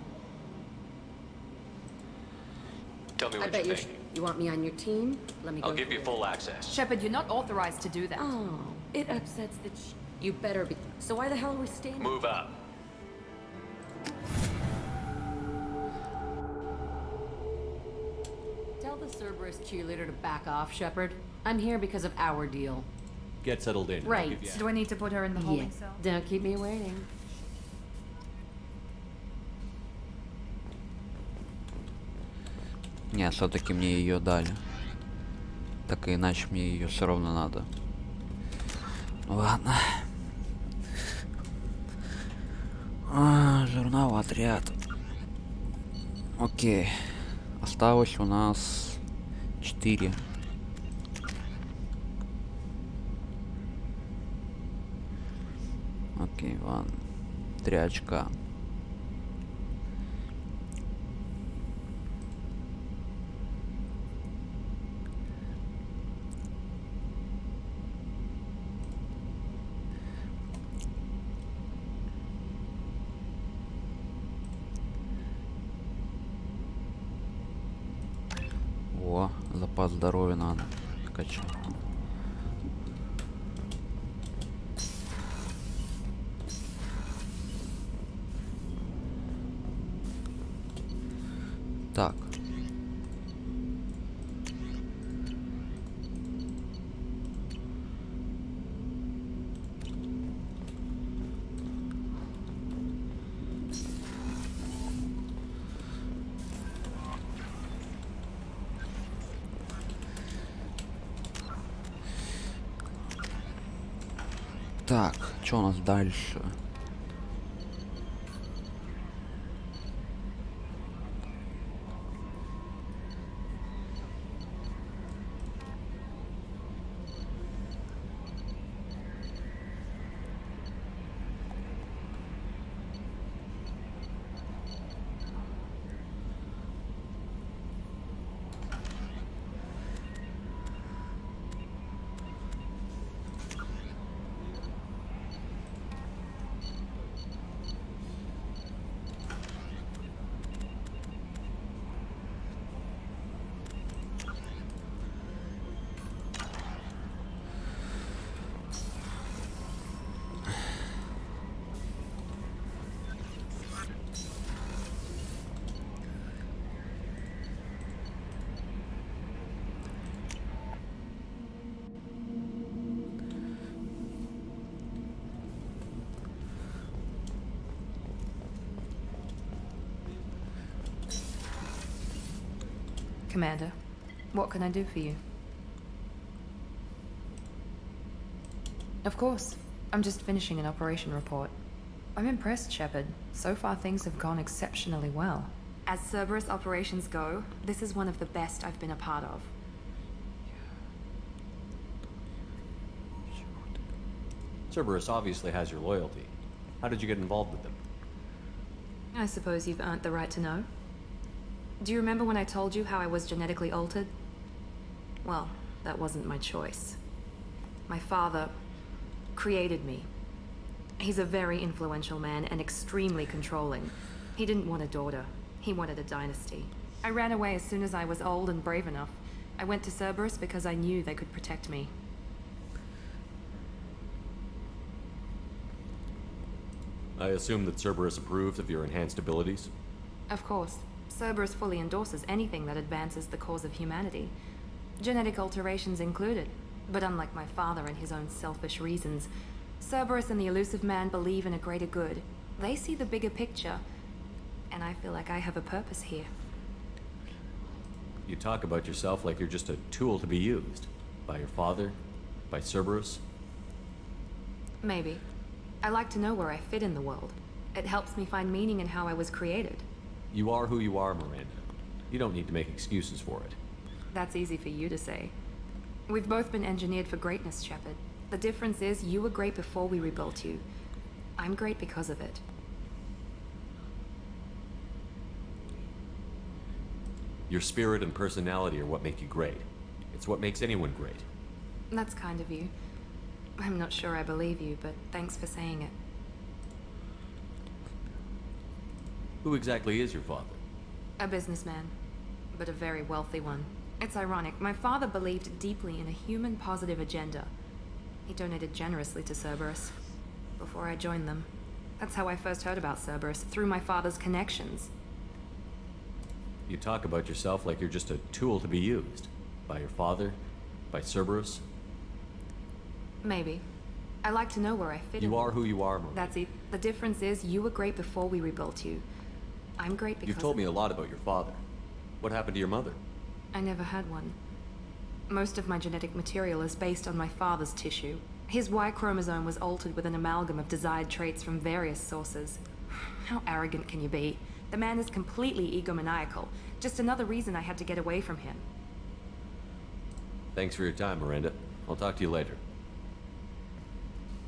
S10: Tell me
S8: I
S10: what
S8: bet
S10: you
S8: you're.
S10: think.
S8: You want me on your team? Let me go.
S10: I'll give you
S8: through
S10: full access.
S12: Shepard, you're not authorized to do that.
S8: Oh, it upsets the. You better be. So why the hell are we standing?
S10: Move up.
S8: Tell the Cerberus cheerleader to back off, Shepard. I'm here because of our deal.
S10: Get settled in.
S8: Right.
S12: Do I need to put her in the holding cell?
S8: Don't keep me waiting.
S1: Не, все-таки мне ее дали. Так и иначе мне ее все равно надо. Ладно. Журнал отряд. Окей. Осталось у нас 4. Окей, ладно. 3 очка. О, запас здоровья надо качать. Так. Так, что у нас дальше?
S12: Commander, what can I do for you? Of course. I'm just finishing an operation report. I'm impressed, Shepard. So far things have gone exceptionally well. As Cerberus operations go, this is one of the best I've been a part of.
S10: Cerberus obviously has your loyalty. How did you get involved with them?
S12: I suppose you've earned the right to know. Do you remember when I told you how I was genetically altered? Well, that wasn't my choice. My father created me. He's a very influential man and extremely controlling. He didn't want a daughter. He wanted a dynasty. I ran away as soon as I was old and brave enough. I went to Cerberus because I knew they could protect me.
S10: I assume that Cerberus approved of your enhanced abilities?
S12: Of course. Cerberus fully endorses anything that advances the cause of humanity. Genetic alterations included. But unlike my father and his own selfish reasons, Cerberus and the Elusive Man believe in a greater good. They see the bigger picture, and I feel like I have a purpose here.
S10: You talk about yourself like you're just a tool to be used. By your father? By Cerberus?
S12: Maybe. I like to know where I fit in the world. It helps me find meaning in how I was created.
S10: You are who you are, Miranda. You don't need to make excuses for it.
S12: That's easy for you to say. We've both been engineered for greatness, Shepard. The difference is you were great before we rebuilt you. I'm great because of it.
S10: Your spirit and personality are what make you great. It's what makes anyone great.
S12: That's kind of you. I'm not sure I believe you, but thanks for saying it.
S10: Who exactly is your father?
S12: A businessman, but a very wealthy one. It's ironic. My father believed deeply in a human positive agenda. He donated generously to Cerberus before I joined them. That's how I first heard about Cerberus, through my father's connections.
S10: You talk about yourself like you're just a tool to be used. By your father? By Cerberus?
S12: Maybe. I like to know where I fit in.
S10: You are who you are, Marie.
S12: That's it. The difference is you were great before we rebuilt you. I'm great because
S10: You've told me a lot about your father. What happened to your mother?
S12: I never had one. Most of my genetic material is based on my father's tissue. His Y chromosome was altered with an amalgam of desired traits from various sources. How arrogant can you be? The man is completely egomaniacal. Just another reason I had to get away from him.
S10: Thanks for your time, Miranda. I'll talk to you later.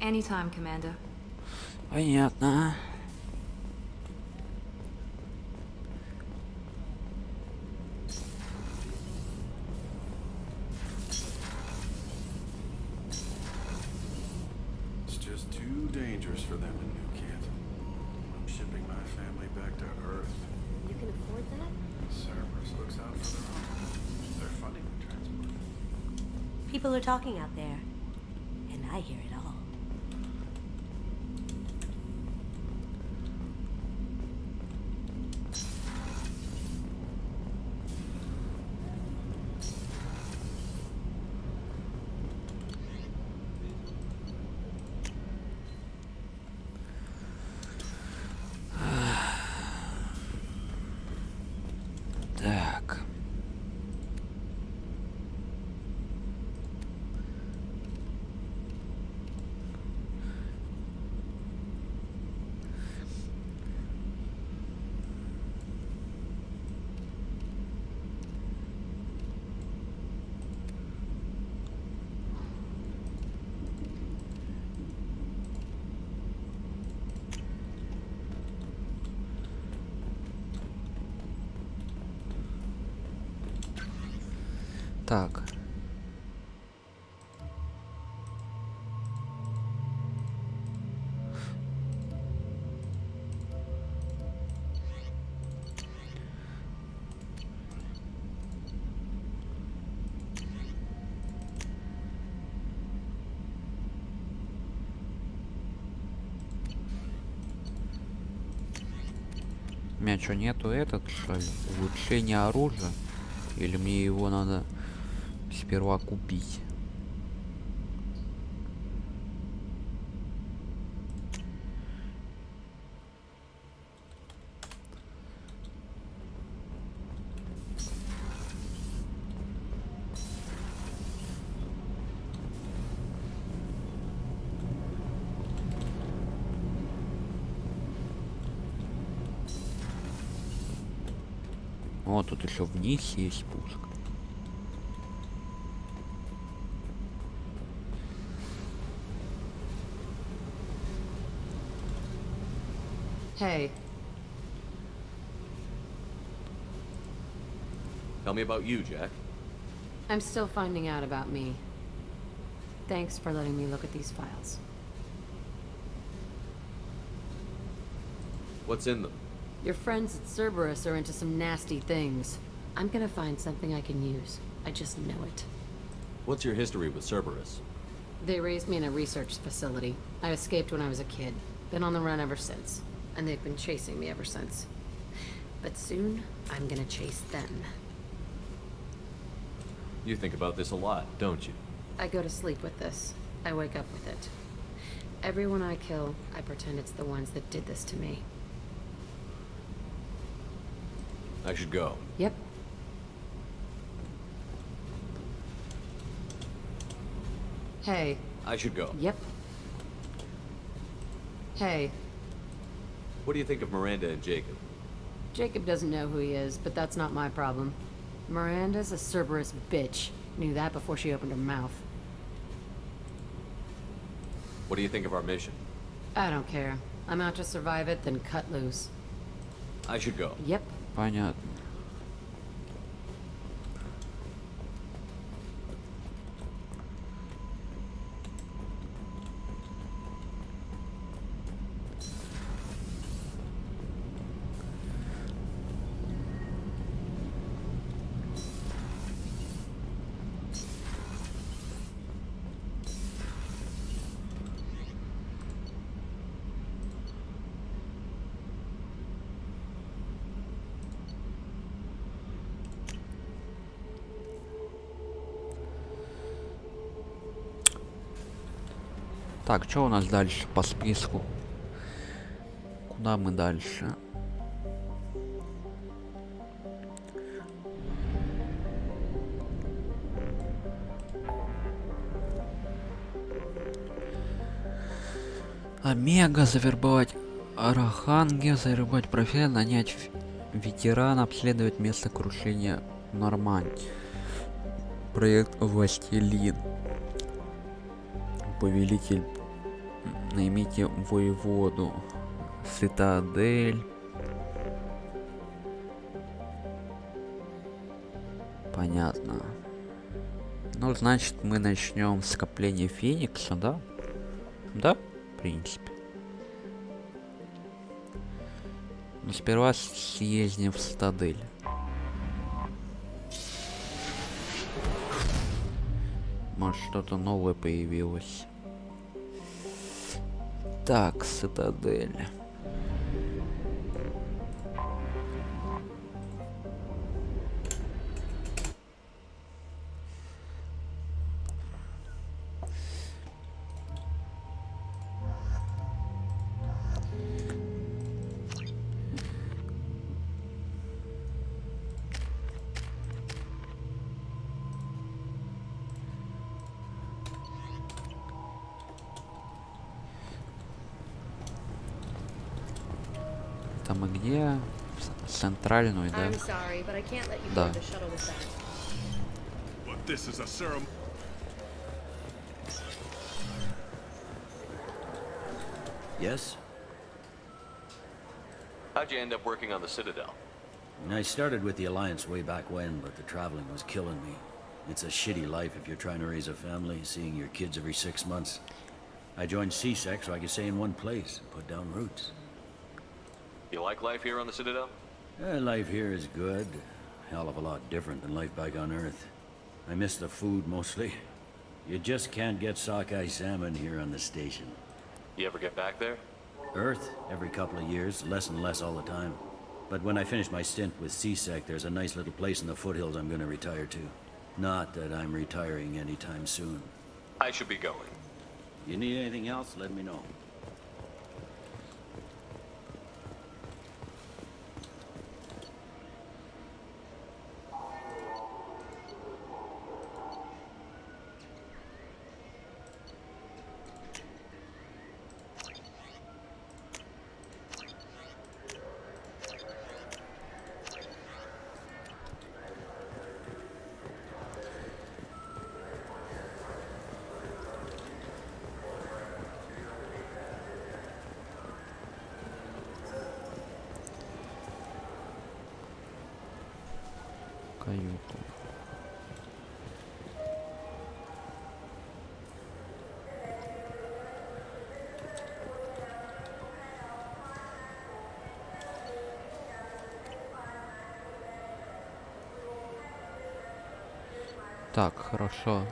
S12: Anytime, Commander.
S1: Понятно.
S3: It's just too dangerous for them in New Kent. I'm shipping my family back to Earth.
S18: You can afford that?
S3: Cerberus looks out for their own. They're funding the transport.
S18: People are talking out there, and I hear it all.
S1: Так. Так. У меня что, нету этот, что ли? Улучшение оружия? Или мне его надо сперва купить? О, тут еще вниз есть спуск.
S8: Hey.
S10: Tell me about you, Jack.
S8: I'm still finding out about me. Thanks for letting me look at these files.
S10: What's in them?
S8: Your friends at Cerberus are into some nasty things. I'm gonna find something I can use. I just know it.
S10: What's your history with Cerberus?
S8: They raised me in a research facility. I escaped when I was a kid. Been on the run ever since. And they've been chasing me ever since. But soon, I'm gonna chase them.
S10: You think about this a lot, don't you?
S8: I go to sleep with this. I wake up with it. Everyone I kill, I pretend it's the ones that did this to me.
S10: I should go.
S8: Yep. Hey.
S10: I should go.
S8: Yep. Hey.
S10: What do you think of Miranda and Jacob?
S8: Jacob doesn't know who he is, but that's not my problem. Miranda's a Cerberus bitch. Knew that before she opened her mouth.
S10: What do you think of our mission?
S8: I don't care. I'm out to survive it, then cut loose.
S10: I should go.
S8: Yep.
S1: Понятно. Так, что у нас дальше по списку? Куда мы дальше? Омега, завербовать Араханге, завербовать профеля, нанять ветерана, обследовать место крушения Нормандии. Проект Властелин. Повелитель, наймите воеводу. Цитадель. Понятно. Ну, значит, мы начнем с скопления Феникса, да? Да, в принципе. Но сперва съездим в Цитадель. Может, что-то новое появилось. Так, Цитадель. Там и где? Центральную, да? Да.
S7: Yes?
S10: How'd you end up working on the Citadel?
S7: I started with the Alliance way back when, but the traveling was killing me. It's a shitty life if you're trying to raise a family, seeing your kids every 6 months. I joined CSEC so I could stay in one place and put down roots.
S10: You like life here on the Citadel?
S7: Life here is good. Hell of a lot different than life back on Earth. I miss the food mostly. You just can't get sockeye salmon here on the station.
S10: You ever get back there?
S7: Earth, every couple of years, less and less all the time. But when I finish my stint with CSEC, there's a nice little place in the foothills I'm gonna retire to. Not that I'm retiring anytime soon.
S10: I should be going.
S7: You need anything else, let me know.
S1: Каюту. Так, хорошо.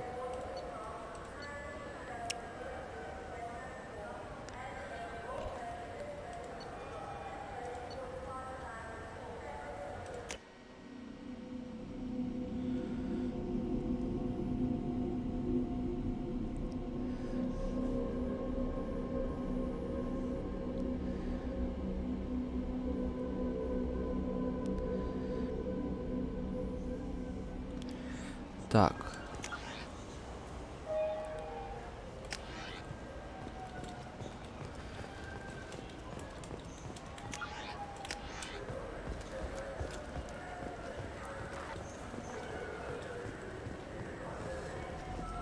S1: Так.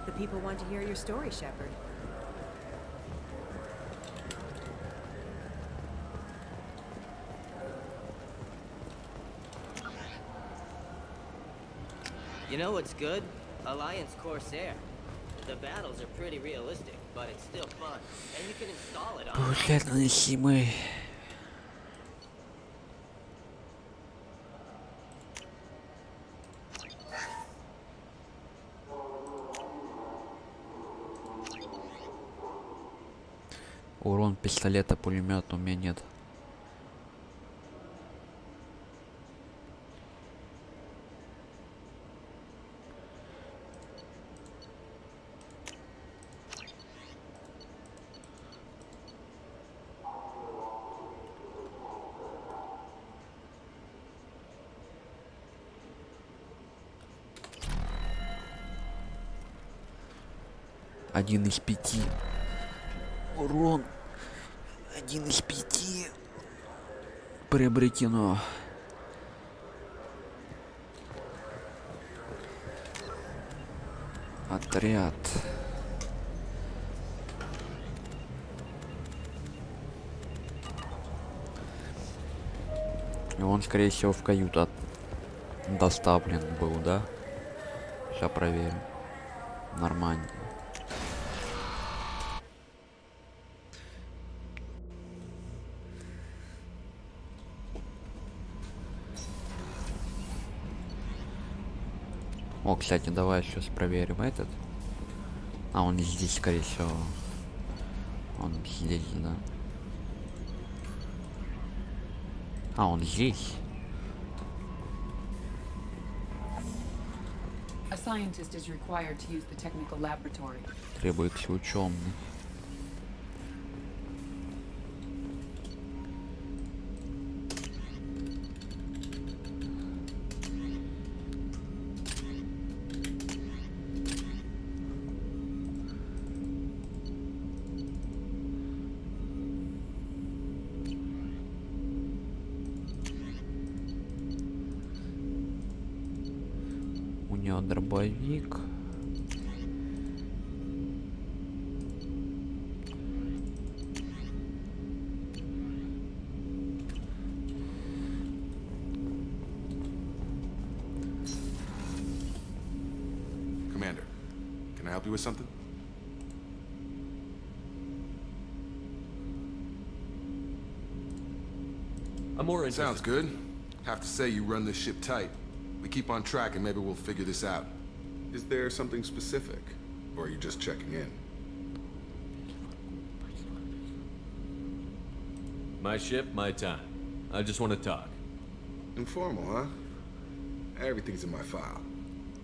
S11: The people want to hear your story, Shepard.
S5: You know what's good? Alliance Corsair. The battles are pretty realistic, but it's still fun. And you can install it on...
S1: Повышает наносимый. Урон пистолета, пулемет у меня нет. Один из 5. Урон. 1 из 5. Приобретено. Отряд. И он, скорее всего, в каюту доставлен был, да? Сейчас проверим. Нормально. О, кстати, давай сейчас проверим этот. А, он здесь, скорее всего. Он здесь, да. А, он здесь.
S16: A scientist is required to use the technical laboratory.
S1: Требуется ученый. У него дробовик.
S3: Commander, can I help you with something?
S10: I'm more interested.
S3: Sounds good. Have to say you run this ship tight. We keep on track and maybe we'll figure this out. Is there something specific? Or are you just checking in?
S10: My ship, my time. I just want to talk.
S3: Informal, huh? Everything's in my file.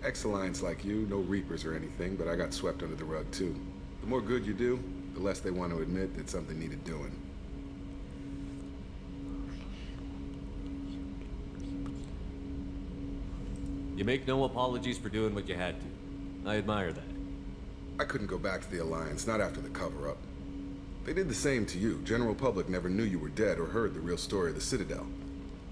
S3: Ex-Alliance like you, no Reapers or anything, but I got swept under the rug too. The more good you do, the less they want to admit that something needed doing.
S10: You make no apologies for doing what you had to. I admire that.
S3: I couldn't go back to the Alliance, not after the cover-up. They did the same to you. General public never knew you were dead or heard the real story of the Citadel.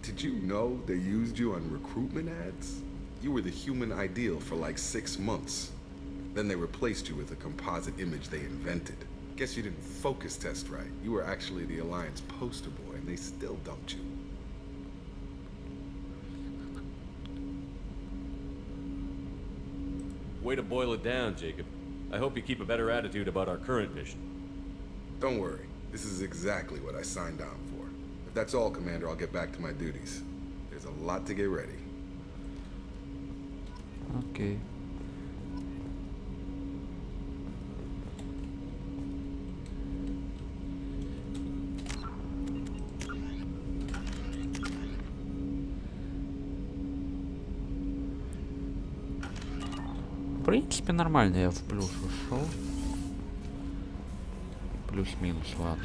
S3: Did you know they used you on recruitment ads? You were the human ideal for like 6 months. Then they replaced you with a composite image they invented. Guess you didn't focus test right. You were actually the Alliance poster boy, and they still dumped you.
S10: Way to boil it down, Jacob. I hope you keep a better attitude about our current mission.
S3: Don't worry. This is exactly what I signed on for. If that's all, Commander, I'll get back to my duties. There's a lot to get ready.
S1: Okay. В принципе, нормально, я в плюс ушел. Плюс-минус, ладно.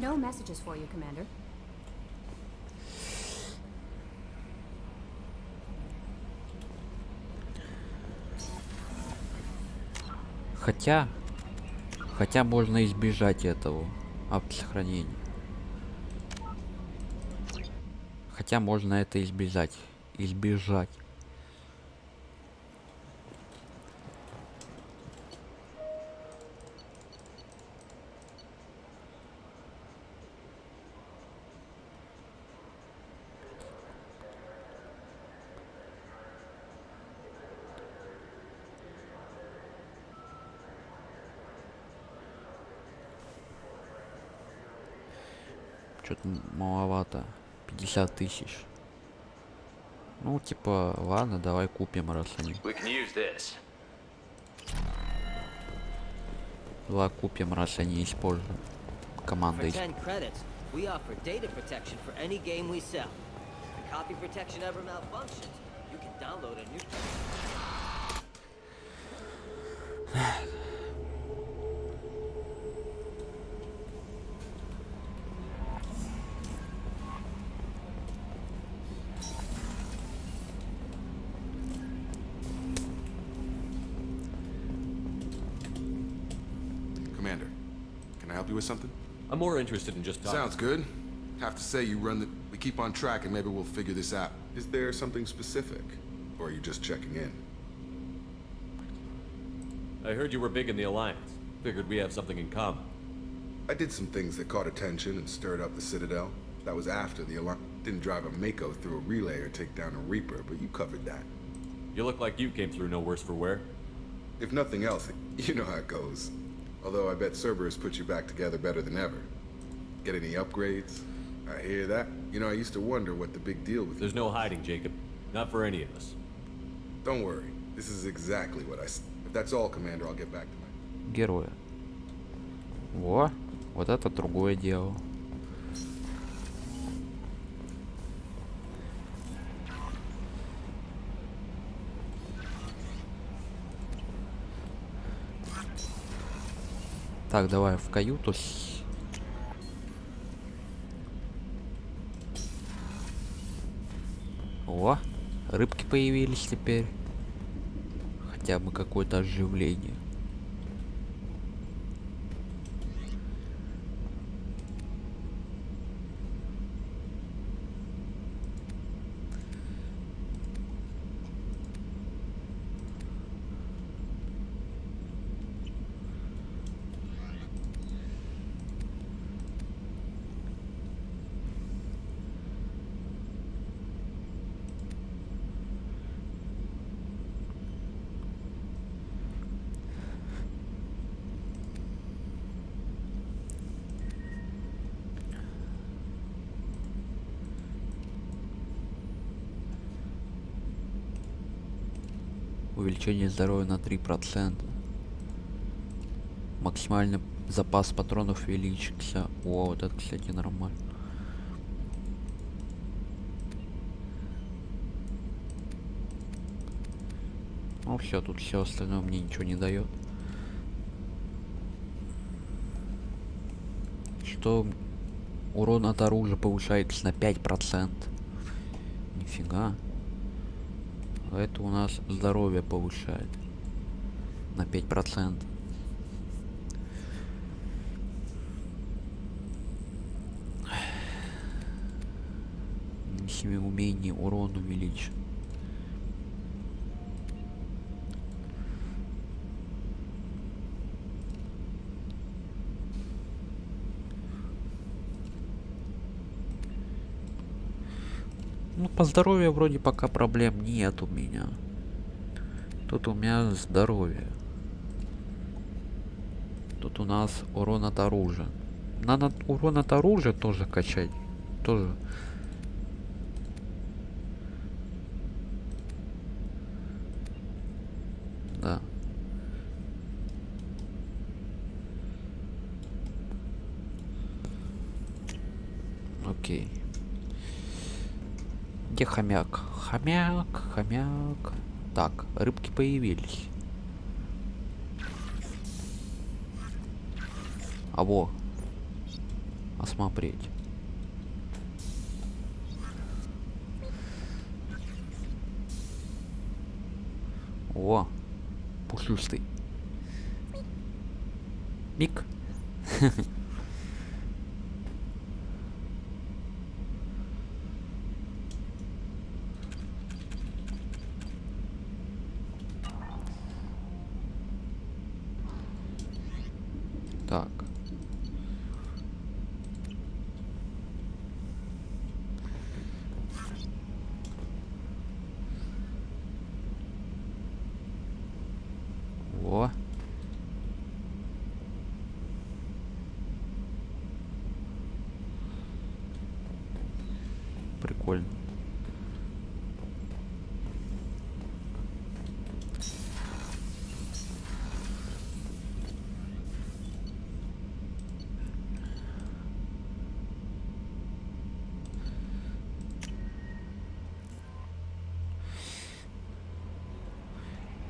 S19: No messages for you, Commander.
S1: Хотя можно избежать этого автосохранения. Хотя можно это избежать. Что-то маловато. 50 тысяч. Ну, типа, ладно, давай купим, раз они. Давай купим, раз они используют. Команда
S5: For 10 credits, we offer data protection for any game we sell. If the copy protection ever malfunctions, you can download a new.
S3: Commander, can I help you with something?
S10: I'm more interested in just talking.
S3: Sounds good. Have to say you run the... We keep on track and maybe we'll figure this out. Is there something specific? Or are you just checking in?
S10: I heard you were big in the Alliance. Figured we have something in common.
S3: I did some things that caught attention and stirred up the Citadel. That was after the Alliance. Didn't drive a Mako through a relay or take down a Reaper, but you covered that.
S10: You look like you came through no worse for wear.
S3: If nothing else, you know how it goes. Although I bet Cerberus put you back together better than ever. Get any upgrades? I hear that. You know, I used to wonder what the big deal was.
S10: There's no hiding, Jacob. Not for any of us.
S3: Don't worry. This is exactly what I said. If that's all, Commander, I'll get back to my...
S1: Героя. Во, вот это другое дело. Так, давай в каюту. О, рыбки появились теперь. Хотя бы какое-то оживление. Увеличение здоровья на 3%. Максимальный запас патронов увеличился. О, вот это, кстати, нормально. Ну все, тут все остальное мне ничего не дает. Что урон от оружия повышается на 5%. Нифига. Это у нас здоровье повышает на 5%. Семи умений урон увеличен. Ну, по здоровью вроде пока проблем нет у меня. Тут у меня здоровье. Тут у нас урон от оружия. Надо урон от оружия тоже качать. Тоже. Да. Окей. Где хомяк? Хомяк, хомяк. Так, рыбки появились. А во. Осмотреть. О, пушистый. Мик. Так. Во.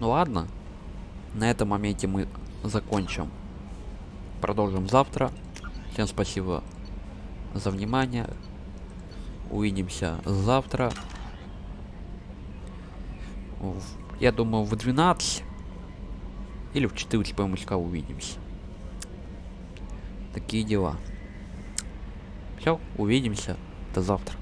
S1: Ну ладно, на этом моменте мы закончим. Продолжим завтра. Всем спасибо за внимание. Увидимся завтра. Я думаю, в 12 или в 14 по МСК увидимся. Такие дела. Все, увидимся. До завтра.